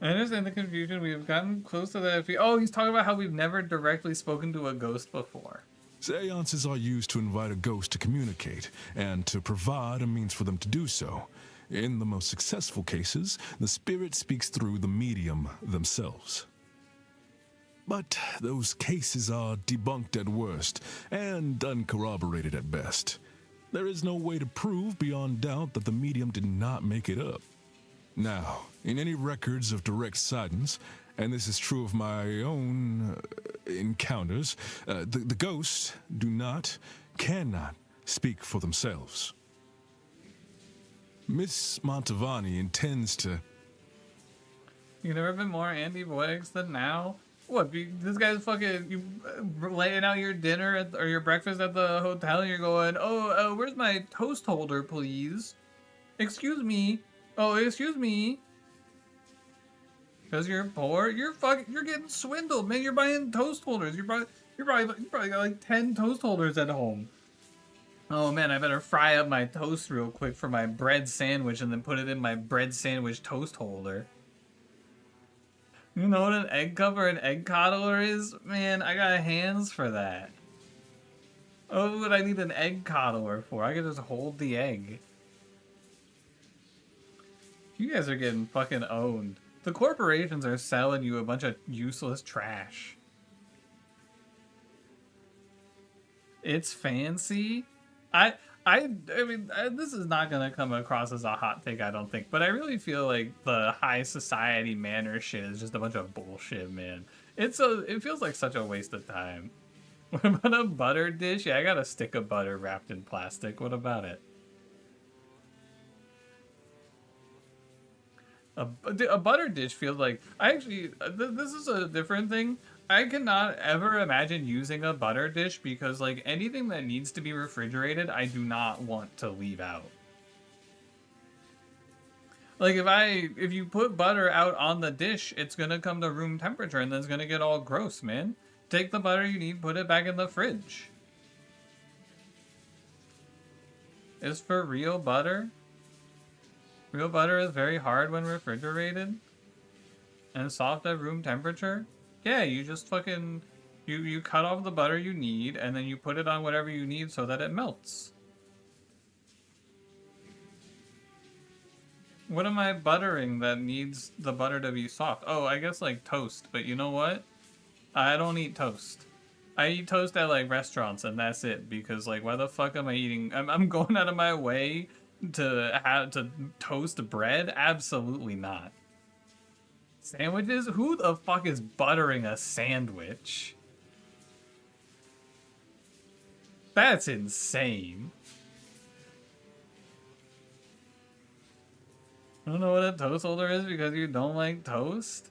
I understand the confusion. We have gotten close to that. Oh, he's talking about how we've never directly spoken to a ghost before. Seances are used to invite a ghost to communicate, and to provide a means for them to do so. In the most successful cases, the spirit speaks through the medium themselves. But those cases are debunked at worst, and uncorroborated at best. There is no way to prove beyond doubt that the medium did not make it up. Now, in any records of direct sightings, and this is true of my own encounters, the ghosts cannot speak for themselves. Miss Montavani intends to... You've never been more antibiotics than now? What, this guy's fucking you laying out your dinner or your breakfast at the hotel and you're going, where's my toast holder, please? Excuse me. Oh, excuse me. Because you're poor, you're getting swindled, man. You're buying toast holders. You probably got like 10 toast holders at home. Oh man, I better fry up my toast real quick for my bread sandwich and then put it in my bread sandwich toast holder. You know what an egg cup or an egg coddler is? Man, I got hands for that. Oh, what would I need an egg coddler for? I could just hold the egg. You guys are getting fucking owned. The corporations are selling you a bunch of useless trash. It's fancy. I mean, this is not gonna come across as a hot take, I don't think, but I really feel like the high society manner shit is just a bunch of bullshit, man. It feels like such a waste of time. What about a butter dish? Yeah, I got a stick of butter wrapped in plastic. What about it? A butter dish feels like... this is a different thing. I cannot ever imagine using a butter dish because, like, anything that needs to be refrigerated, I do not want to leave out. Like, if you put butter out on the dish, it's gonna come to room temperature and then it's gonna get all gross, man. Take the butter you need, put it back in the fridge. Is for real butter? Real butter is very hard when refrigerated and soft at room temperature. Yeah, you just fucking, you cut off the butter you need and then you put it on whatever you need so that it melts. What am I buttering that needs the butter to be soft? Oh, I guess like toast, but you know what? I don't eat toast. I eat toast at like restaurants and that's it because like why the fuck am I eating? I'm going out of my way to toast bread? Absolutely not. Sandwiches? Who the fuck is buttering a sandwich? That's insane. I don't know what a toast holder is because you don't like toast?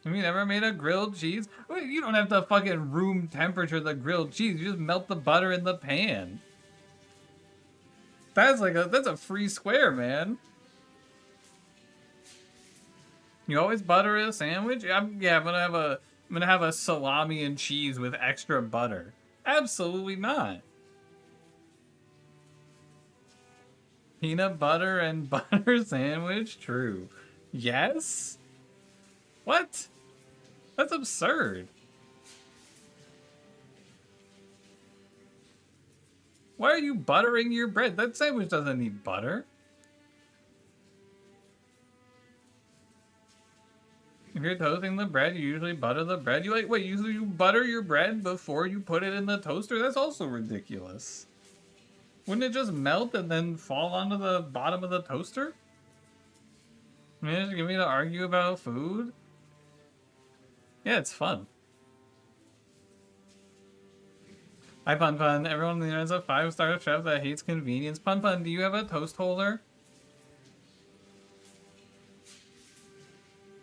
Have you never made a grilled cheese? Wait, you don't have to fucking room temperature the grilled cheese. You just melt the butter in the pan. That's a free square, man. You always butter a sandwich? I'm gonna have a salami and cheese with extra butter. Absolutely not. Peanut butter and butter sandwich? True. Yes? What? That's absurd. Why are you buttering your bread? That sandwich doesn't need butter. If you're toasting the bread, you usually butter the bread. You butter your bread before you put it in the toaster? That's also ridiculous. Wouldn't it just melt and then fall onto the bottom of the toaster? I mean, just get me to argue about food? Yeah, it's fun. Hi, Pun Pun. Everyone on the internet is a 5-star chef that hates convenience. Pun Pun, do you have a toast holder?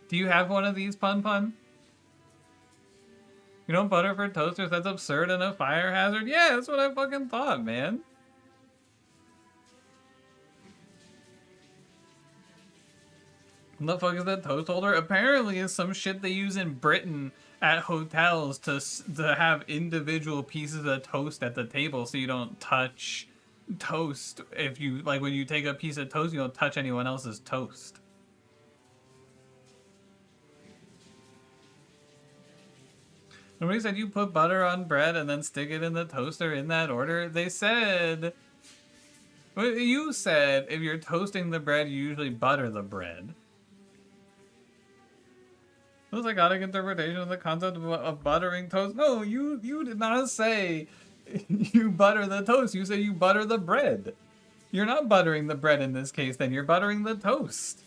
Do you have one of these, Pun Pun? You don't butter for toasters? That's absurd and a fire hazard? Yeah, that's what I fucking thought, man. What the fuck is that toast holder? Apparently it's some shit they use in Britain at hotels to have individual pieces of toast at the table so you don't touch toast. If you, like, when you take a piece of toast, you don't touch anyone else's toast. Nobody said you put butter on bread and then stick it in the toaster in that order. They said... Well, you said if you're toasting the bread, you usually butter the bread. It was a psychotic interpretation of the concept of buttering toast. No, you did not say you butter the toast. You said you butter the bread. You're not buttering the bread in this case, then. You're buttering the toast.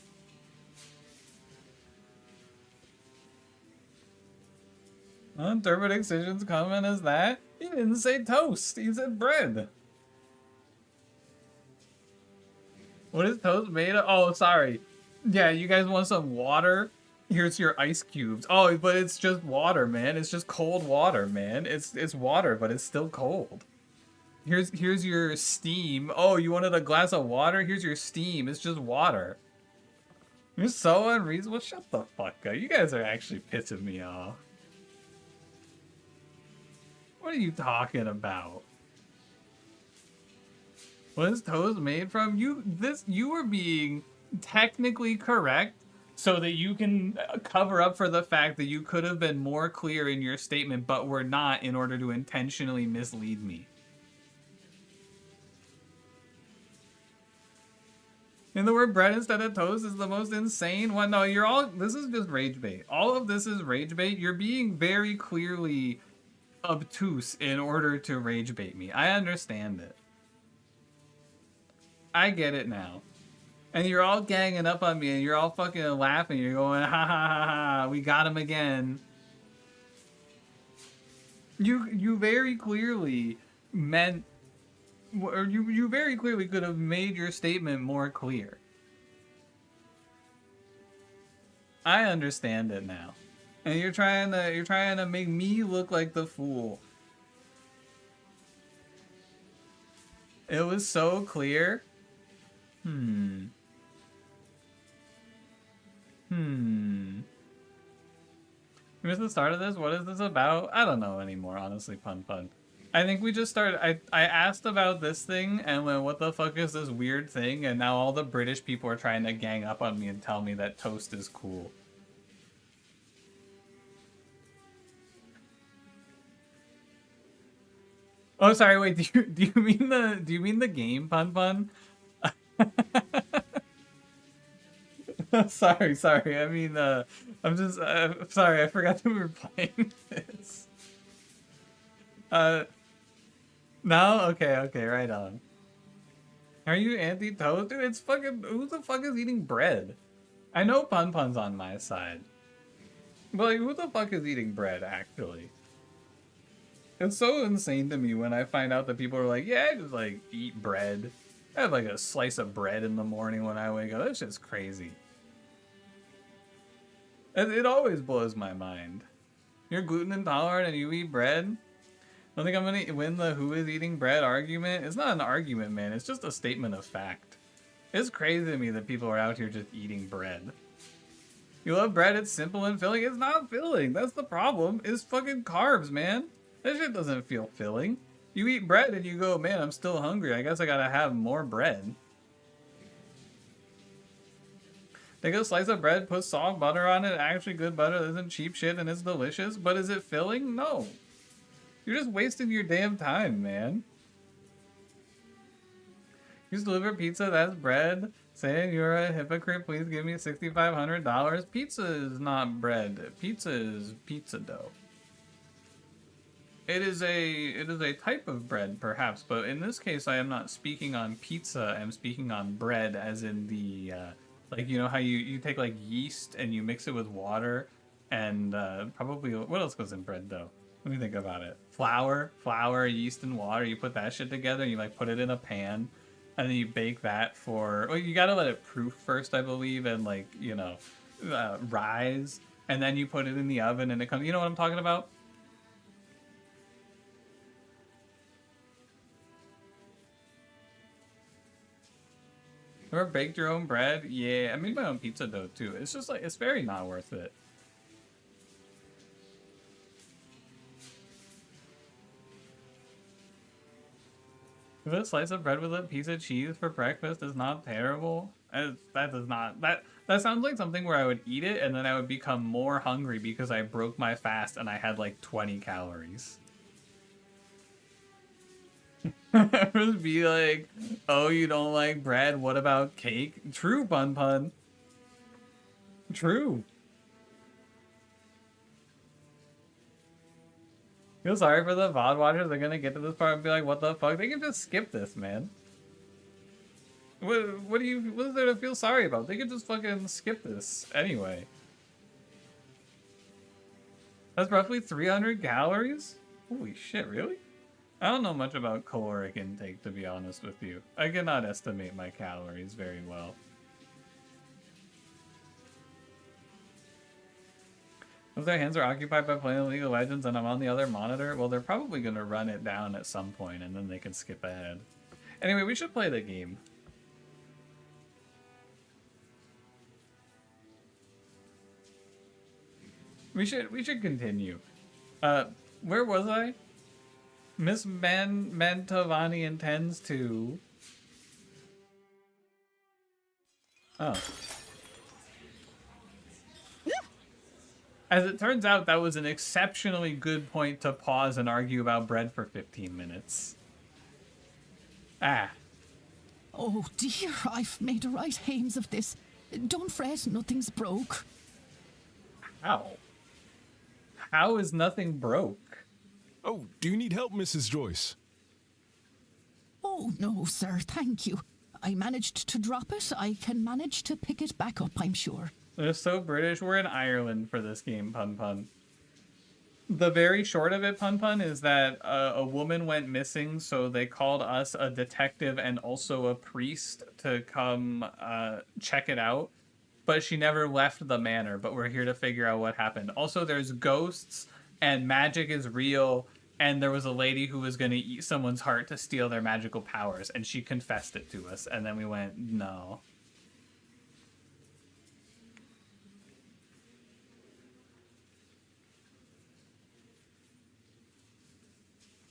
Interpret Excision's comment as that? He didn't say toast. He said bread. What is toast made of? Oh, sorry. Yeah, you guys want some water? Here's your ice cubes. Oh, but it's just water, man. It's just cold water, man. It's water, but it's still cold. Here's your steam. Oh, you wanted a glass of water? Here's your steam. It's just water. You're so unreasonable. Shut the fuck up. You guys are actually pissing me off. What are you talking about? What is toast made from? You were being technically correct so that you can cover up for the fact that you could have been more clear in your statement, but were not, in order to intentionally mislead me. And the word bread instead of toast is the most insane one. No, this is just rage bait. All of this is rage bait. You're being very clearly obtuse in order to rage bait me. I understand it. I get it now. And you're all ganging up on me and you're all fucking laughing. You're going, ha ha ha ha, we got him again. You very clearly meant, or you very clearly could have made your statement more clear. I understand it now. And you're trying to make me look like the fool. It was so clear. You missed the start of this? What is this about? I don't know anymore, honestly, Pun Pun. I think we just started... I asked about this thing, and went, what the fuck is this weird thing? And now all the British people are trying to gang up on me and tell me that toast is cool. Oh, sorry, wait, do you mean the game, Pun Pun? sorry. I mean, I'm just sorry. I forgot that we were playing this. No, okay, right on. Are you anti-toast? Dude, it's fucking. Who the fuck is eating bread? I know Pun Pun's on my side, but like, who the fuck is eating bread actually? It's so insane to me when I find out that people are like, yeah, I just like eat bread. I have like a slice of bread in the morning when I wake up. That's just crazy. It always blows my mind. You're gluten intolerant and you eat bread? I don't think I'm gonna win the who is eating bread argument. It's not an argument, man. It's just a statement of fact. It's crazy to me that people are out here just eating bread. You love bread, it's simple and filling. It's not filling. That's the problem. It's fucking carbs, man. That shit doesn't feel filling. You eat bread and you go, man, I'm still hungry. I guess I gotta have more bread. Take a slice of bread, put soft butter on it. Actually good butter. This isn't cheap shit and it's delicious. But is it filling? No. You're just wasting your damn time, man. You just deliver pizza, that's bread. Saying you're a hypocrite, please give me $6,500. Pizza is not bread. Pizza is pizza dough. It is a type of bread, perhaps, but in this case, I am not speaking on pizza. I'm speaking on bread, as in the like, you know how you take like yeast and you mix it with water, and probably what else goes in bread dough? Let me think about it. Flour, yeast, and water. You put that shit together. And you like put it in a pan. And then you bake that for, well, you gotta let it proof first, I believe, and like, you know, rise. And then you put it in the oven and it comes, you know what I'm talking about? Ever baked your own bread? Yeah, I made my own pizza dough too. It's just like, it's very not worth it. If a slice of bread with a piece of cheese for breakfast is not terrible, that sounds like something where I would eat it and then I would become more hungry because I broke my fast and I had like 20 calories. Just be like, oh, you don't like bread? What about cake? True, Pun Pun. True. Feel sorry for the VOD watchers. They're gonna get to this part and be like, what the fuck? They can just skip this, man. What is there to feel sorry about? They can just fucking skip this anyway. That's roughly 300 calories? Holy shit, really? I don't know much about caloric intake, to be honest with you. I cannot estimate my calories very well. If their hands are occupied by playing League of Legends and I'm on the other monitor, well, they're probably going to run it down at some point and then they can skip ahead. Anyway, we should play the game. We should continue. Where was I? Miss Mantovani intends to... Oh. As it turns out, that was an exceptionally good point to pause and argue about bread for 15 minutes. Ah. Oh dear, I've made a right hames of this. Don't fret, nothing's broke. How? How is nothing broke? Oh, do you need help, Mrs. Joyce? Oh, no, sir, thank you. I managed to drop it. I can manage to pick it back up, I'm sure. They're so British. We're in Ireland for this game, Pun Pun. The very short of it, Pun Pun, is that a woman went missing, so they called us, a detective and also a priest, to come check it out. But she never left the manor, but we're here to figure out what happened. Also, there's ghosts, and magic is real, and there was a lady who was going to eat someone's heart to steal their magical powers, and she confessed it to us, and then we went, no.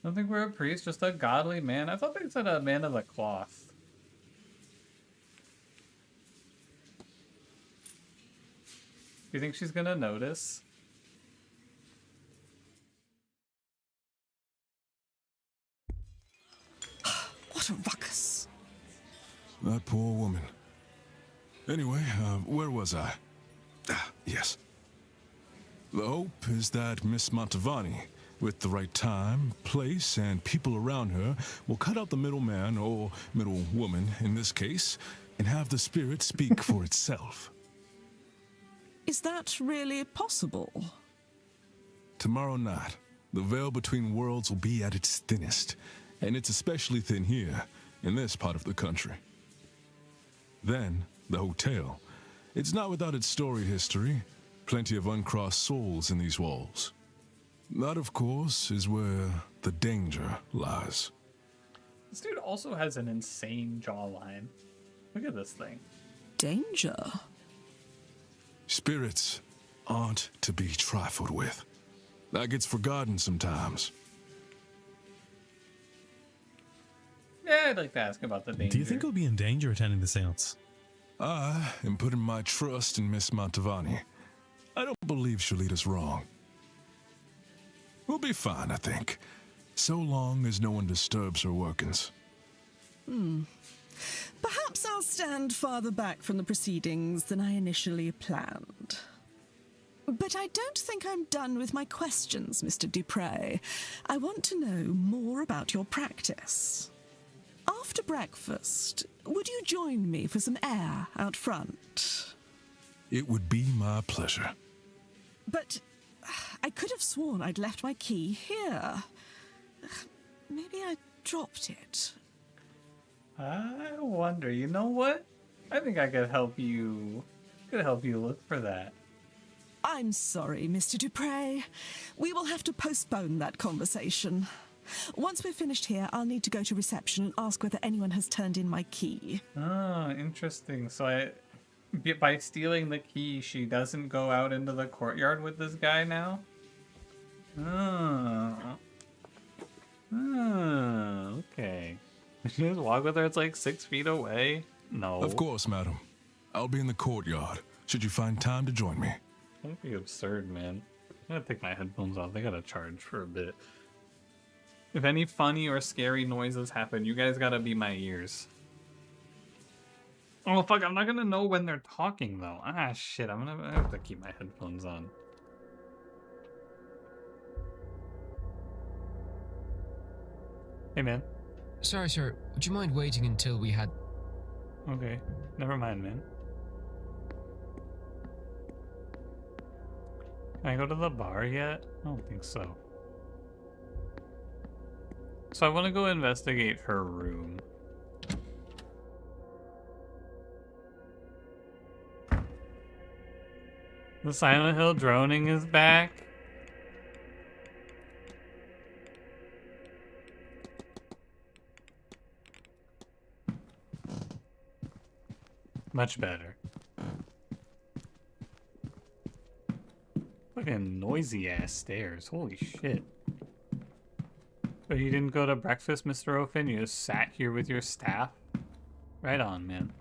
I don't think we're a priest, just a godly man. I thought they said a man of the cloth. Do you think she's gonna notice? What a ruckus. That poor woman. Anyway, where was I? Ah, yes. The hope is that Miss Mantovani, with the right time, place, and people around her, will cut out the middleman, or middlewoman in this case, and have the spirit speak for itself. Is that really possible? Tomorrow night, the veil between worlds will be at its thinnest, and it's especially thin here, in this part of the country. Then, the hotel. It's not without its storied history. Plenty of uncrossed souls in these walls. That, of course, is where the danger lies. This dude also has an insane jawline. Look at this thing. Danger? Spirits aren't to be trifled with. That gets forgotten sometimes. Yeah, I'd like to ask about the danger. Do you think he'll be in danger attending the seance? I am putting my trust in Miss Mantovani. I don't believe she'll lead us wrong. We'll be fine, I think. So long as no one disturbs her workings. Perhaps I'll stand farther back from the proceedings than I initially planned. But I don't think I'm done with my questions, Mr. Dupre. I want to know more about your practice. After breakfast, would you join me for some air out front? It would be my pleasure. But I could have sworn I'd left my key here. Maybe I dropped it. I wonder, you know what? I think I could help you. Look for that. I'm sorry, Mr. Dupre. We will have to postpone that conversation. Once we're finished here, I'll need to go to reception and ask whether anyone has turned in my key. Oh, interesting. So by stealing the key, she doesn't go out into the courtyard with this guy now? Oh, okay. She just walk with her, it's like 6 feet away? No. Of course, madam. I'll be in the courtyard, should you find time to join me. That'd be absurd, man. I'm gonna take my headphones off. They gotta charge for a bit. If any funny or scary noises happen, you guys gotta be my ears. Oh, fuck, I'm not gonna know when they're talking, though. Ah, shit, I have to keep my headphones on. Hey, man. Sorry, sir. Would you mind waiting until we had... Okay. Never mind, man. Can I go to the bar yet? I don't think so. So I want to go investigate her room. The Silent Hill droning is back. Much better. Fucking noisy ass stairs. Holy shit. But you didn't go to breakfast, Mr. Ofen? You just sat here with your staff? Right on, man.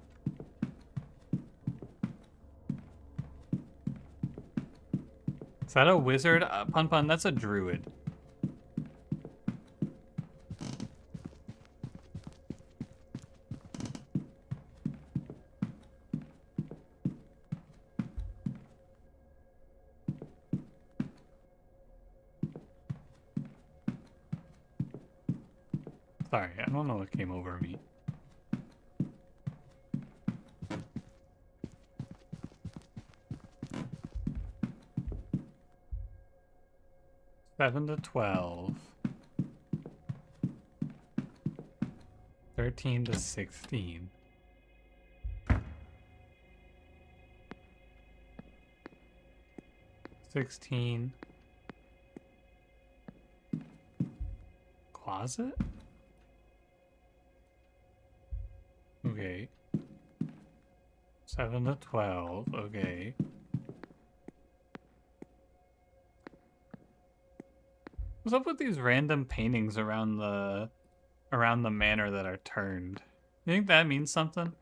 Is that a wizard? Pun Pun, that's a druid. Sorry, I don't know what came over me. Seven to 12. 13 to 16. Closet? Okay. 7 to 12, okay. What's up with these random paintings around the manor that are turned? You think that means something?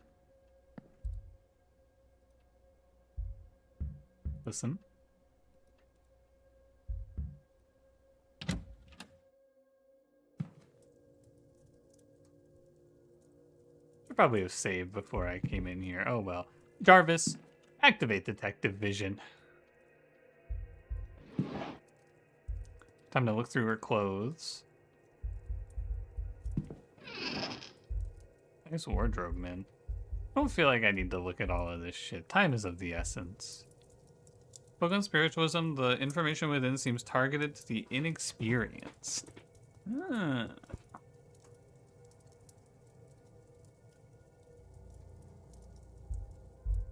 Listen. I probably have saved before I came in here. Oh well. Jarvis, activate detective vision. Time to look through her clothes. Nice wardrobe, man. I don't feel like I need to look at all of this shit. Time is of the essence. Book on spiritualism, the information within seems targeted to the inexperienced. Ah.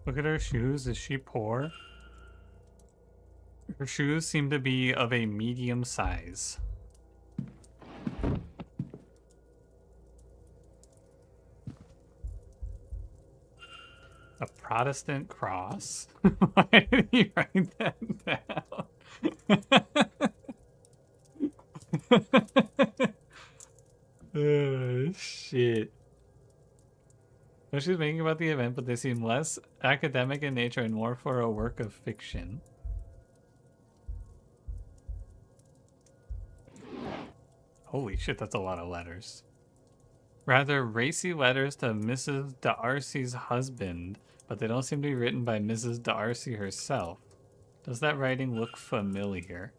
Look at her shoes. Is she poor? Her shoes seem to be of a medium size. A Protestant cross. Why did he write that down? Oh, shit. No, she's making about the event, but they seem less academic in nature and more for a work of fiction. Holy shit, that's a lot of letters. Rather racy letters to Mrs. D'Arcy's husband, but they don't seem to be written by Mrs. D'Arcy herself. Does that writing look familiar?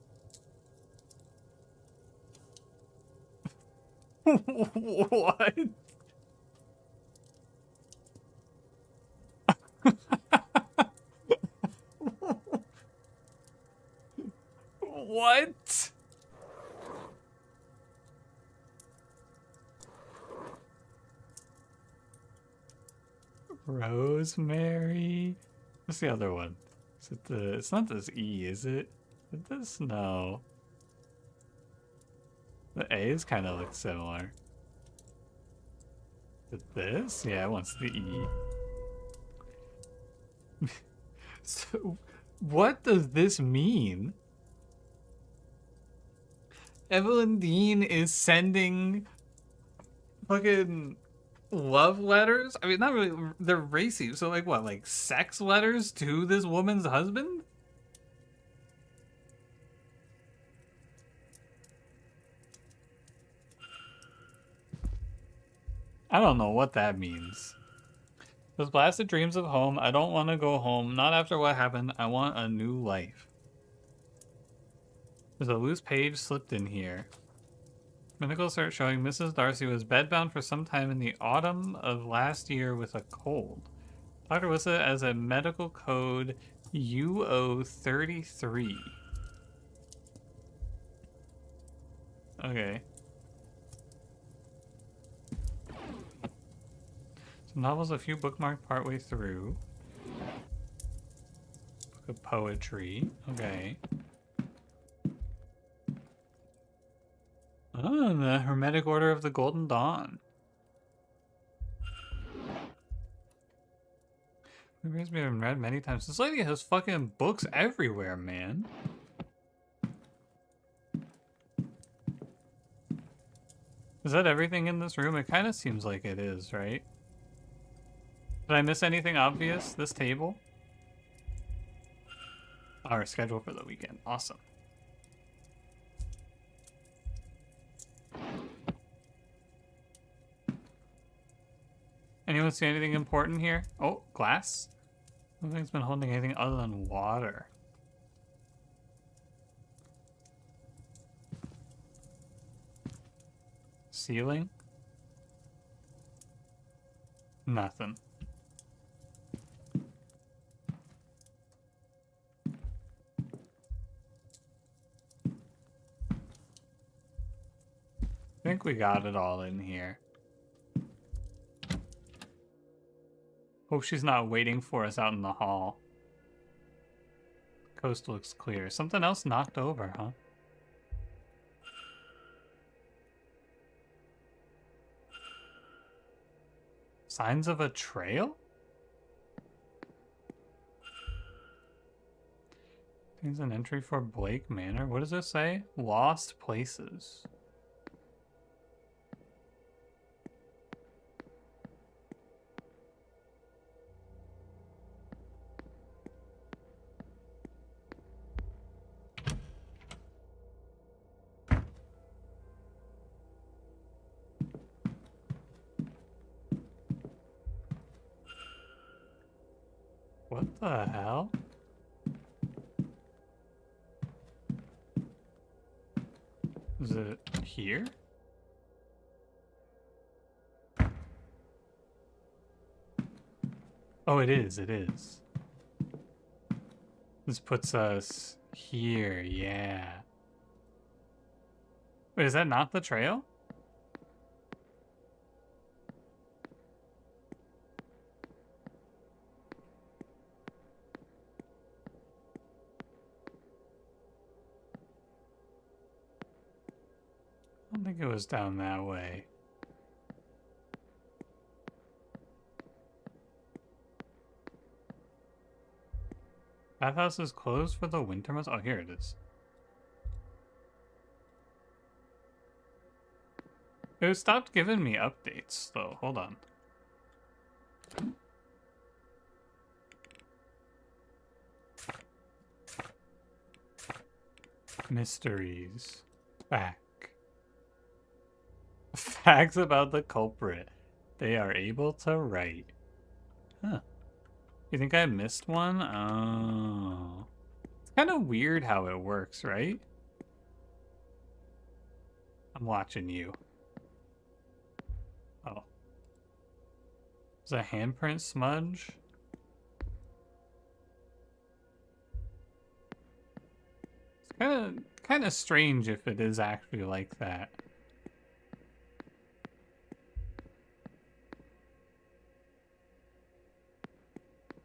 What? What? Rosemary. What's the other one? Is it the? It's not this E, is it? Is it this? No. The A's kind of look similar. Is it this? Yeah, it wants the E. So, what does this mean? Evelyn Dean is sending fucking love letters? I mean, not really, they're racy. So, like, what, like sex letters to this woman's husband? I don't know what that means. Those blasted dreams of home. I don't want to go home. Not after what happened. I want a new life. There's a loose page slipped in here. Medical search showing Mrs. Darcy was bedbound for some time in the autumn of last year with a cold. Doctor listed it as a medical code UO33. Okay. So novel's a few bookmarked partway through. Book of poetry. Okay. Oh, the Hermetic Order of the Golden Dawn. It's been read many times. This lady has fucking books everywhere, man. Is that everything in this room? It kind of seems like it is, right? Did I miss anything obvious? This table? Our schedule for the weekend. Awesome. Anyone see anything important here? Oh, glass? Nothing's been holding anything other than water. Ceiling? Nothing. I think we got it all in here. Hope she's not waiting for us out in the hall. Coast looks clear. Something else knocked over, huh? Signs of a trail? There's an entry for Blake Manor. What does this say? Lost places. What the hell? Is it here? Oh, it is, it is. This puts us here, yeah. Wait, is that not the trail? I don't think it was down that way. Bathhouse is closed for the winter months. Oh, here it is. It stopped giving me updates, though. Hold on. Mysteries. Back. Facts about the culprit. They are able to write. Huh. You think I missed one? Oh. It's kind of weird how it works, right? I'm watching you. Oh. Is a handprint smudge? It's kind of strange if it is actually like that.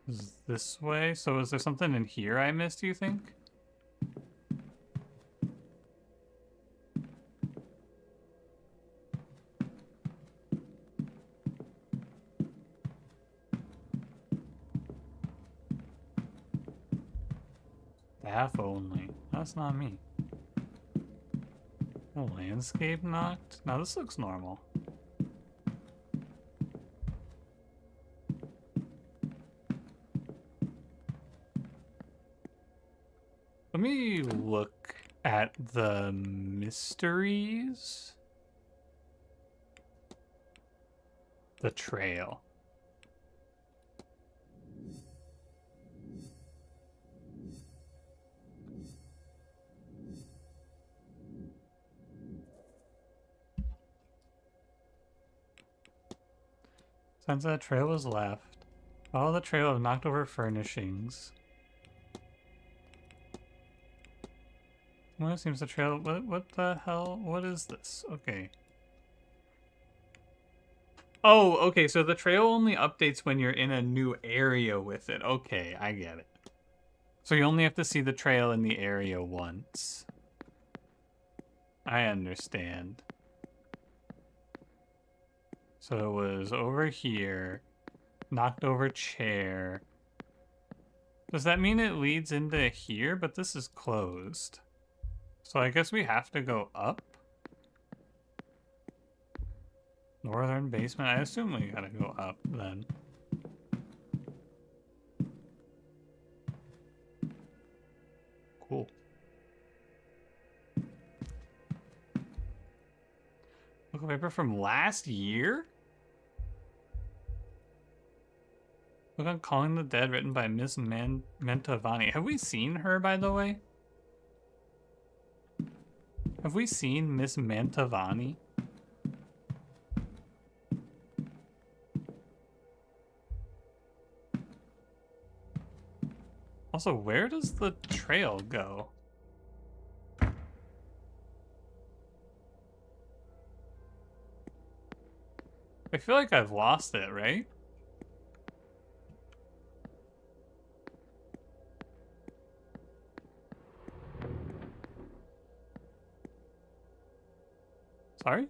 Is this way? So is there something in here I missed, you think? Staff only. That's not me. The landscape knocked? No, this looks normal. Let me look at the mysteries. The trail. Since that trail was left, follow the trail of knocked over furnishings. Well, it seems the trail. What the hell? What is this? Okay. Oh, okay. So the trail only updates when you're in a new area with it. Okay, I get it. So you only have to see the trail in the area once. I understand. So it was over here, knocked over chair. Does that mean it leads into here? But this is closed. So I guess we have to go up. Northern basement. I assume we gotta go up then. Cool. Book of paper from last year? Book on Calling the Dead, written by Miss Mentavani. Have we seen her, by the way? Have we seen Miss Mentavani? Also, where does the trail go? I feel like I've lost it, right? Sorry?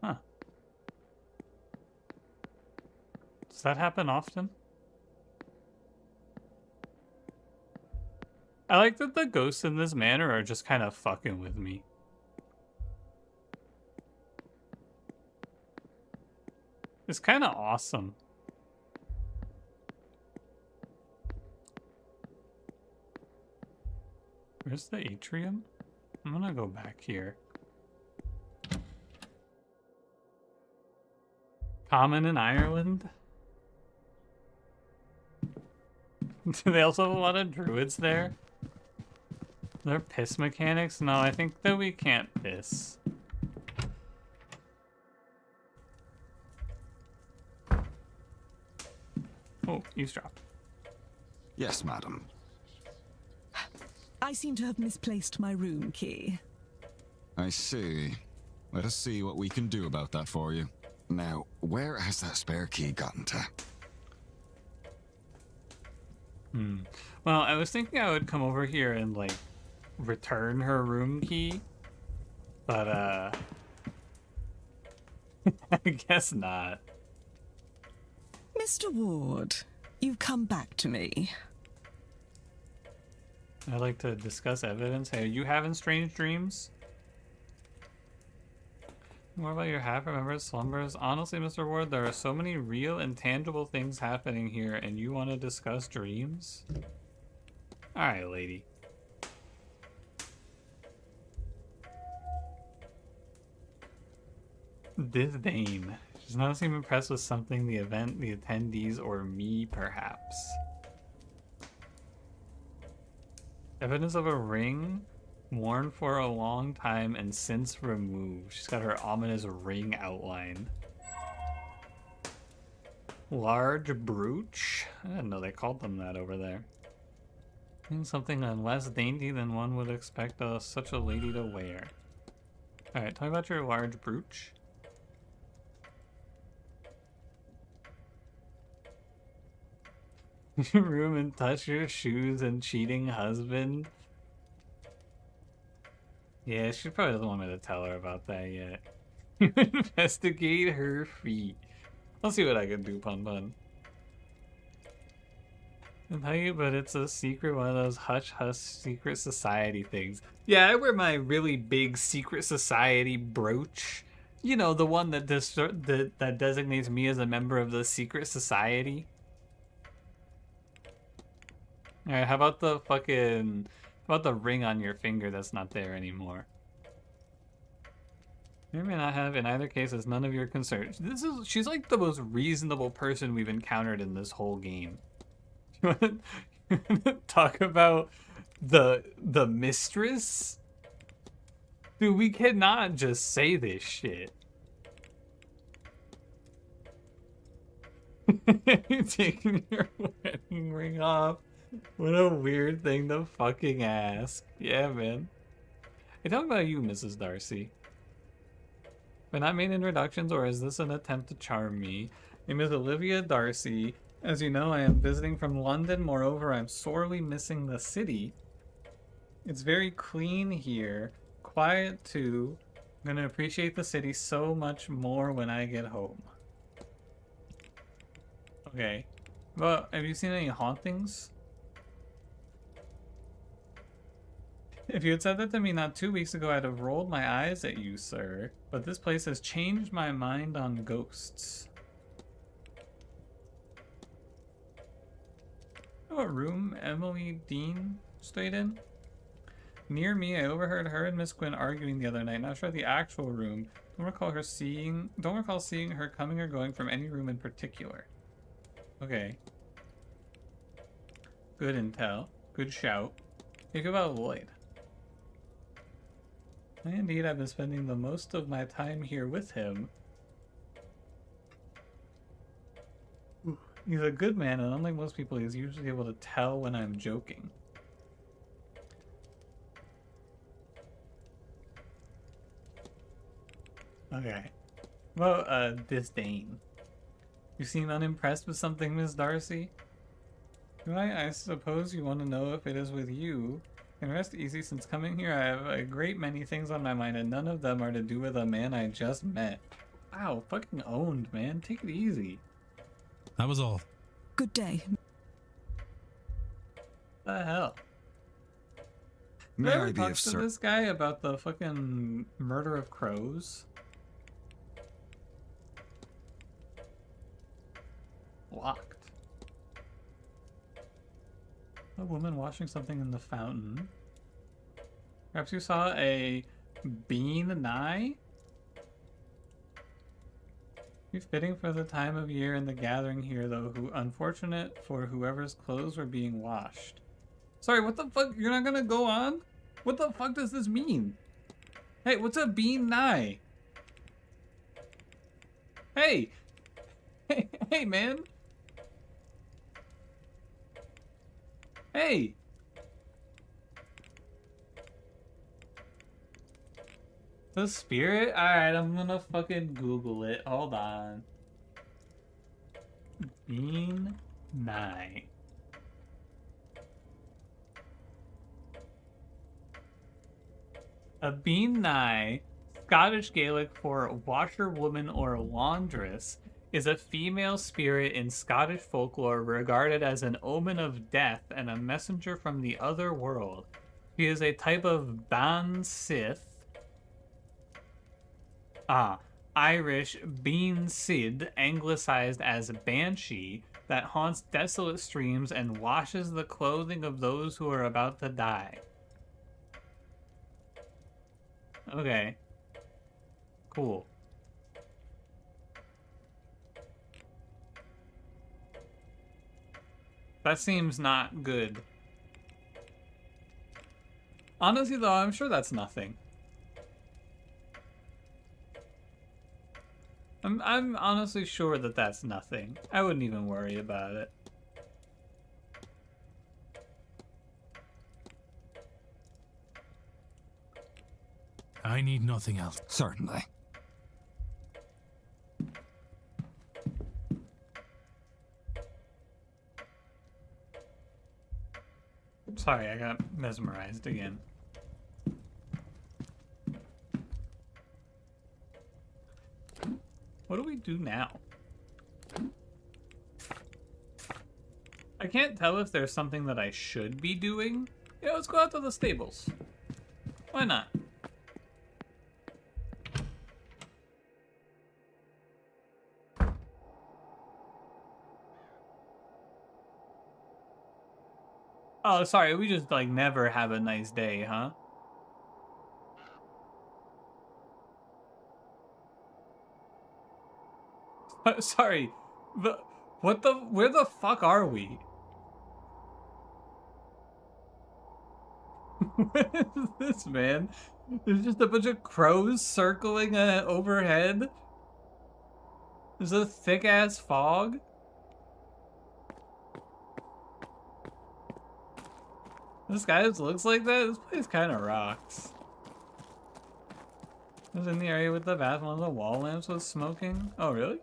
Huh. Does that happen often? I like that the ghosts in this manor are just kind of fucking with me. It's kind of awesome. Where's the atrium? I'm gonna go back here. Common in Ireland? Do they also have a lot of druids there? They're piss mechanics? No, I think that we can't piss. Oh, eavesdrop. Yes, madam. I seem to have misplaced my room key. I see. Let us see what we can do about that for you. Now, where has that spare key gotten to? Well, I was thinking I would come over here and, like, return her room key. But, I guess not. Mr. Ward, you've come back to me. I'd like to discuss evidence. Hey, are you having strange dreams? More about your half-remembered slumbers. Honestly, Mr. Ward, there are so many real and tangible things happening here, and you want to discuss dreams? Alright, lady. Disdain. She does not seem impressed with something, the event, the attendees, or me, perhaps. Evidence of a ring worn for a long time and since removed. She's got her ominous ring outline. Large brooch? I didn't know they called them that over there. Something less dainty than one would expect such a lady to wear. Alright, tell me about your large brooch. Your room and touch your shoes and cheating husband. Yeah, she probably doesn't want me to tell her about that yet. Investigate her feet. I'll see what I can do, Pun Pun. I'll tell you, but it's a secret, one of those hush-hush secret society things. Yeah, I wear my really big secret society brooch. You know, the one that that designates me as a member of the secret society. Alright, how about the fucking... How about the ring on your finger that's not there anymore? You may not have, in either case, it's none of your concern. She's like the most reasonable person we've encountered in this whole game. You wanna talk about the mistress? Dude, we cannot just say this shit. You're taking your wedding ring off. What a weird thing to fucking ask. Yeah, man. Hey, talk about you, Mrs. Darcy. Have I not made introductions, or is this an attempt to charm me? My name is Olivia Darcy. As you know, I am visiting from London. Moreover, I'm sorely missing the city. It's very clean here. Quiet, too. I'm gonna appreciate the city so much more when I get home. Okay. Well, have you seen any hauntings? If you had said that to me not 2 weeks ago, I'd have rolled my eyes at you, sir. But this place has changed my mind on ghosts. What room Emily Dean stayed in? Near me, I overheard her and Miss Quinn arguing the other night. Not sure the actual room. Don't recall seeing her coming or going from any room in particular. Okay. Good intel. Good shout. Think about Lloyd. Indeed, I've been spending the most of my time here with him. He's a good man, and unlike most people, he's usually able to tell when I'm joking. Okay. Well, disdain. You seem unimpressed with something, Miss Darcy? Do I suppose you want to know if it is with you? Can rest easy, since coming here I have a great many things on my mind, and none of them are to do with a man I just met. Wow, fucking owned, man. Take it easy. That was all. Good day. What the hell? May Did I I ever be talk of to this guy about the fucking murder of crows? Locked. A woman washing something in the fountain. Perhaps you saw a bean nigh? Be fitting for the time of year and the gathering here, though. Unfortunate for whoever's clothes were being washed. Sorry, what the fuck? You're not gonna go on? What the fuck does this mean? Hey, what's a bean nigh? Hey! Hey, man! Hey! The spirit? Alright, I'm gonna fucking Google it. Hold on. Bean nigh. A bean nigh, Scottish Gaelic for washerwoman or laundress, is a female spirit in Scottish folklore regarded as an omen of death and a messenger from the other world. She is a type of Ban Sith. Irish Bean Sid, anglicized as Banshee, that haunts desolate streams and washes the clothing of those who are about to die. Okay. Cool. That seems not good. Honestly, though, I'm sure that's nothing. I'm honestly sure that that's nothing. I wouldn't even worry about it. I need nothing else. Certainly. Sorry, I got mesmerized again. What do we do now? I can't tell if there's something that I should be doing. Yeah, let's go out to the stables. Why not? Oh, sorry, we just, like, never have a nice day, huh? Sorry, but where the fuck are we? What is this, man? There's just a bunch of crows circling overhead. There's a thick-ass fog. This guy just looks like that? This place kind of rocks. I was in the area with the bath, one of the wall lamps was smoking. Oh, really?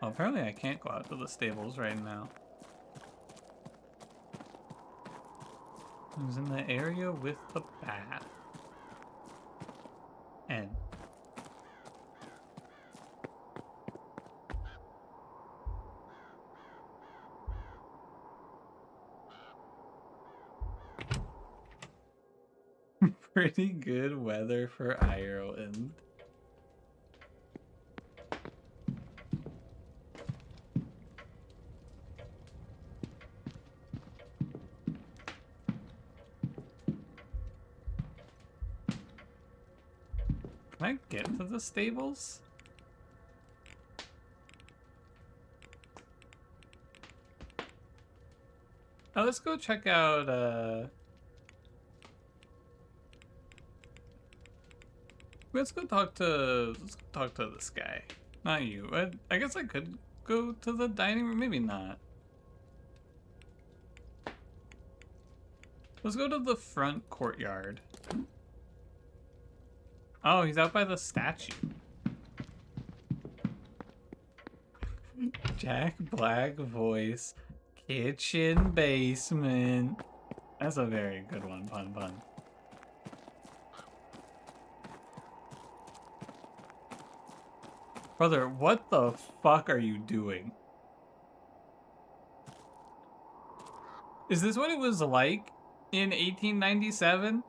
Oh, apparently I can't go out to the stables right now. I was in the area with the bath. And pretty good weather for Ireland. Can I get to the stables? Oh, let's go check out, let's go talk to this guy. Not you. I guess I could go to the dining room, maybe not. Let's go to the front courtyard. Oh, he's out by the statue. Jack Black voice. Kitchen basement. That's a very good one, pun. Brother, what the fuck are you doing? Is this what it was like in 1897?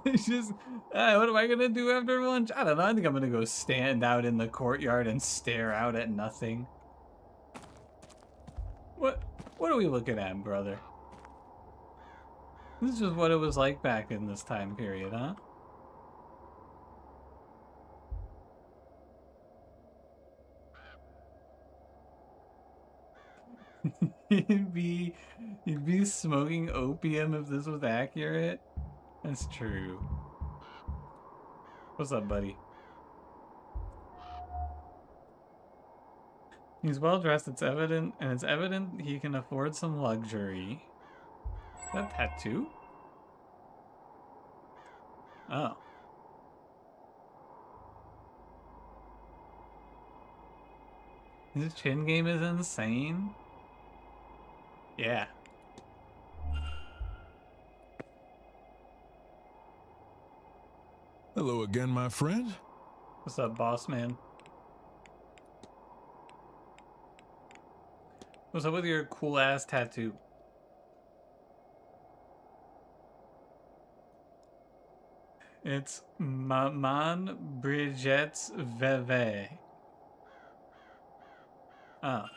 It's just, what am I gonna do after lunch? I don't know. I think I'm gonna go stand out in the courtyard and stare out at nothing. What are we looking at, brother? This is just what it was like back in this time period, huh? You'd be smoking opium if this was accurate. That's true. What's up, buddy? He's well dressed, it's evident, and it's evident he can afford some luxury. Is that a tattoo? Oh. His chin game is insane. Yeah. Hello again, my friend. What's up, boss man? What's up with your cool ass tattoo? It's Maman Brigette's Veve. Ah.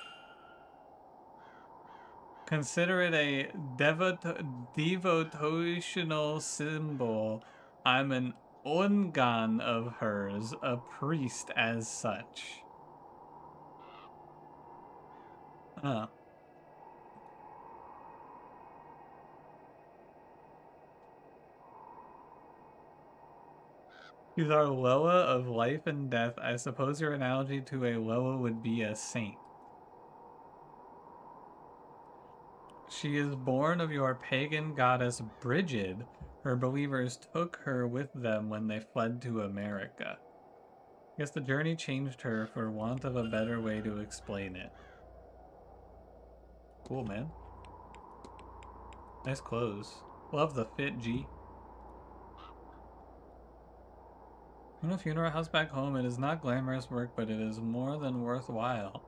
Consider it a devotional symbol. I'm an ongan of hers, a priest as such. Ah. These are Loa of life and death. I suppose your analogy to a Loa would be a saint. She is born of your pagan goddess Brigid. Her believers took her with them when they fled to America. I guess the journey changed her for want of a better way to explain it. Cool, man. Nice clothes. Love the fit, G. In a funeral house back home, it is not glamorous work, but it is more than worthwhile.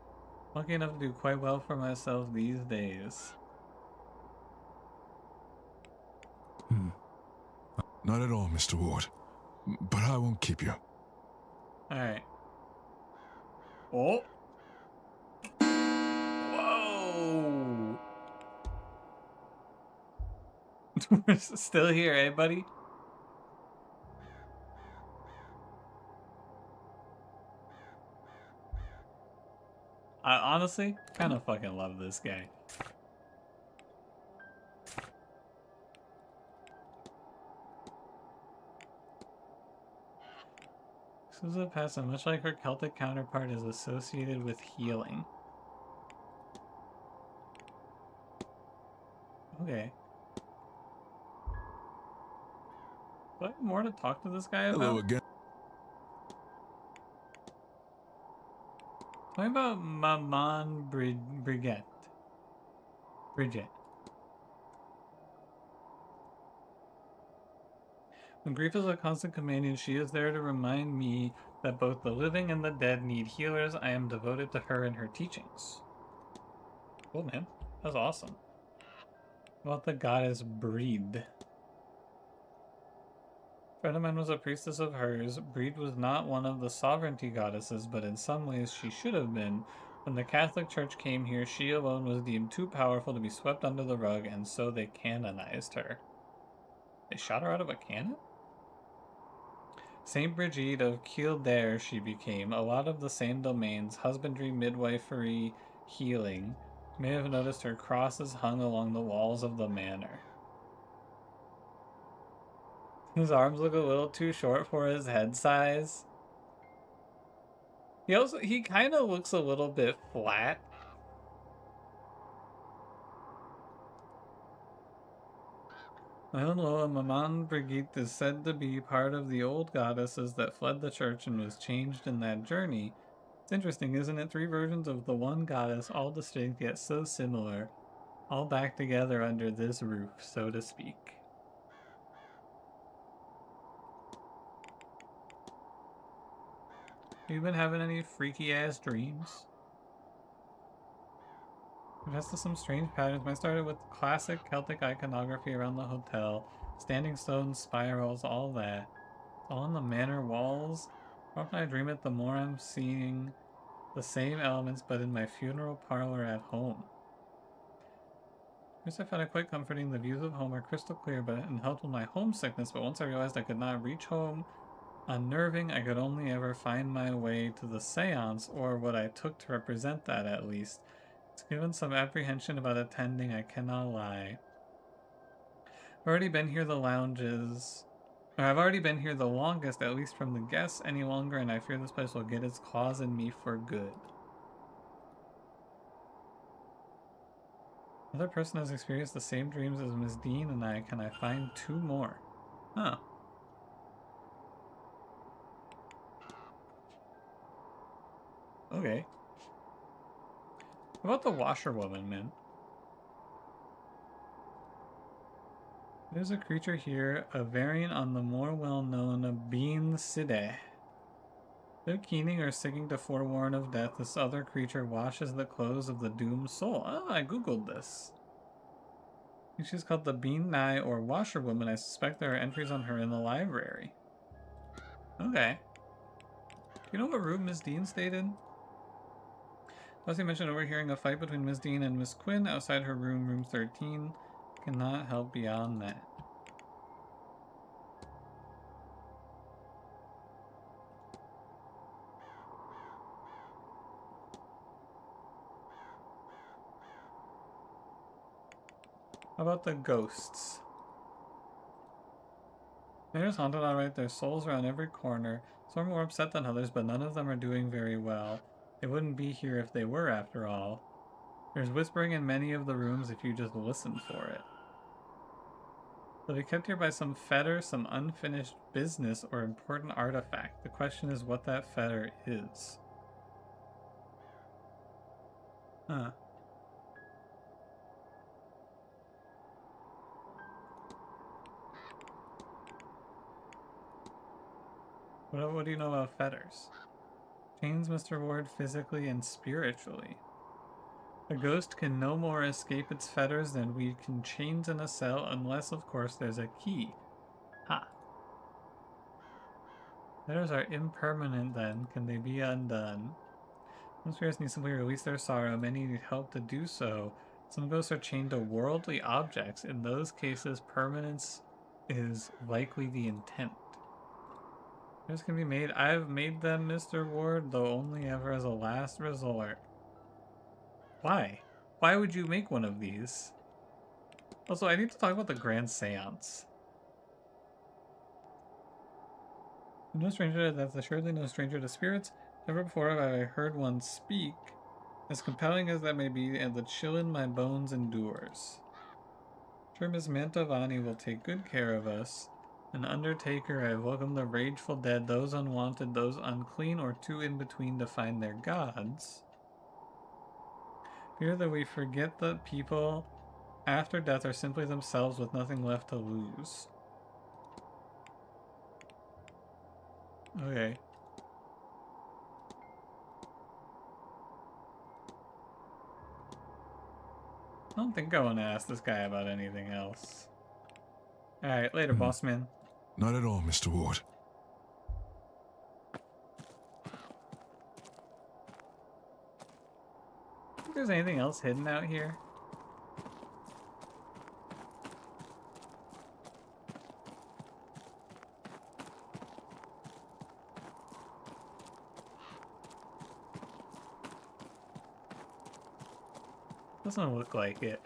Lucky enough to do quite well for myself these days. Not at all, Mr. Ward. But I won't keep you. Alright. Oh! Whoa! We're still here, eh, buddy? I honestly kind of fucking love this guy. Susa Passa, much like her Celtic counterpart, is associated with healing. Okay. Do I have more to talk to this guy about? Hello again. Tell me about Maman Brigitte. Bridget. When grief is a constant companion, she is there to remind me that both the living and the dead need healers. I am devoted to her and her teachings. Cool, man. That's awesome. About the goddess Breed. A friend of mine was a priestess of hers. Breed was not one of the sovereignty goddesses, but in some ways she should have been. When the Catholic Church came here, she alone was deemed too powerful to be swept under the rug, and so they canonized her. They shot her out of a cannon? Saint Brigid of Kildare she became. A lot of the same domains, husbandry, midwifery, healing. You may have noticed her crosses hung along the walls of the manor. His arms look a little too short for his head size. He kind of looks a little bit flat. My own Loa, Maman Brigitte, is said to be part of the old goddesses that fled the church and was changed in that journey. It's interesting, isn't it? 3 versions of the one goddess, all distinct yet so similar, all back together under this roof, so to speak. You been having any freaky ass dreams? Confess to some strange patterns. Mine started with classic Celtic iconography around the hotel, standing stones, spirals, all that. It's all on the manor walls. The more often I dream it, the more I'm seeing the same elements, but in my funeral parlor at home. First I found it quite comforting. The views of home are crystal clear, and helped with my homesickness, but once I realized I could not reach home, unnerving, I could only ever find my way to the seance, or what I took to represent that at least. It's given some apprehension about attending, I cannot lie. I've already been here the longest, at least from the guests any longer, and I fear this place will get its claws in me for good. Another person has experienced the same dreams as Miss Dean and I. Can I find 2 more? Huh. Okay. What about the washerwoman, man? There's a creature here, a variant on the more well-known Bean Side. They're keening or sticking to forewarn of death. This other creature washes the clothes of the doomed soul. Oh, I googled this. She's called the Bean Nye or Washerwoman. I suspect there are entries on her in the library. Okay. Do you know what room Miss Dean stayed in? Leslie mentioned overhearing a fight between Miss Dean and Miss Quinn outside her room, room 13. Cannot help beyond that. How about the ghosts? Manor's haunted, alright. Their souls are on every corner. Some are more upset than others, but none of them are doing very well. They wouldn't be here if they were, after all. There's whispering in many of the rooms if you just listen for it. They'll be kept here by some fetter, some unfinished business, or important artifact. The question is what that fetter is. Huh. What do you know about fetters? Chains, Mr. Ward, physically and spiritually. A ghost can no more escape its fetters than we can chains in a cell, unless, of course, there's a key. Ha! Fetters are impermanent, then. Can they be undone? Some spirits need simply release their sorrow. Many need help to do so. Some ghosts are chained to worldly objects. In those cases, permanence is likely the intent. Fetters can be made. I've made them, Mr. Ward, though only ever as a last resort. Why? Why would you make one of these? Also, I need to talk about the Grand Seance. No stranger, that's assuredly no stranger to spirits. Never before have I heard one speak, as compelling as that may be, and the chill in my bones endures. Sure, Miss Mantovani will take good care of us. An undertaker, I welcome the rageful dead, those unwanted, those unclean, or too in between to find their gods. Fear that we forget that people after death are simply themselves with nothing left to lose. Okay. I don't think I want to ask this guy about anything else. Alright, later, boss man. Not at all, Mr. Ward. Think there's anything else hidden out here? Doesn't look like it.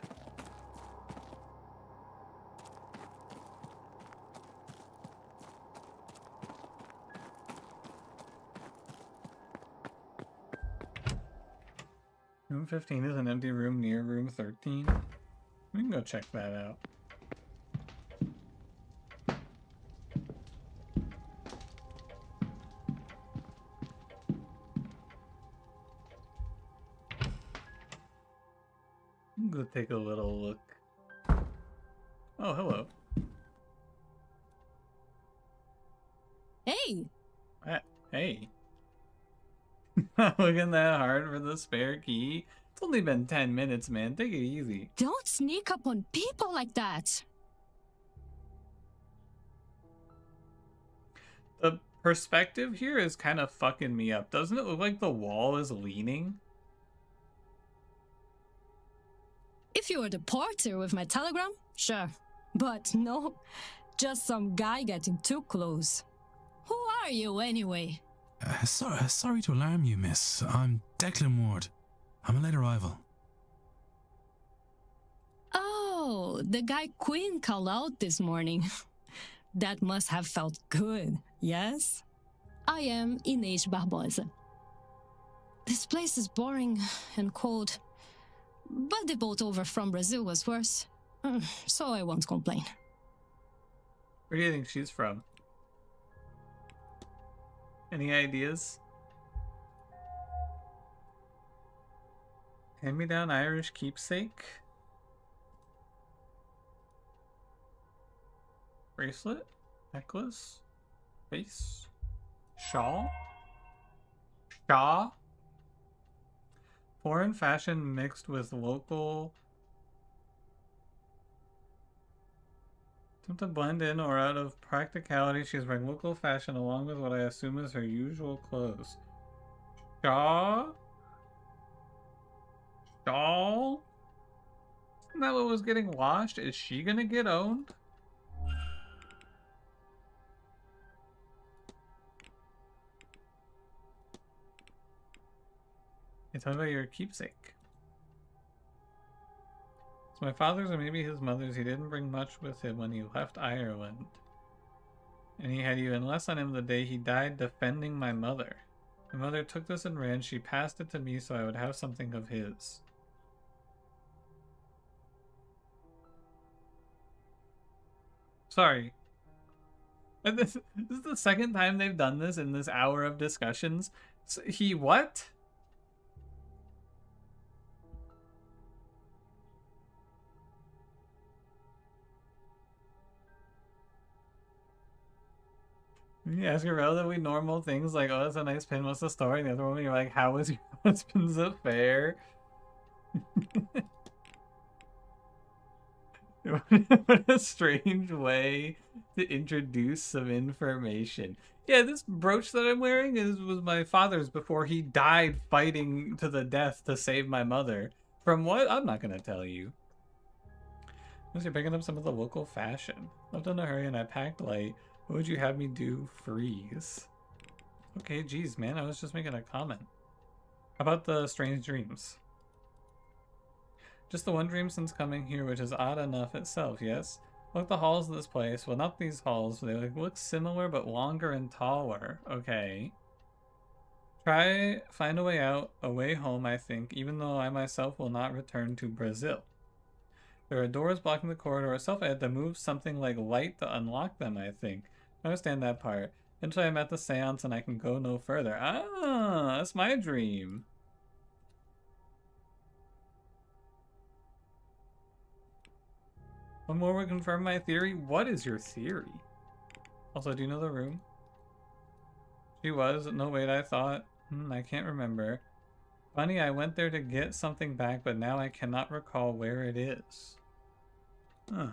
Room 15 is an empty room near room 13. We can go check that out. Go take a little look. Oh, hello. Hey! Hey. Looking that hard for the spare key? It's only been 10 minutes, man. Take it easy. Don't sneak up on people like that! The perspective here is kind of fucking me up. Doesn't it look like the wall is leaning? If you were the porter with my telegram, sure. But no, just some guy getting too close. Who are you, anyway? Sorry to alarm you, miss. I'm Declan Ward. I'm a late arrival. Oh, the guy Quinn called out this morning. That must have felt good, yes? I am Inês Barbosa. This place is boring and cold, but the boat over from Brazil was worse, so I won't complain. Where do you think she's from? Any ideas? Hand-me-down Irish keepsake? Bracelet? Necklace? Face? Shawl? Shaw? Foreign fashion mixed with local. Attempt to blend in or out of practicality, she is wearing local fashion along with what I assume is her usual clothes. Shaw? Shawl? Isn't that what was getting washed? Is she gonna get owned? Hey, tell me about your keepsake. It's my father's or maybe his mother's. He didn't bring much with him when he left Ireland. And he had even less on him the day he died defending my mother. My mother took this and ran. She passed it to me so I would have something of his. Sorry. This is the second time they've done this in this hour of discussions. So he what? You ask her relatively normal things like, oh, that's a nice pin, what's the story? And the other one, you're like, how was your husband's affair? What a strange way to introduce some information. Yeah, this brooch that I'm wearing was my father's before he died fighting to the death to save my mother. From what? I'm not going to tell you. Unless you're picking up some of the local fashion. Left in a hurry and I packed light. What would you have me do? Freeze. Okay, geez, man, I was just making a comment. How about the strange dreams? Just the one dream since coming here, which is odd enough itself, yes? Look at the halls of this place. Well, not these halls. They look similar, but longer and taller. Okay. Find a way out, a way home, I think, even though I myself will not return to Brazil. There are doors blocking the corridor itself. I had to move something like light to unlock them, I think. I understand that part. Eventually I'm at the seance and I can go no further. Ah, that's my dream. One more would confirm my theory. What is your theory? Also, do you know the room? She was. No, wait, I thought. I can't remember. Funny, I went there to get something back, but now I cannot recall where it is. Huh.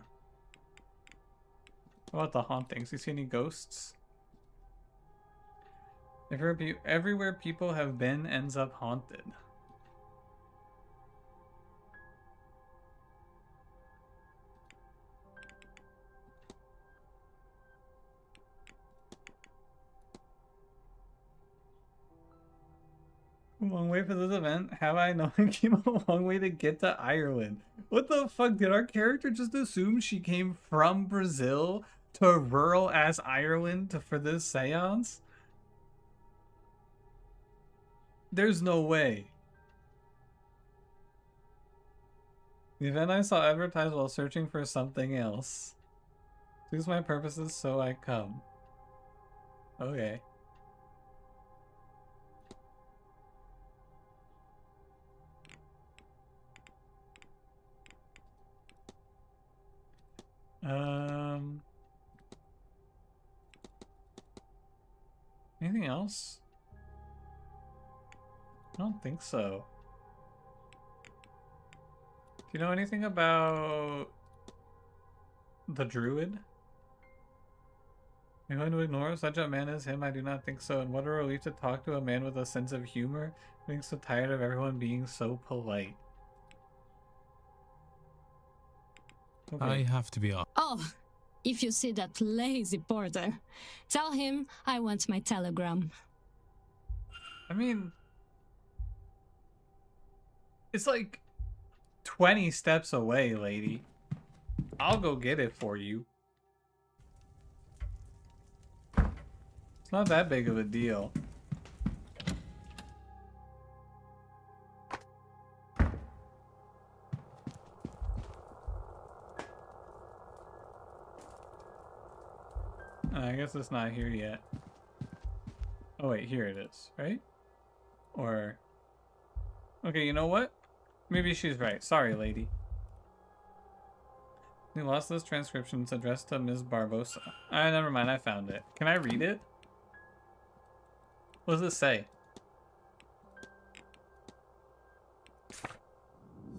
What about the hauntings? You see any ghosts? Everywhere people have been ends up haunted. A long way for this event. Have I known it came a long way to get to Ireland? What the fuck? Did our character just assume she came from Brazil to rural ass Ireland for this seance? There's no way. The event I saw advertised while searching for something else. Suits my purposes, so I come. Okay. Anything else? I don't think so. Do you know anything about the druid? Am I going to ignore such a man as him? I do not think so. And what a relief to talk to a man with a sense of humor. I'm getting so tired of everyone being so polite. Okay. I have to be off. Oh, if you see that lazy porter, tell him I want my telegram. I mean, it's like 20 steps away, lady. I'll go get it for you. It's not that big of a deal. I guess it's not here yet. Oh wait, here it is, right? Or... Okay, you know what? Maybe she's right. Sorry, lady. We lost this transcription. It's addressed to Ms. Barbosa. Alright, never mind. I found it. Can I read it? What does it say?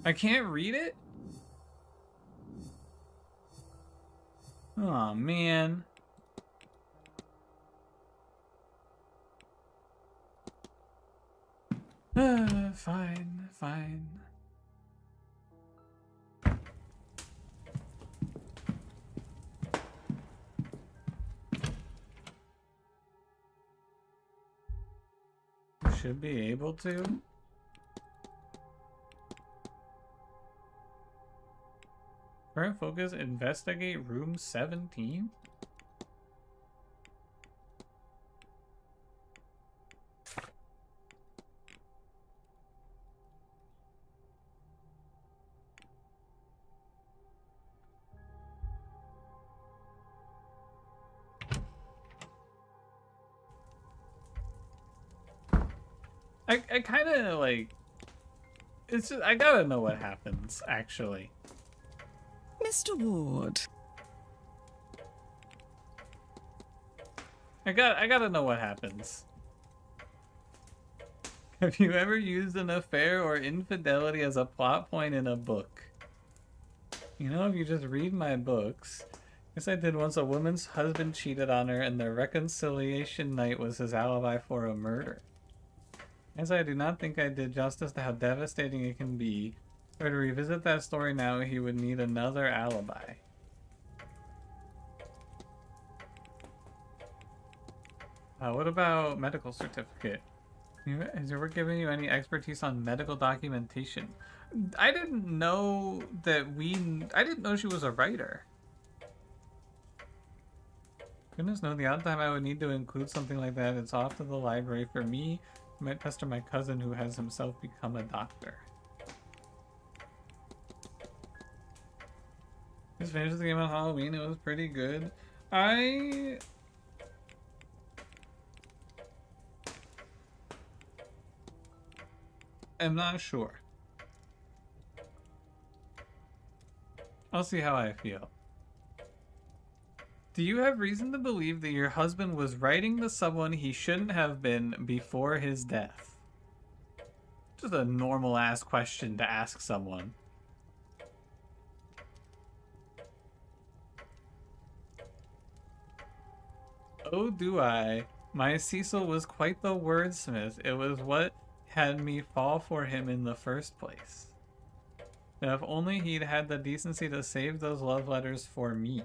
I can't read it? Oh man. Fine, fine. Should be able to. Current focus, investigate room 17? I kind of like, it's just, I gotta know what happens, actually. Mr. Ward. I gotta know what happens. Have you ever used an affair or infidelity as a plot point in a book? You know, if you just read my books. Yes, I did once. A woman's husband cheated on her and their reconciliation night was his alibi for a murder. As I do not think I did justice to how devastating it can be. If I were to revisit that story now, he would need another alibi. What about medical certificate? Has your work given you any expertise on medical documentation? I didn't know that I didn't know she was a writer. Goodness knows the odd time I would need to include something like that. It's off to the library for me. I might pester my cousin who has himself become a doctor. Just finished the game on Halloween. It was pretty good. I am not sure. I'll see how I feel. Do you have reason to believe that your husband was writing to someone he shouldn't have been before his death? Just a normal ass question to ask someone. Oh, do I? My Cecil was quite the wordsmith. It was what had me fall for him in the first place. Now, if only he'd had the decency to save those love letters for me.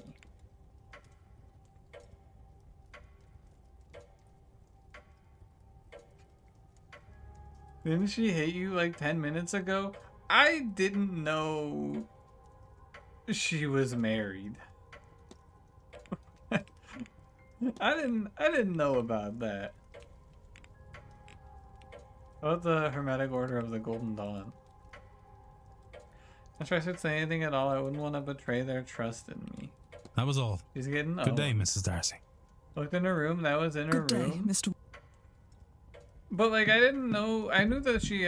Didn't she hate you like 10 minutes ago? I didn't know she was married. I didn't know about that. About the Hermetic Order of the Golden Dawn. If I should say anything at all, I wouldn't want to betray their trust in me. That was all. She's getting Good day, Mrs. Darcy. Looked in her room. That was in her Good day, room. Mr. But like, I didn't know. I knew that she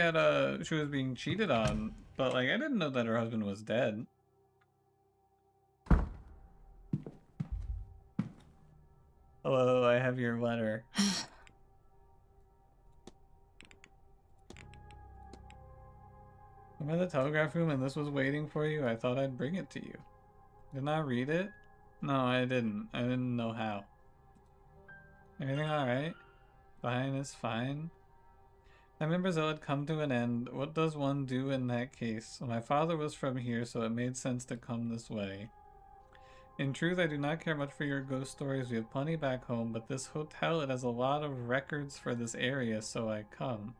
was being cheated on, but like, I didn't know that her husband was dead. Hello, I have your letter. I'm at the telegraph room and this was waiting for you. I thought I'd bring it to you. Did not read it? No, I didn't. I didn't know how. Everything alright? Fine is fine. I remember Brazil had come to an end. What does one do in that case? Well, my father was from here, so it made sense to come this way. In truth, I do not care much for your ghost stories. We have plenty back home, but this hotel, it has a lot of records for this area, so I come.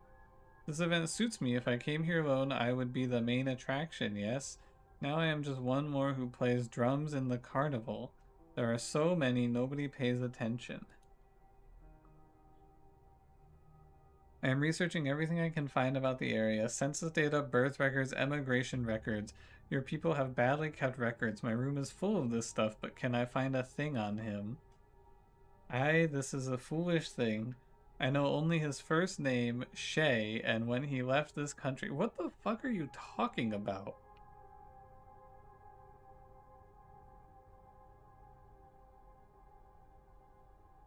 This event suits me. If I came here alone, I would be the main attraction, yes? Now I am just one more who plays drums in the carnival. There are so many, nobody pays attention. I am researching everything I can find about the area. Census data, birth records, emigration records. Your people have badly kept records. My room is full of this stuff, but can I find a thing on him? This is a foolish thing. I know only his first name, Shay, and when he left this country. What the fuck are you talking about?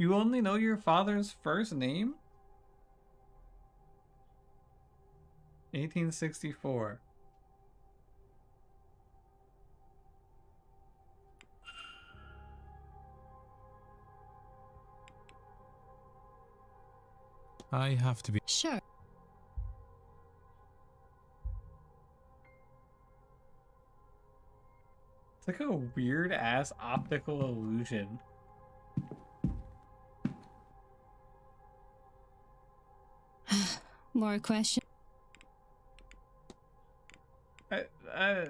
You only know your father's first name? 1864. I have to be. Sure. It's like a weird ass optical illusion. More questions? I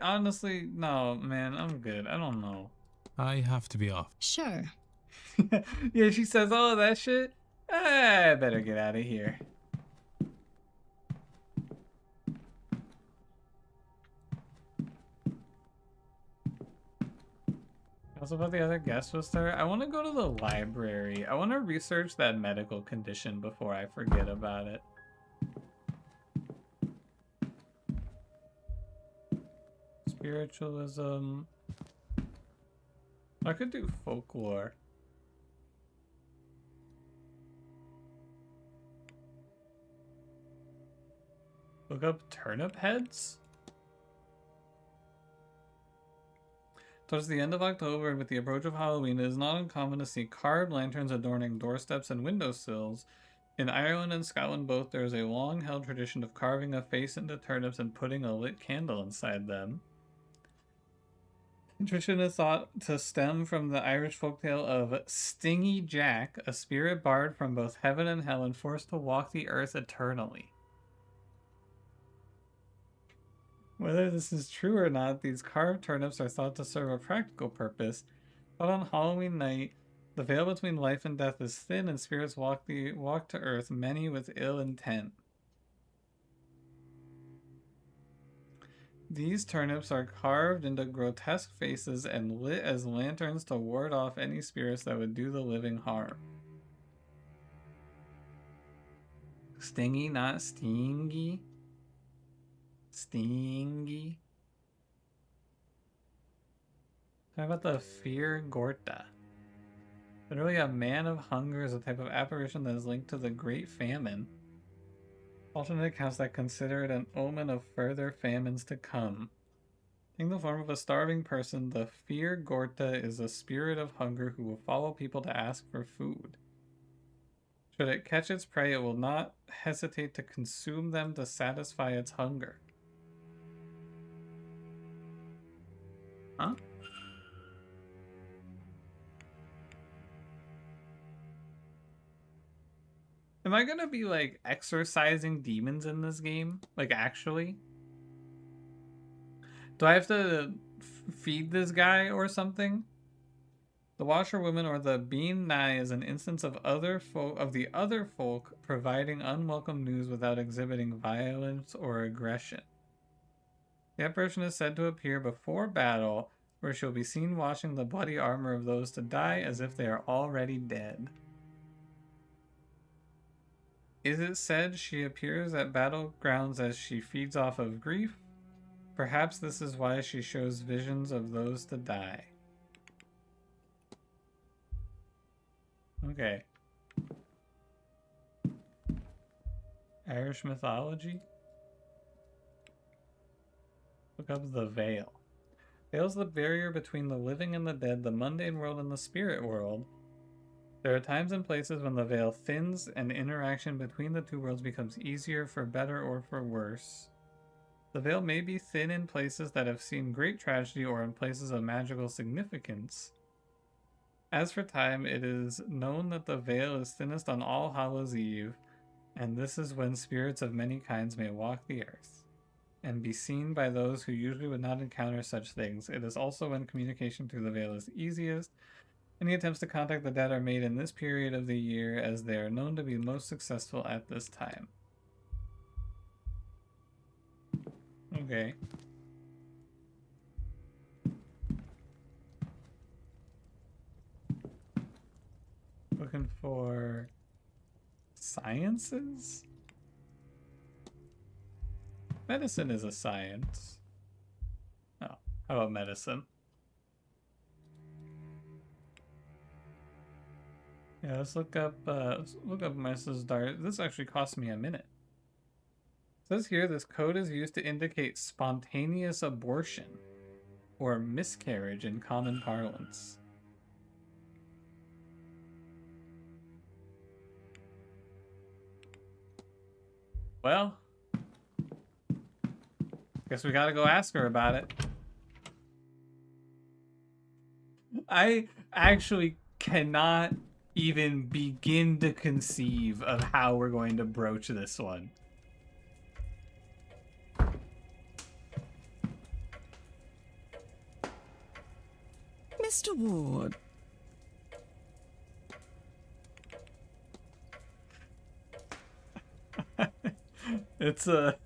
honestly, no, man, I'm good. I don't know. I have to be off. Sure. Yeah, she says all of that shit. I better get out of here. Also, about the other guest was there. I want to go to the library. I want to research that medical condition before I forget about it. Spiritualism. I could do folklore. Look up turnip heads? Towards the end of October, with the approach of Halloween, it is not uncommon to see carved lanterns adorning doorsteps and windowsills. In Ireland and Scotland both, there is a long-held tradition of carving a face into turnips and putting a lit candle inside them. The tradition is thought to stem from the Irish folktale of Stingy Jack, a spirit barred from both heaven and hell and forced to walk the earth eternally. Whether this is true or not, these carved turnips are thought to serve a practical purpose. But on Halloween night, the veil between life and death is thin and spirits walk to earth, many with ill intent. These turnips are carved into grotesque faces and lit as lanterns to ward off any spirits that would do the living harm. Stingy, not stingy. Stingy. How about the Fear Gorta? Literally, a man of hunger is a type of apparition that is linked to the Great Famine. Alternate accounts that consider it an omen of further famines to come. Taking the form of a starving person, the Fear Gorta is a spirit of hunger who will follow people to ask for food. Should it catch its prey, it will not hesitate to consume them to satisfy its hunger. Huh? Am I gonna be like exorcising demons in this game? Like actually? Do I have to feed this guy or something? The washerwoman or the bean nigh is an instance of the other folk providing unwelcome news without exhibiting violence or aggression. The apparition is said to appear before battle, where she'll be seen washing the bloody armor of those to die as if they are already dead. Is it said she appears at battlegrounds as she feeds off of grief? Perhaps this is why she shows visions of those to die. Okay. Irish mythology? Look up the veil. Veil is the barrier between the living and the dead, the mundane world and the spirit world. There are times and places when the veil thins and interaction between the two worlds becomes easier for better or for worse. The veil may be thin in places that have seen great tragedy or in places of magical significance. As for time, it is known that the veil is thinnest on All Hallows Eve, and this is when spirits of many kinds may walk the earth and be seen by those who usually would not encounter such things. It is also when communication through the veil is easiest. Any attempts to contact the dead are made in this period of the year, as they are known to be most successful at this time. Okay. Looking for sciences? Medicine is a science. Oh, how about medicine? Yeah, let's look up Mrs. Dart. This actually cost me a minute. It says here this code is used to indicate spontaneous abortion or miscarriage in common parlance. Well, guess we gotta go ask her about it. I actually cannot even begin to conceive of how we're going to broach this one. Mr. Ward. It's a...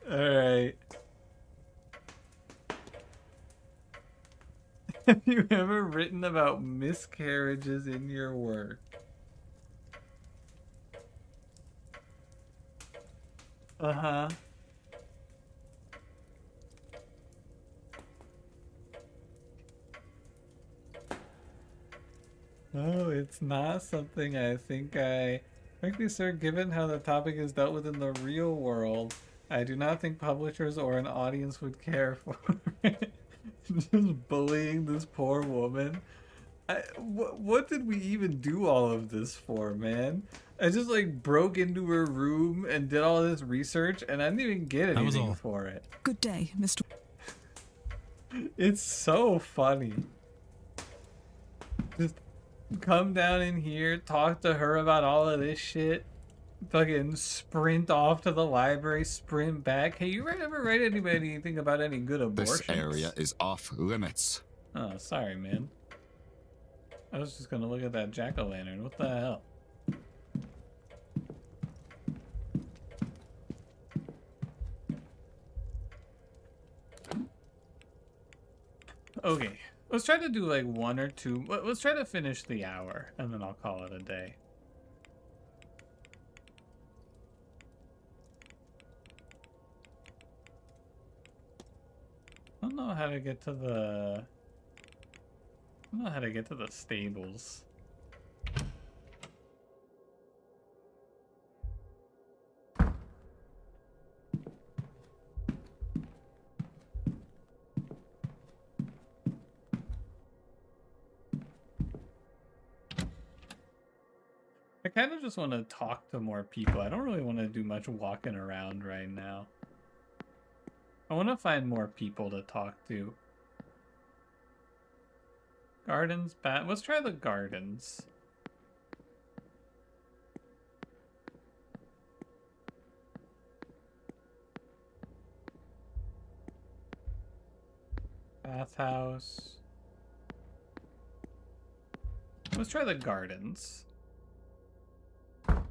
Alright. Have you ever written about miscarriages in your work? Uh-huh. No, it's not something I think frankly, sir, given how the topic is dealt with in the real world, I do not think publishers or an audience would care for it. Just bullying this poor woman. What did we even do all of this for, man? I just like broke into her room and did all this research and I didn't even get anything for it. Good day, Mr. It's so funny. Just come down in here, talk to her about all of this shit, fucking sprint off to the library, sprint back. Hey, you ever write anybody anything about any good abortions? This area is off limits. Oh, sorry, man. I was just gonna look at that jack-o'-lantern. What the hell? Okay, let's try to do like one or two. Let's try to finish the hour, and then I'll call it a day. I don't know how to get to the... I don't know how to get to the stables. I kind of just want to talk to more people. I don't really want to do much walking around right now. I want to find more people to talk to. Gardens, let's try the gardens. Bathhouse. Let's try the gardens.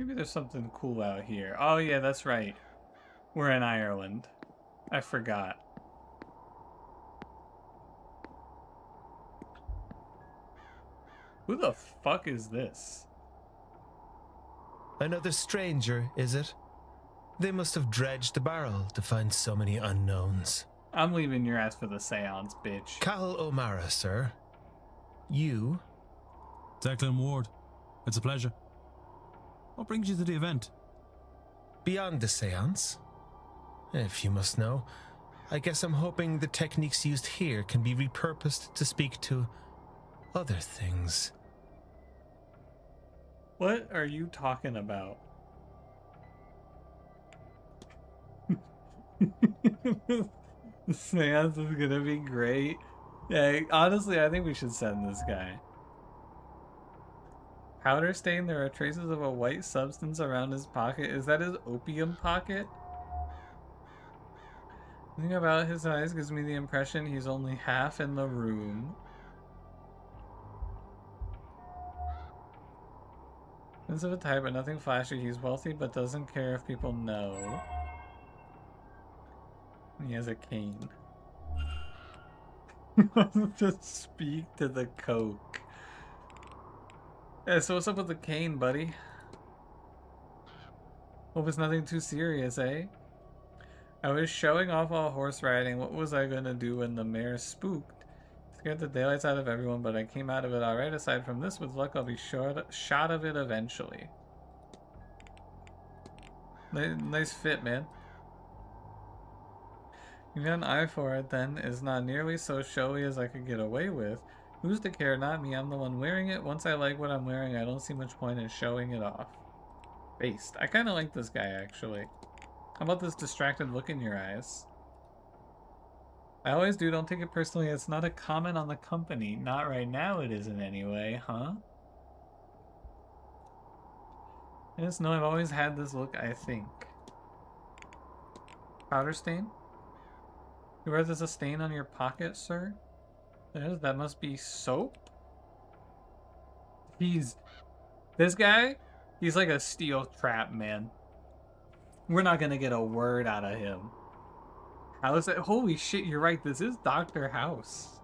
Maybe there's something cool out here. Oh yeah, that's right. We're in Ireland. I forgot. Who the fuck is this? Another stranger, is it? They must have dredged the barrel to find so many unknowns. I'm leaving your ass for the seance, bitch. Cal O'Mara, sir. You? Declan Ward. It's a pleasure. What brings you to the event? Beyond the seance. If you must know, I guess I'm hoping the techniques used here can be repurposed to speak to other things. What are you talking about? The seance is gonna be great. Yeah, honestly, I think we should send this guy. Powder stain, there are traces of a white substance around his pocket. Is that his opium pocket? Something about his eyes gives me the impression he's only half in the room. He's of a type, but nothing flashy. He's wealthy, but doesn't care if people know. He has a cane. Just speak to the coke. Yeah, so what's up with the cane, buddy? Hope it's nothing too serious, eh? I was showing off while horse riding. What was I gonna do when the mare spooked? Scared the daylights out of everyone, but I came out of it alright. Aside from this, with luck, I'll be shot of it eventually. Nice fit, man. You got an eye for it, then. It's not nearly so showy as I could get away with. Who's to care? Not me. I'm the one wearing it. Once I like what I'm wearing, I don't see much point in showing it off. Based. I kind of like this guy, actually. How about this distracted look in your eyes? I always do. Don't take it personally. It's not a comment on the company. Not right now it isn't anyway, huh? I just know I've always had this look, I think. Powder stain? You wear there's a stain on your pocket, sir? That must be soap? This guy, he's like a steel trap, man. We're not gonna get a word out of him. How is it? Holy shit, you're right. This is Dr. House.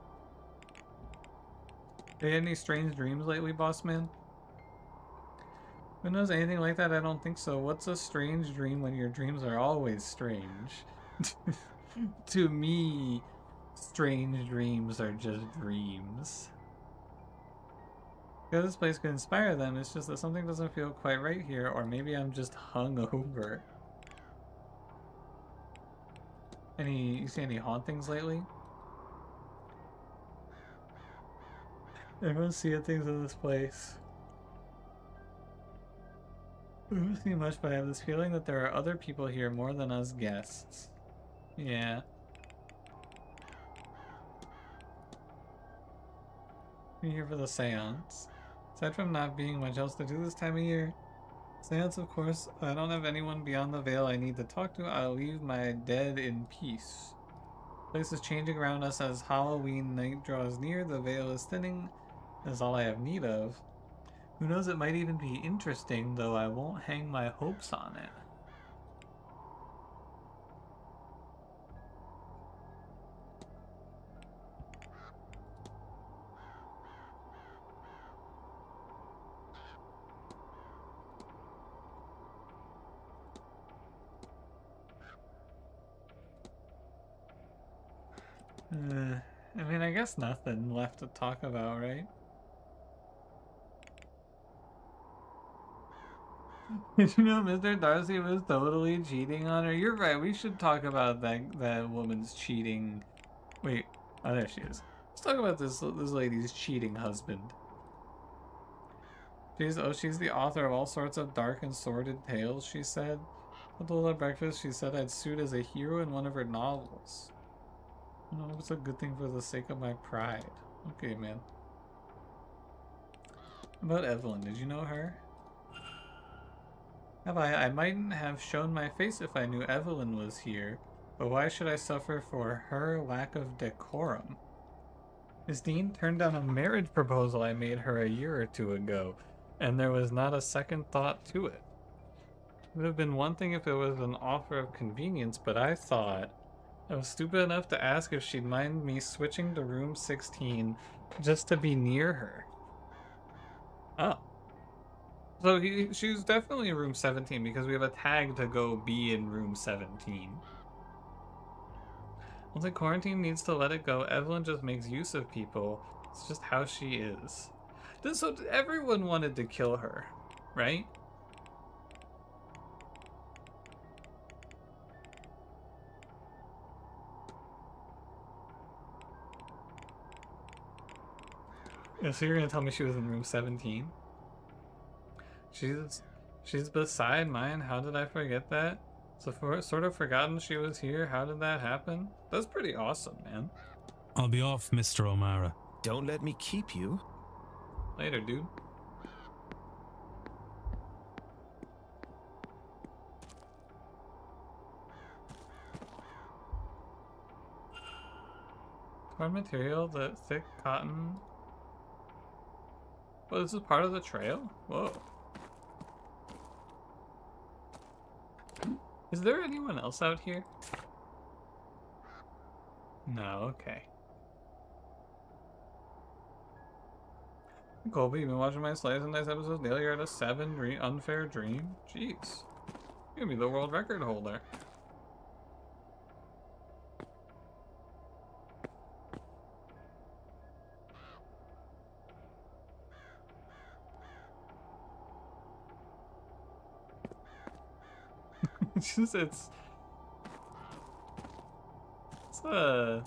Have you had any strange dreams lately, boss man? Who knows anything like that? I don't think so. What's a strange dream when your dreams are always strange? To me, strange dreams are just dreams. Because this place could inspire them, it's just that something doesn't feel quite right here, or maybe I'm just hungover. You see any hauntings lately? Everyone's seeing things in this place. We don't see much, but I have this feeling that there are other people here more than us guests. Yeah. You're here for the seance. Aside from not being much else to do this time of year. Seance, of course. I don't have anyone beyond the veil I need to talk to. I'll leave my dead in peace. The place is changing around us as Halloween night draws near. The veil is thinning. That's all I have need of. Who knows, it might even be interesting, though I won't hang my hopes on it. I mean, I guess nothing left to talk about, right? Did you know Mr. Darcy was totally cheating on her? You're right, we should talk about that woman's cheating. Wait, oh, there she is. Let's talk about this lady's cheating husband. She's the author of all sorts of dark and sordid tales, she said. I told her at breakfast she said I'd suit as a hero in one of her novels. I don't know if it's a good thing for the sake of my pride. Okay, man. About Evelyn, did you know her? Have I mightn't have shown my face if I knew Evelyn was here, but why should I suffer for her lack of decorum? Miss Dean turned down a marriage proposal I made her a year or two ago, and there was not a second thought to it. It would have been one thing if it was an offer of convenience, but I thought I was stupid enough to ask if she'd mind me switching to room 16 just to be near her. Oh. So she's definitely in room 17 because we have a tag to go be in room 17. Once quarantine needs to let it go, Evelyn just makes use of people. It's just how she is. So everyone wanted to kill her, right? Yeah, so you're gonna tell me she was in room 17? She's beside mine. How did I forget that? So sort of forgotten she was here. How did that happen? That's pretty awesome, man. I'll be off, Mr. O'Mara. Don't let me keep you. Later, dude. Hard material, the thick cotton. Oh, this is part of the trail? Whoa. Is there anyone else out here? No, okay. Colby, you've been watching my Slice and Dice episodes daily. You're at a 7 unfair dream? Jeez. You're gonna be the world record holder. It's just it's a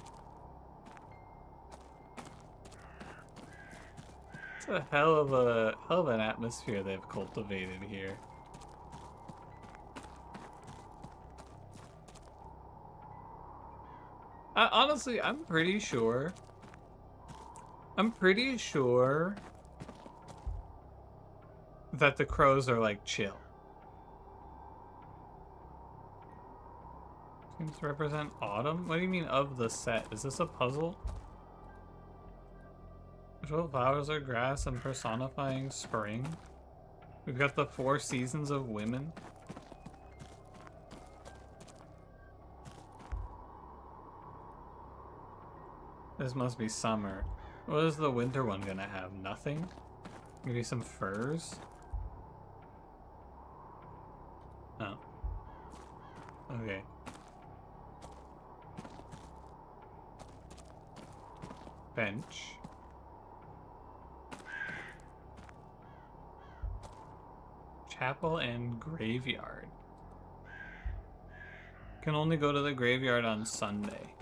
hell of an atmosphere they've cultivated here. Honestly, I'm pretty sure that the crows are like chill. Seems to represent autumn? What do you mean of the set? Is this a puzzle? 12 flowers are grass and personifying spring. We've got the 4 seasons of women. This must be summer. What is the winter one gonna have? Nothing? Maybe some furs? Oh. Okay. Bench. Chapel and graveyard. Can only go to the graveyard on Sunday.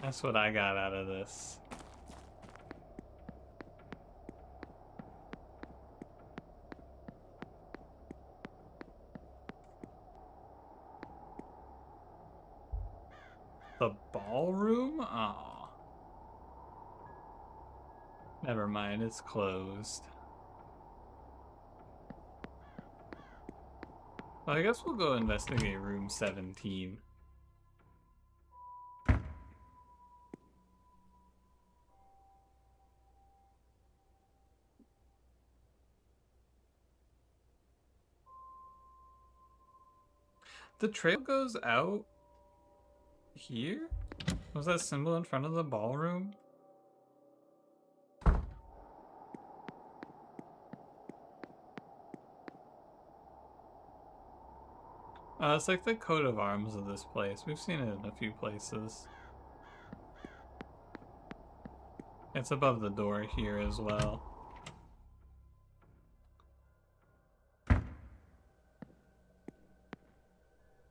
That's what I got out of this. The ballroom? Aw. Never mind, it's closed. Well, I guess we'll go investigate room 17. The trail goes out here? Was that symbol in front of the ballroom? It's like the coat of arms of this place. We've seen it in a few places. It's above the door here as well.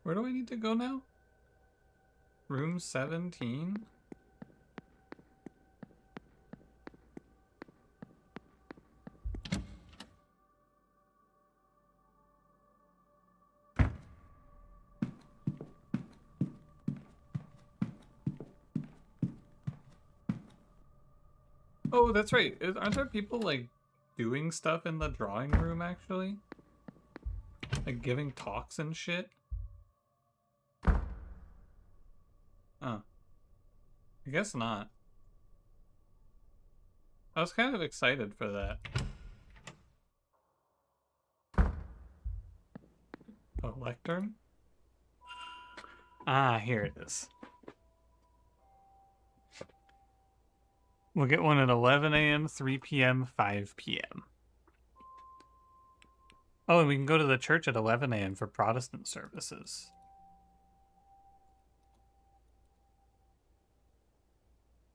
Where do I need to go now? Room 17? Oh, that's right. Aren't there people, like, doing stuff in the drawing room, actually? Like, giving talks and shit? Oh. I guess not. I was kind of excited for that. A lectern? Ah, here it is. We'll get one at 11 a.m., 3 p.m., 5 p.m. Oh, and we can go to the church at 11 a.m. for Protestant services.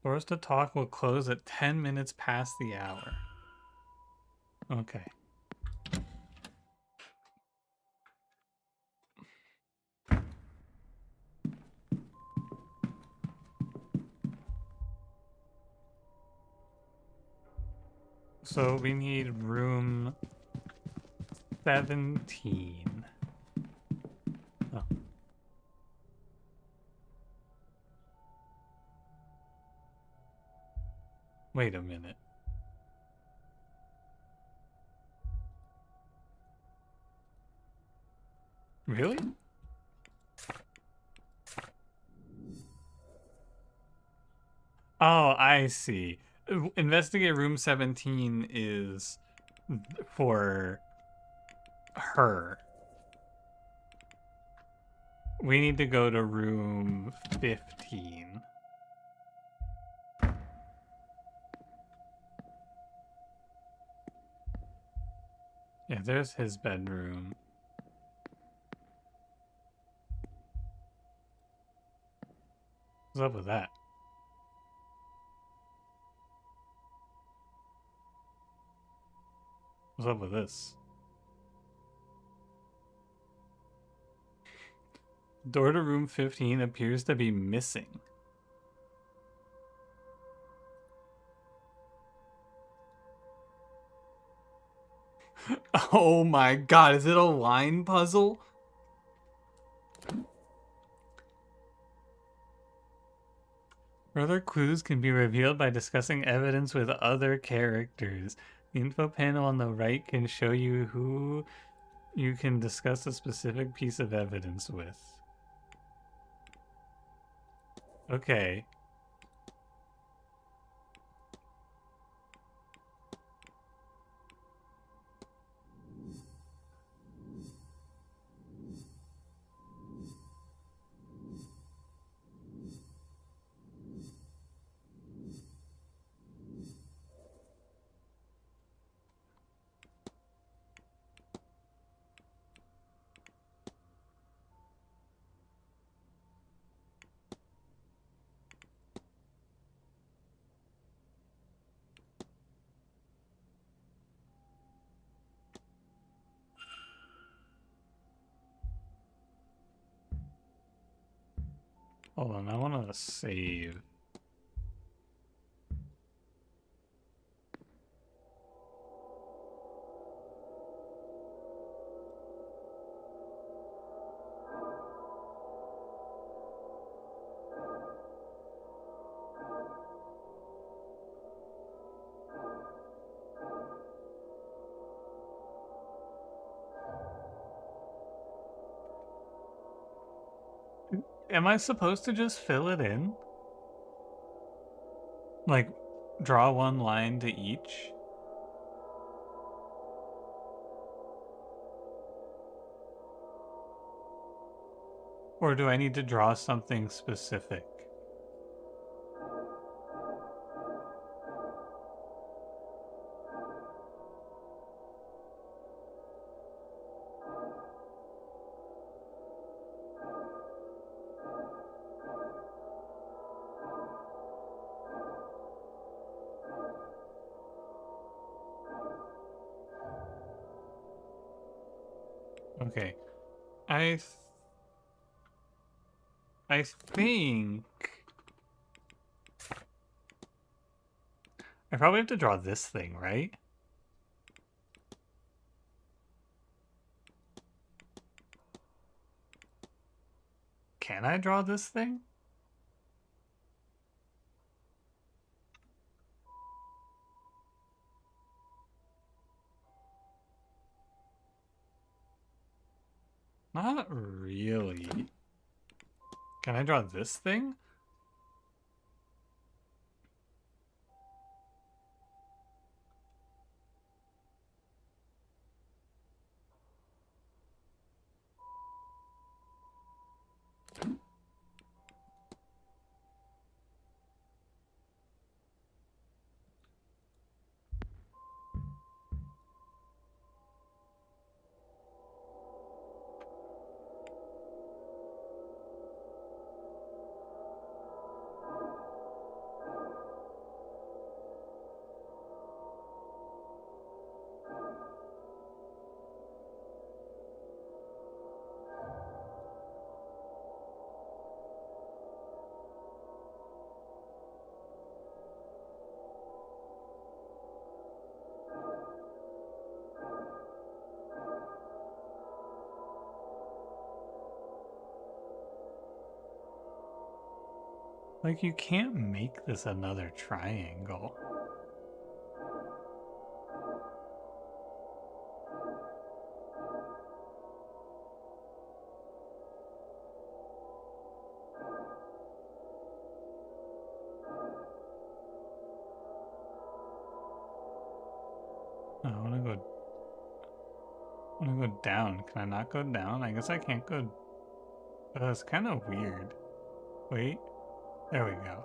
Doors to talk will close at 10 minutes past the hour. Okay. So we need room 17. Oh. Wait a minute. Really? Oh, I see. Investigate room 17 is for her. We need to go to room 15. Yeah, there's his bedroom. What's up with that? What's up with this? Door to room 15 appears to be missing. Oh my god, is it a line puzzle? Further clues can be revealed by discussing evidence with other characters. The info panel on the right can show you who you can discuss a specific piece of evidence with. Okay. Hold on, I want to save. Am I supposed to just fill it in? Like, draw one line to each? Or do I need to draw something specific? Okay. I think I probably have to draw this thing, right? Can I draw this thing? Not really. Can I draw this thing? Like, you can't make this another triangle. I wanna go down. Can I not go down? I guess I can't go. That's kind of weird. Wait. There we go.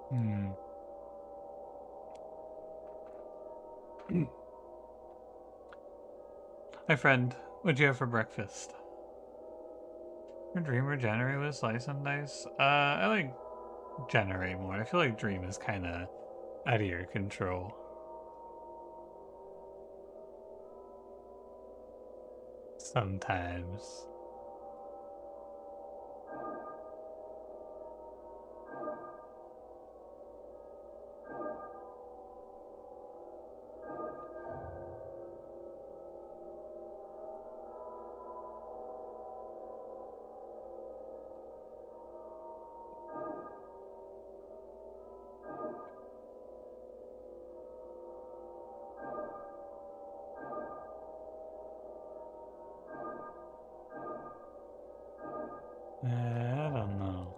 Hmm. Hi, friend. What'd you have for breakfast? Your dream or generate with slice and dice? I like generate more. I feel like dream is kind of out of your control. Sometimes. I don't know.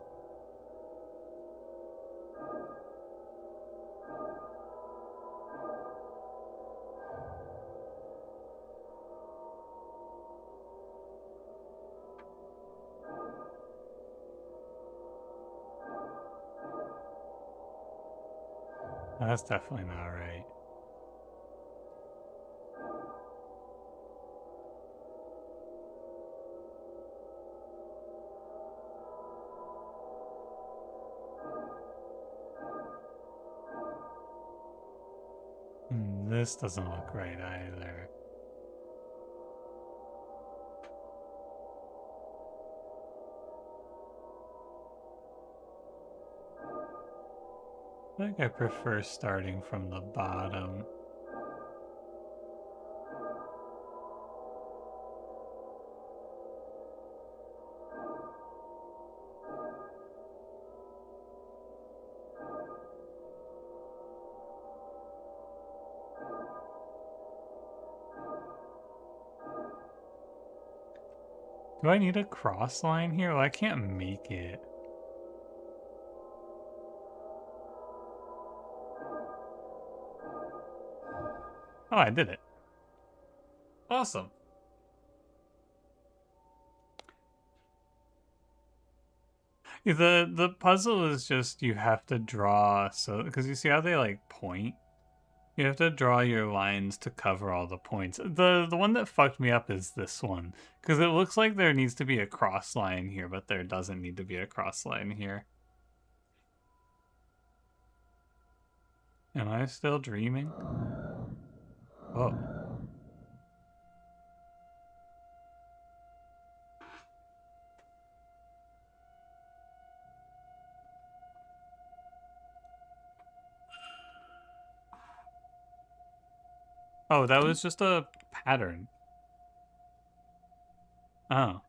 That's definitely not right. This doesn't look right either. I think I prefer starting from the bottom. Do I need a cross line here? Well, I can't make it. Oh, I did it. Awesome. The puzzle is just you have to draw, so because you see how they like point? You have to draw your lines to cover all the points. The one that fucked me up is this one, because it looks like there needs to be a cross line here, but there doesn't need to be a cross line here. Am I still dreaming? Oh. Oh, that was just a pattern. Oh.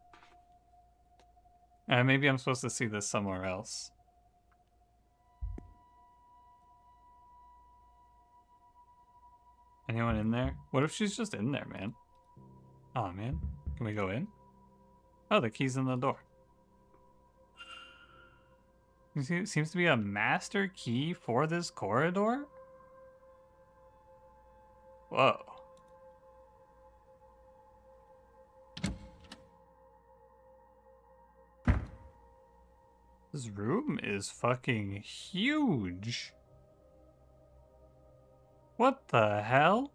Maybe I'm supposed to see this somewhere else. Anyone in there? What if she's just in there, man? Oh, man. Can we go in? Oh, the key's in the door. You see, it seems to be a master key for this corridor? Whoa. This room is fucking huge. What the hell?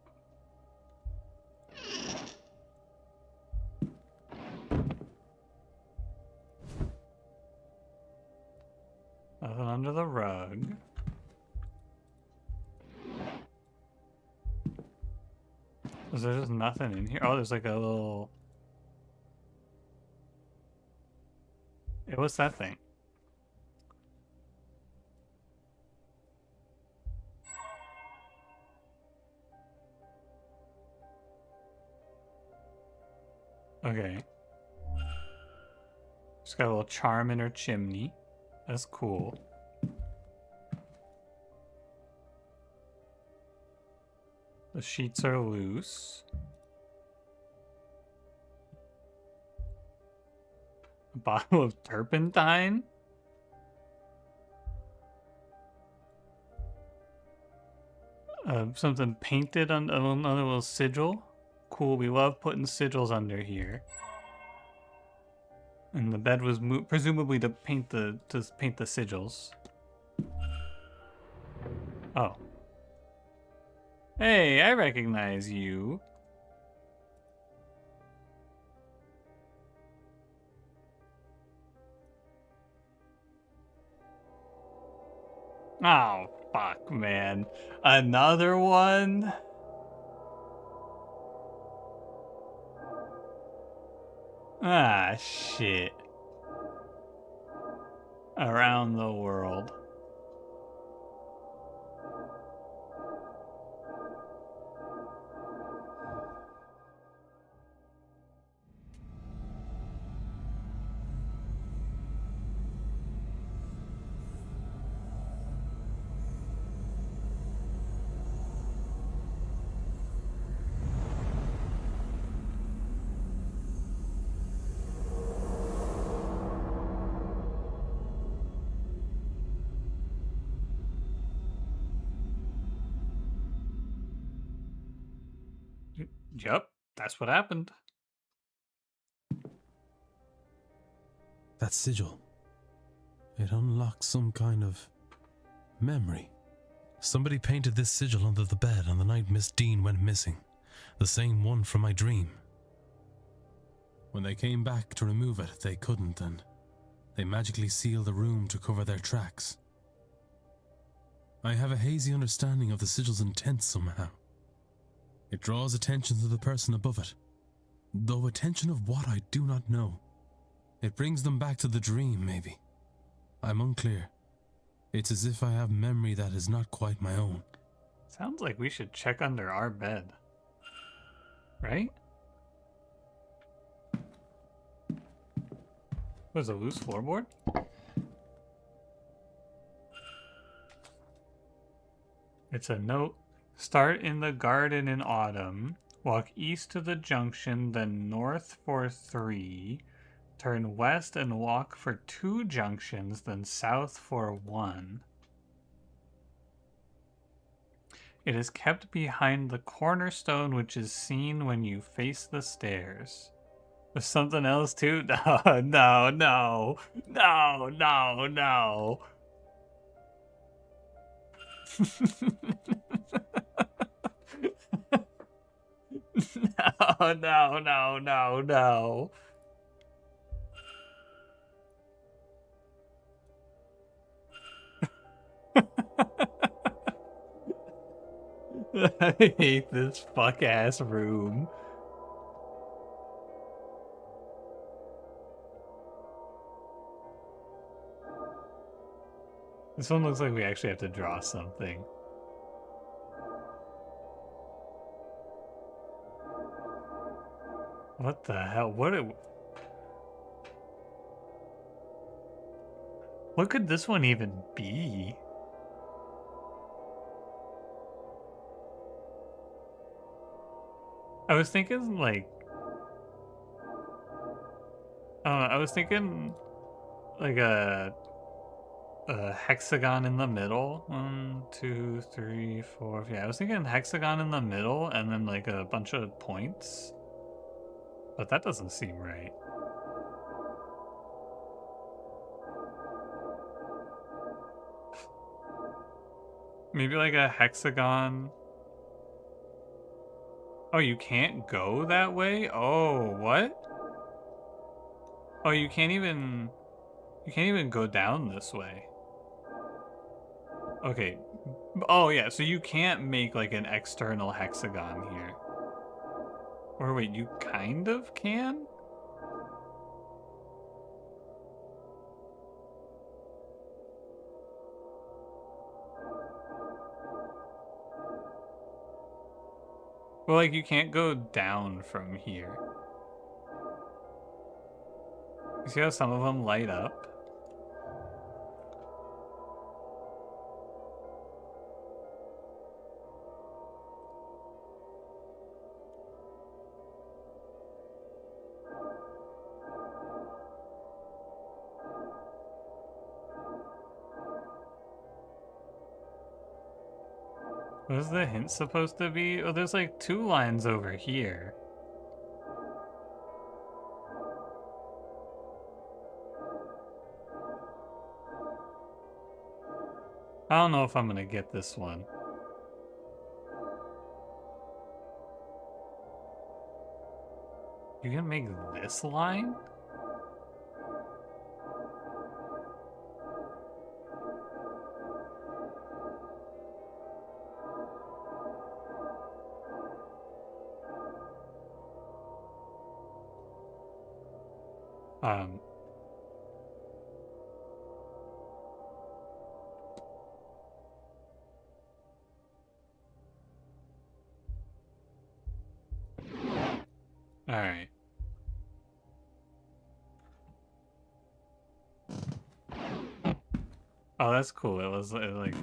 Nothing under the rug. Is there just nothing in here? Oh, there's like a little... Hey, what's that thing? Okay. She's got a little charm in her chimney. That's cool. The sheets are loose. A bottle of turpentine? Something painted on another little sigil. Cool, we love putting sigils under here. And the bed was presumably to paint the sigils. Oh. Hey, I recognize you. Oh, fuck, man. Another one? Ah, shit. Around the world. Yep, that's what happened. That sigil. It unlocks some kind of memory. Somebody painted this sigil under the bed on the night Miss Dean went missing. The same one from my dream. When they came back to remove it, they couldn't, and they magically sealed the room to cover their tracks. I have a hazy understanding of the sigil's intent somehow. It draws attention to the person above it, though attention of what I do not know. It brings them back to the dream, maybe. I'm unclear. It's as if I have memory that is not quite my own. Sounds like we should check under our bed. Right? Was a loose floorboard? It's a note. Start in the garden in autumn. Walk east to the junction, then north for 3. Turn west and walk for 2 junctions, then south for 1. It is kept behind the cornerstone, which is seen when you face the stairs. There's something else too? No, no, no, no, no, no. No, no, no, no, no. I hate this fuck-ass room. This one looks like we actually have to draw something. What the hell? What could this one even be? I was thinking like I was thinking like a hexagon in the middle. 1, 2, 3, 4. Yeah, I was thinking hexagon in the middle and then like a bunch of points. But that doesn't seem right. Maybe like a hexagon. Oh, you can't go that way? Oh, what? Oh, you can't even go down this way. Okay. Oh, yeah, so you can't make like an external hexagon here. Or wait, you kind of can? Well, like, you can't go down from here. You see how some of them light up? What is the hint supposed to be? Oh, there's like 2 lines over here. I don't know if I'm gonna get this one. You gonna make this line? All right. Oh, that's cool. It was like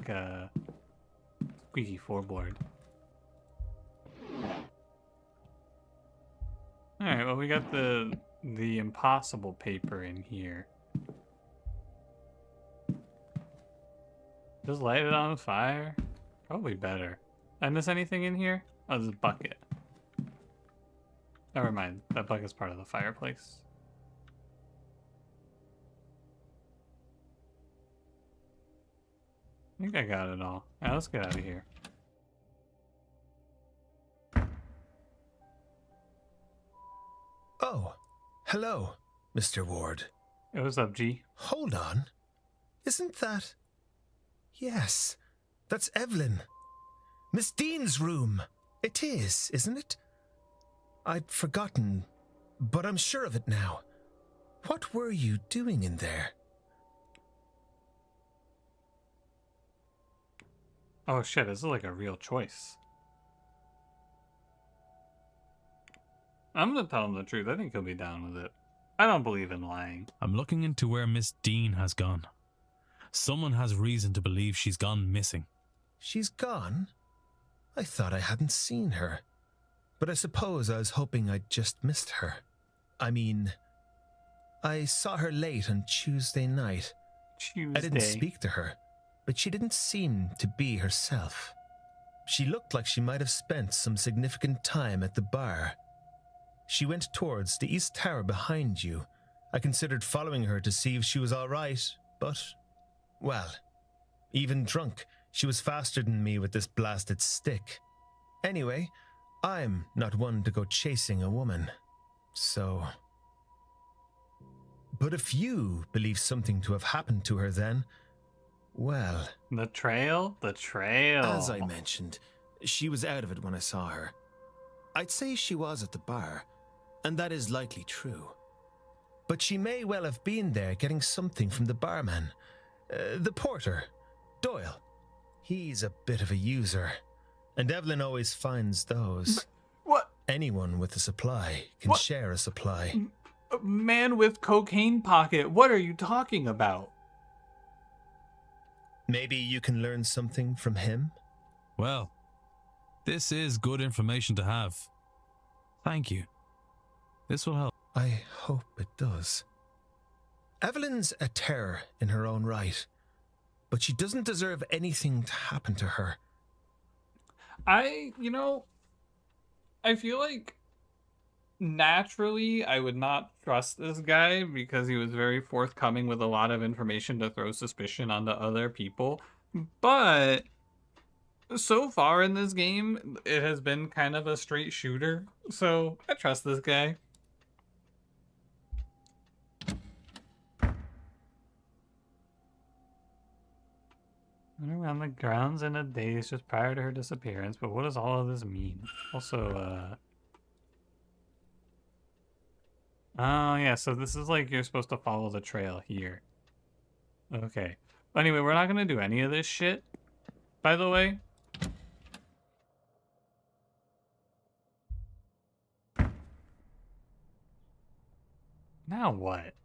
squeaky floorboard. All right. Well, we got the impossible paper in here. Just light it on fire. Probably better. Did I miss anything in here? Oh, there's a bucket. Never mind. That bucket's part of the fireplace. I think I got it all. Now let's get out of here. Oh, hello, Mr. Ward. Hey, what's up, G? Hold on. Isn't that... Yes, that's Evelyn. Miss Dean's room. It is, isn't it? I'd forgotten, but I'm sure of it now. What were you doing in there? Oh shit, this is like a real choice. I'm gonna tell him the truth. I think he'll be down with it. I don't believe in lying. I'm looking into where Miss Dean has gone. Someone has reason to believe she's gone missing. She's gone? I thought I hadn't seen her. But I suppose I was hoping I'd just missed her. I mean, I saw her late on Tuesday night. Tuesday. I didn't speak to her, but she didn't seem to be herself. She looked like she might have spent some significant time at the bar. She went towards the east tower behind you. I considered following her to see if she was all right, but, well, even drunk, she was faster than me with this blasted stick. Anyway, I'm not one to go chasing a woman, so... But if you believe something to have happened to her then, well... The trail? The trail. As I mentioned, she was out of it when I saw her. I'd say she was at the bar, and that is likely true. But she may well have been there getting something from the barman. The porter, Doyle. He's a bit of a user, and Evelyn always finds those. What? Anyone with a supply can share a supply. A man with cocaine pocket. What are you talking about? Maybe you can learn something from him? Well, this is good information to have. Thank you. This will help. I hope it does. Evelyn's a terror in her own right, but she doesn't deserve anything to happen to her. I feel like naturally I would not trust this guy because he was very forthcoming with a lot of information to throw suspicion onto other people. But so far in this game, it has been kind of a straight shooter. So I trust this guy. Around the grounds in a daze just prior to her disappearance, but what does all of this mean? Also, oh yeah, so this is like you're supposed to follow the trail here. Okay. But anyway, we're not gonna do any of this shit, by the way. Now what?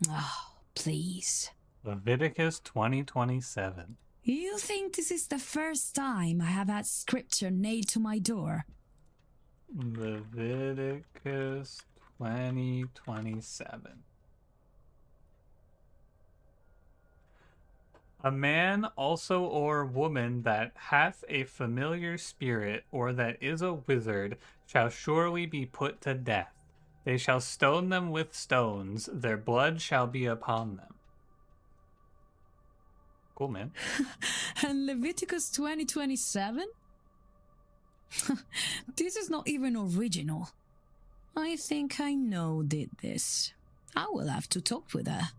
Oh, please. Leviticus 20:27. You think this is the first time I have had scripture nailed to my door? Leviticus 20:27. A man also or woman that hath a familiar spirit or that is a wizard shall surely be put to death. They shall stone them with stones. Their blood shall be upon them. Cool, man. And Leviticus 20:27? This is not even original. I think I know who did this. I will have to talk with her.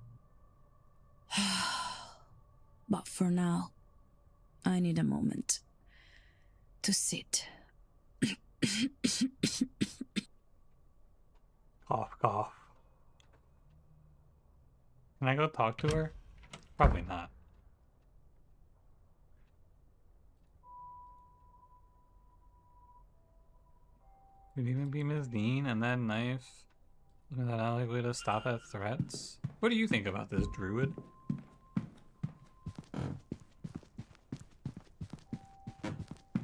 But for now, I need a moment to sit. Cough, cough. Can I go talk to her? Probably not. Could even be Ms. Dean and that knife. Isn't that not likely to stop at threats? What do you think about this, druid?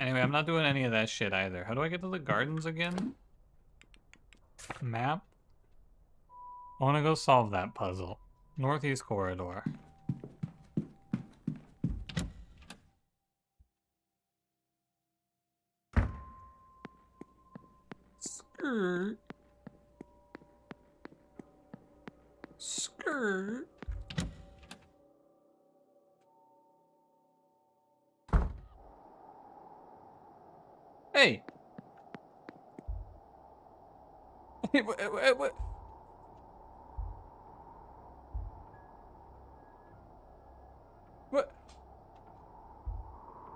Anyway, I'm not doing any of that shit either. How do I get to the gardens again? Map? I want to go solve that puzzle. Northeast corridor. Skirt. Skirt. Hey. Hey, what?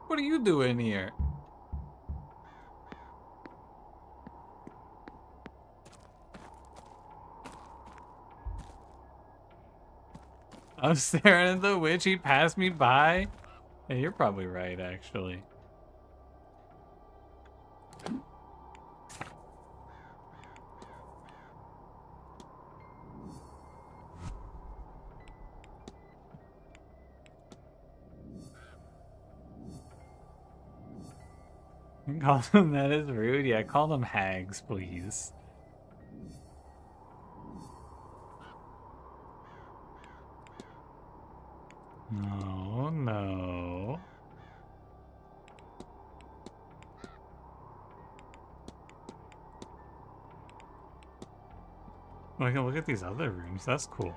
What are you doing here? I'm staring at the witch. He passed me by. Yeah, you're probably right, actually. Call them that is rude. Yeah, call them hags, please. No, no. Oh, I can look at these other rooms. That's cool.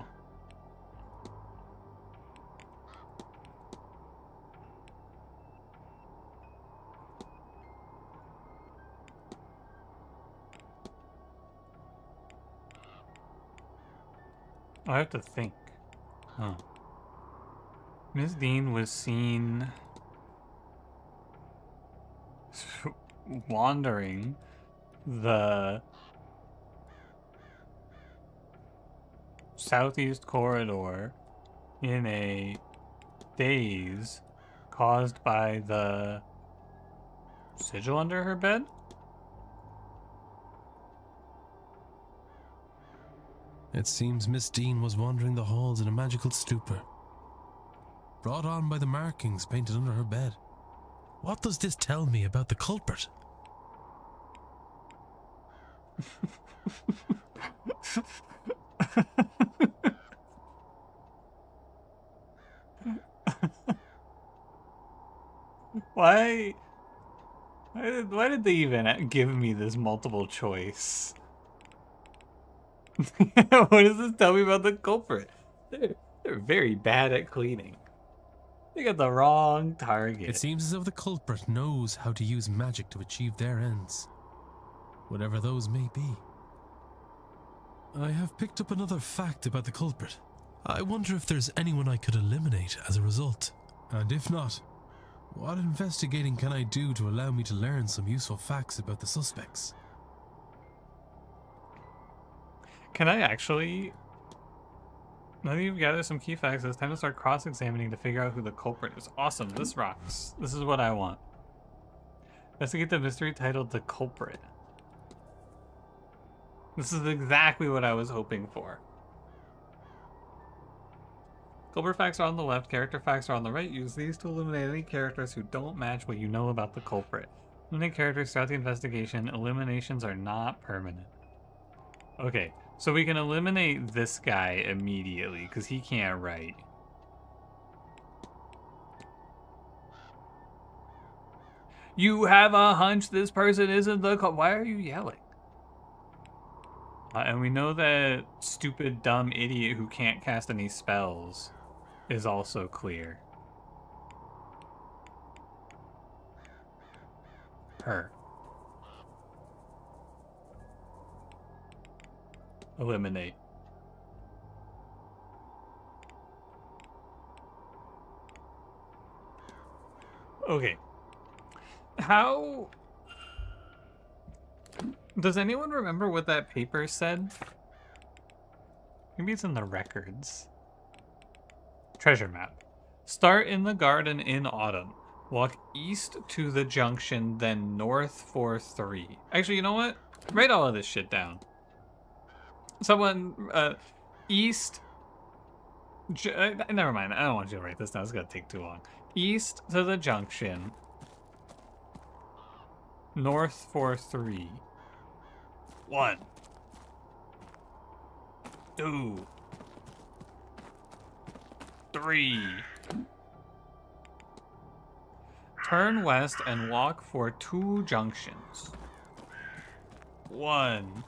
I have to think. Oh. Ms. Dean was seen wandering the southeast corridor in a daze caused by the sigil under her bed? It seems Miss Dean was wandering the halls in a magical stupor, brought on by the markings painted under her bed. What does this tell me about the culprit? Why did they even give me this multiple choice? What does this tell me about the culprit? They're very bad at cleaning. They got the wrong target. It seems as though the culprit knows how to use magic to achieve their ends, whatever those may be. I have picked up another fact about the culprit. I wonder if there's anyone I could eliminate as a result. And if not, what investigating can I do to allow me to learn some useful facts about the suspects? Can I actually... Now that you've gathered some key facts, it's time to start cross-examining to figure out who the culprit is. Awesome, this rocks. This is what I want. Investigate the mystery titled The Culprit. This is exactly what I was hoping for. Culprit facts are on the left, character facts are on the right. Use these to eliminate any characters who don't match what you know about the culprit. Eliminate characters throughout the investigation. Eliminations are not permanent. Okay, so we can eliminate this guy immediately because he can't write. You have a hunch this person isn't the Why are you yelling? And we know that stupid, dumb idiot who can't cast any spells is also clear. Her. Eliminate. Okay. How... Does anyone remember what that paper said? Maybe it's in the records. Treasure map. Start in the garden in autumn. Walk east to the junction, then north for 3. Actually, you know what? Write all of this shit down. Someone, east... never mind, I don't want you to write this down. It's gonna take too long. East to the junction. North for 3. 1. 2. 3. Turn west and walk for 2 junctions. 1.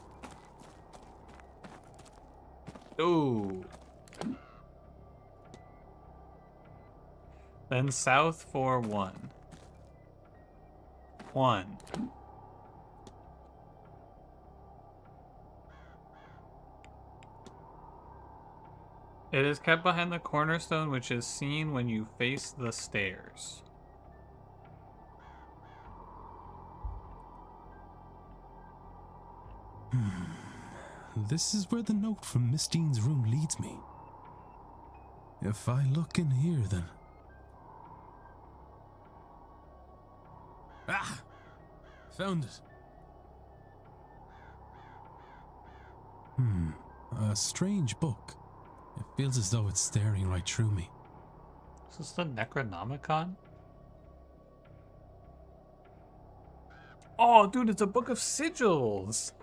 2. Then south for 1. 1. It is kept behind the cornerstone, which is seen when you face the stairs. This is where the note from Miss Dean's room leads me. If I look in here, then... Ah! Found it. A strange book. It feels as though it's staring right through me. Is this the Necronomicon? Oh, dude, it's a book of sigils!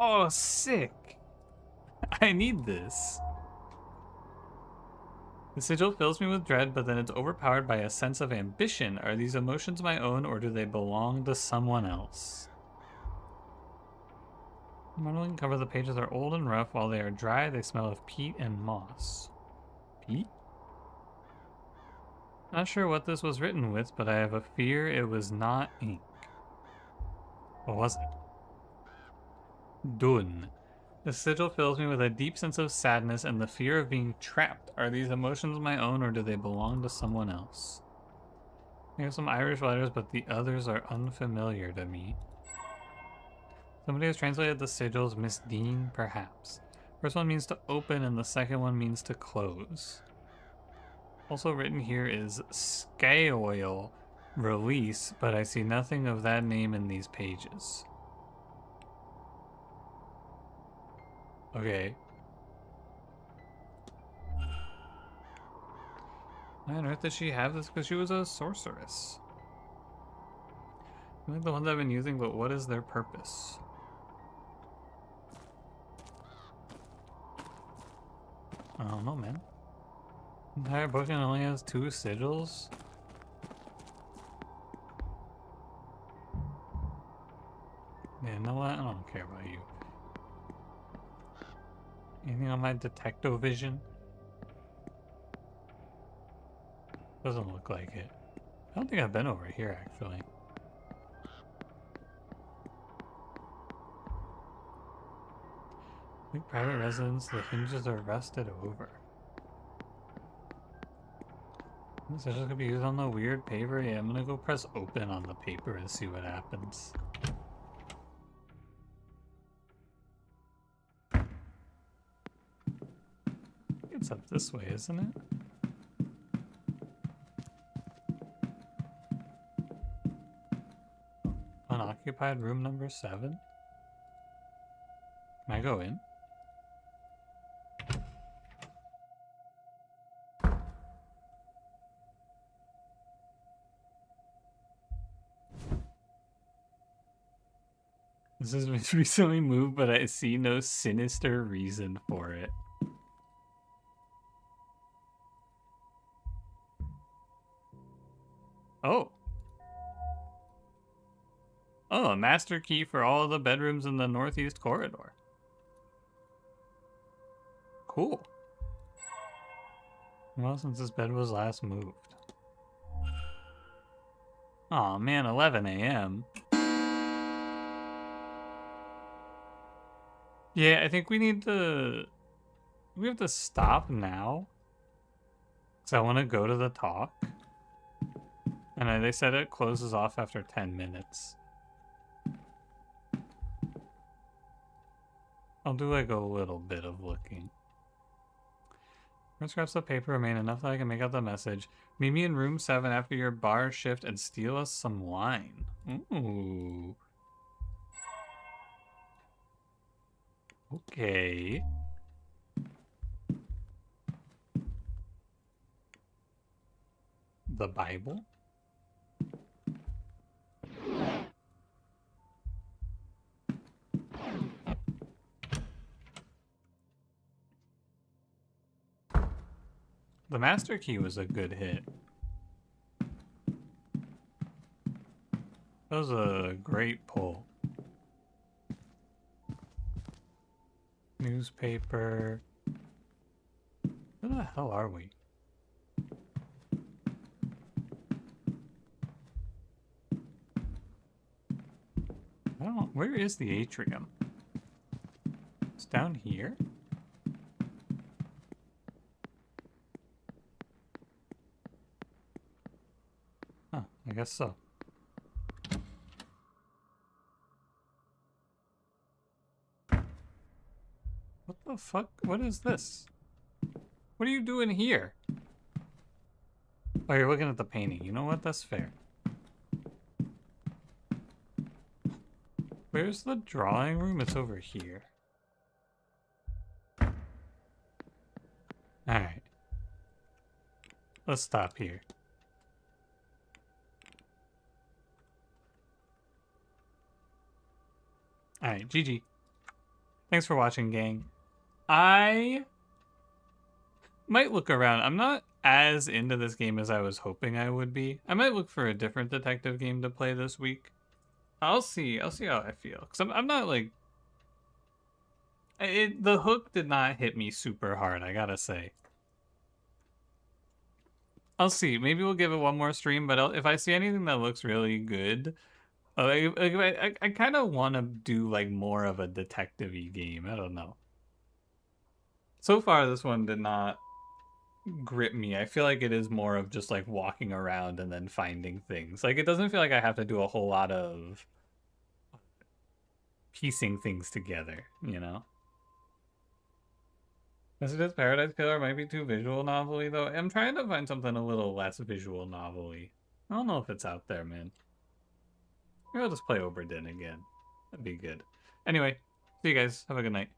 Oh, sick! I need this. The sigil fills me with dread, but then it's overpowered by a sense of ambition. Are these emotions my own, or do they belong to someone else? The modeling cover the pages are old and rough. While they are dry, they smell of peat and moss. Peat? Not sure what this was written with, but I have a fear it was not ink. What was it? Dun. The sigil fills me with a deep sense of sadness and the fear of being trapped. Are these emotions my own, or do they belong to someone else? I have some Irish letters, but the others are unfamiliar to me. Somebody has translated the sigils. Miss Dean, perhaps. First one means to open, and the second one means to close. Also written here is Scale Release, but I see nothing of that name in these pages. Okay. Why on earth did she have this? Because she was a sorceress. I like the ones I've been using, but what is their purpose? I don't know, man. The entire book only has 2 sigils? Yeah, you know what? I don't care about you. Anything on my detecto-vision? Doesn't look like it. I don't think I've been over here, actually. Big private residence, the hinges are rusted over. This is just gonna be used on the weird paper. Yeah, I'm gonna go press open on the paper and see what happens. It's up this way, isn't it? Unoccupied room number 7? Can I go in? This has been recently moved, but I see no sinister reason for it. Oh. Oh, a master key for all the bedrooms in the northeast corridor. Cool. Well, since this bed was last moved. Aw, man, 11 a.m. Yeah, I think we need to... We have to stop now. Because I want to go to the talk. And they said it closes off after 10 minutes. I'll do like a little bit of looking. Scraps of paper remain enough that I can make out the message. Meet me in room 7 after your bar shift and steal us some wine. Ooh. Okay. The Bible? The master key was a good hit. That was a great pull. Newspaper. Where the hell are we? I don't... Where is the atrium? It's down here? Huh, I guess so. What the fuck? What is this? What are you doing here? Oh, you're looking at the painting. You know what? That's fair. Where's the drawing room? It's over here. Alright. Let's stop here. Alright, GG. Thanks for watching, gang. I might look around. I'm not as into this game as I was hoping I would be. I might look for a different detective game to play this week. I'll see how I feel. Because I'm not like... the hook did not hit me super hard, I gotta say. I'll see. Maybe we'll give it one more stream, but if I see anything that looks really good... I kind of want to do like more of a detective-y game. I don't know. So far, this one did not grip me. I feel like it is more of just like walking around and then finding things. Like, it doesn't feel like I have to do a whole lot of piecing things together, you know? Messages Paradise Killer might be too visual novel-y, though. I'm trying to find something a little less visual novel-y. I don't know if it's out there, man. Maybe I'll just play Oberdin again. That'd be good. Anyway, see you guys. Have a good night.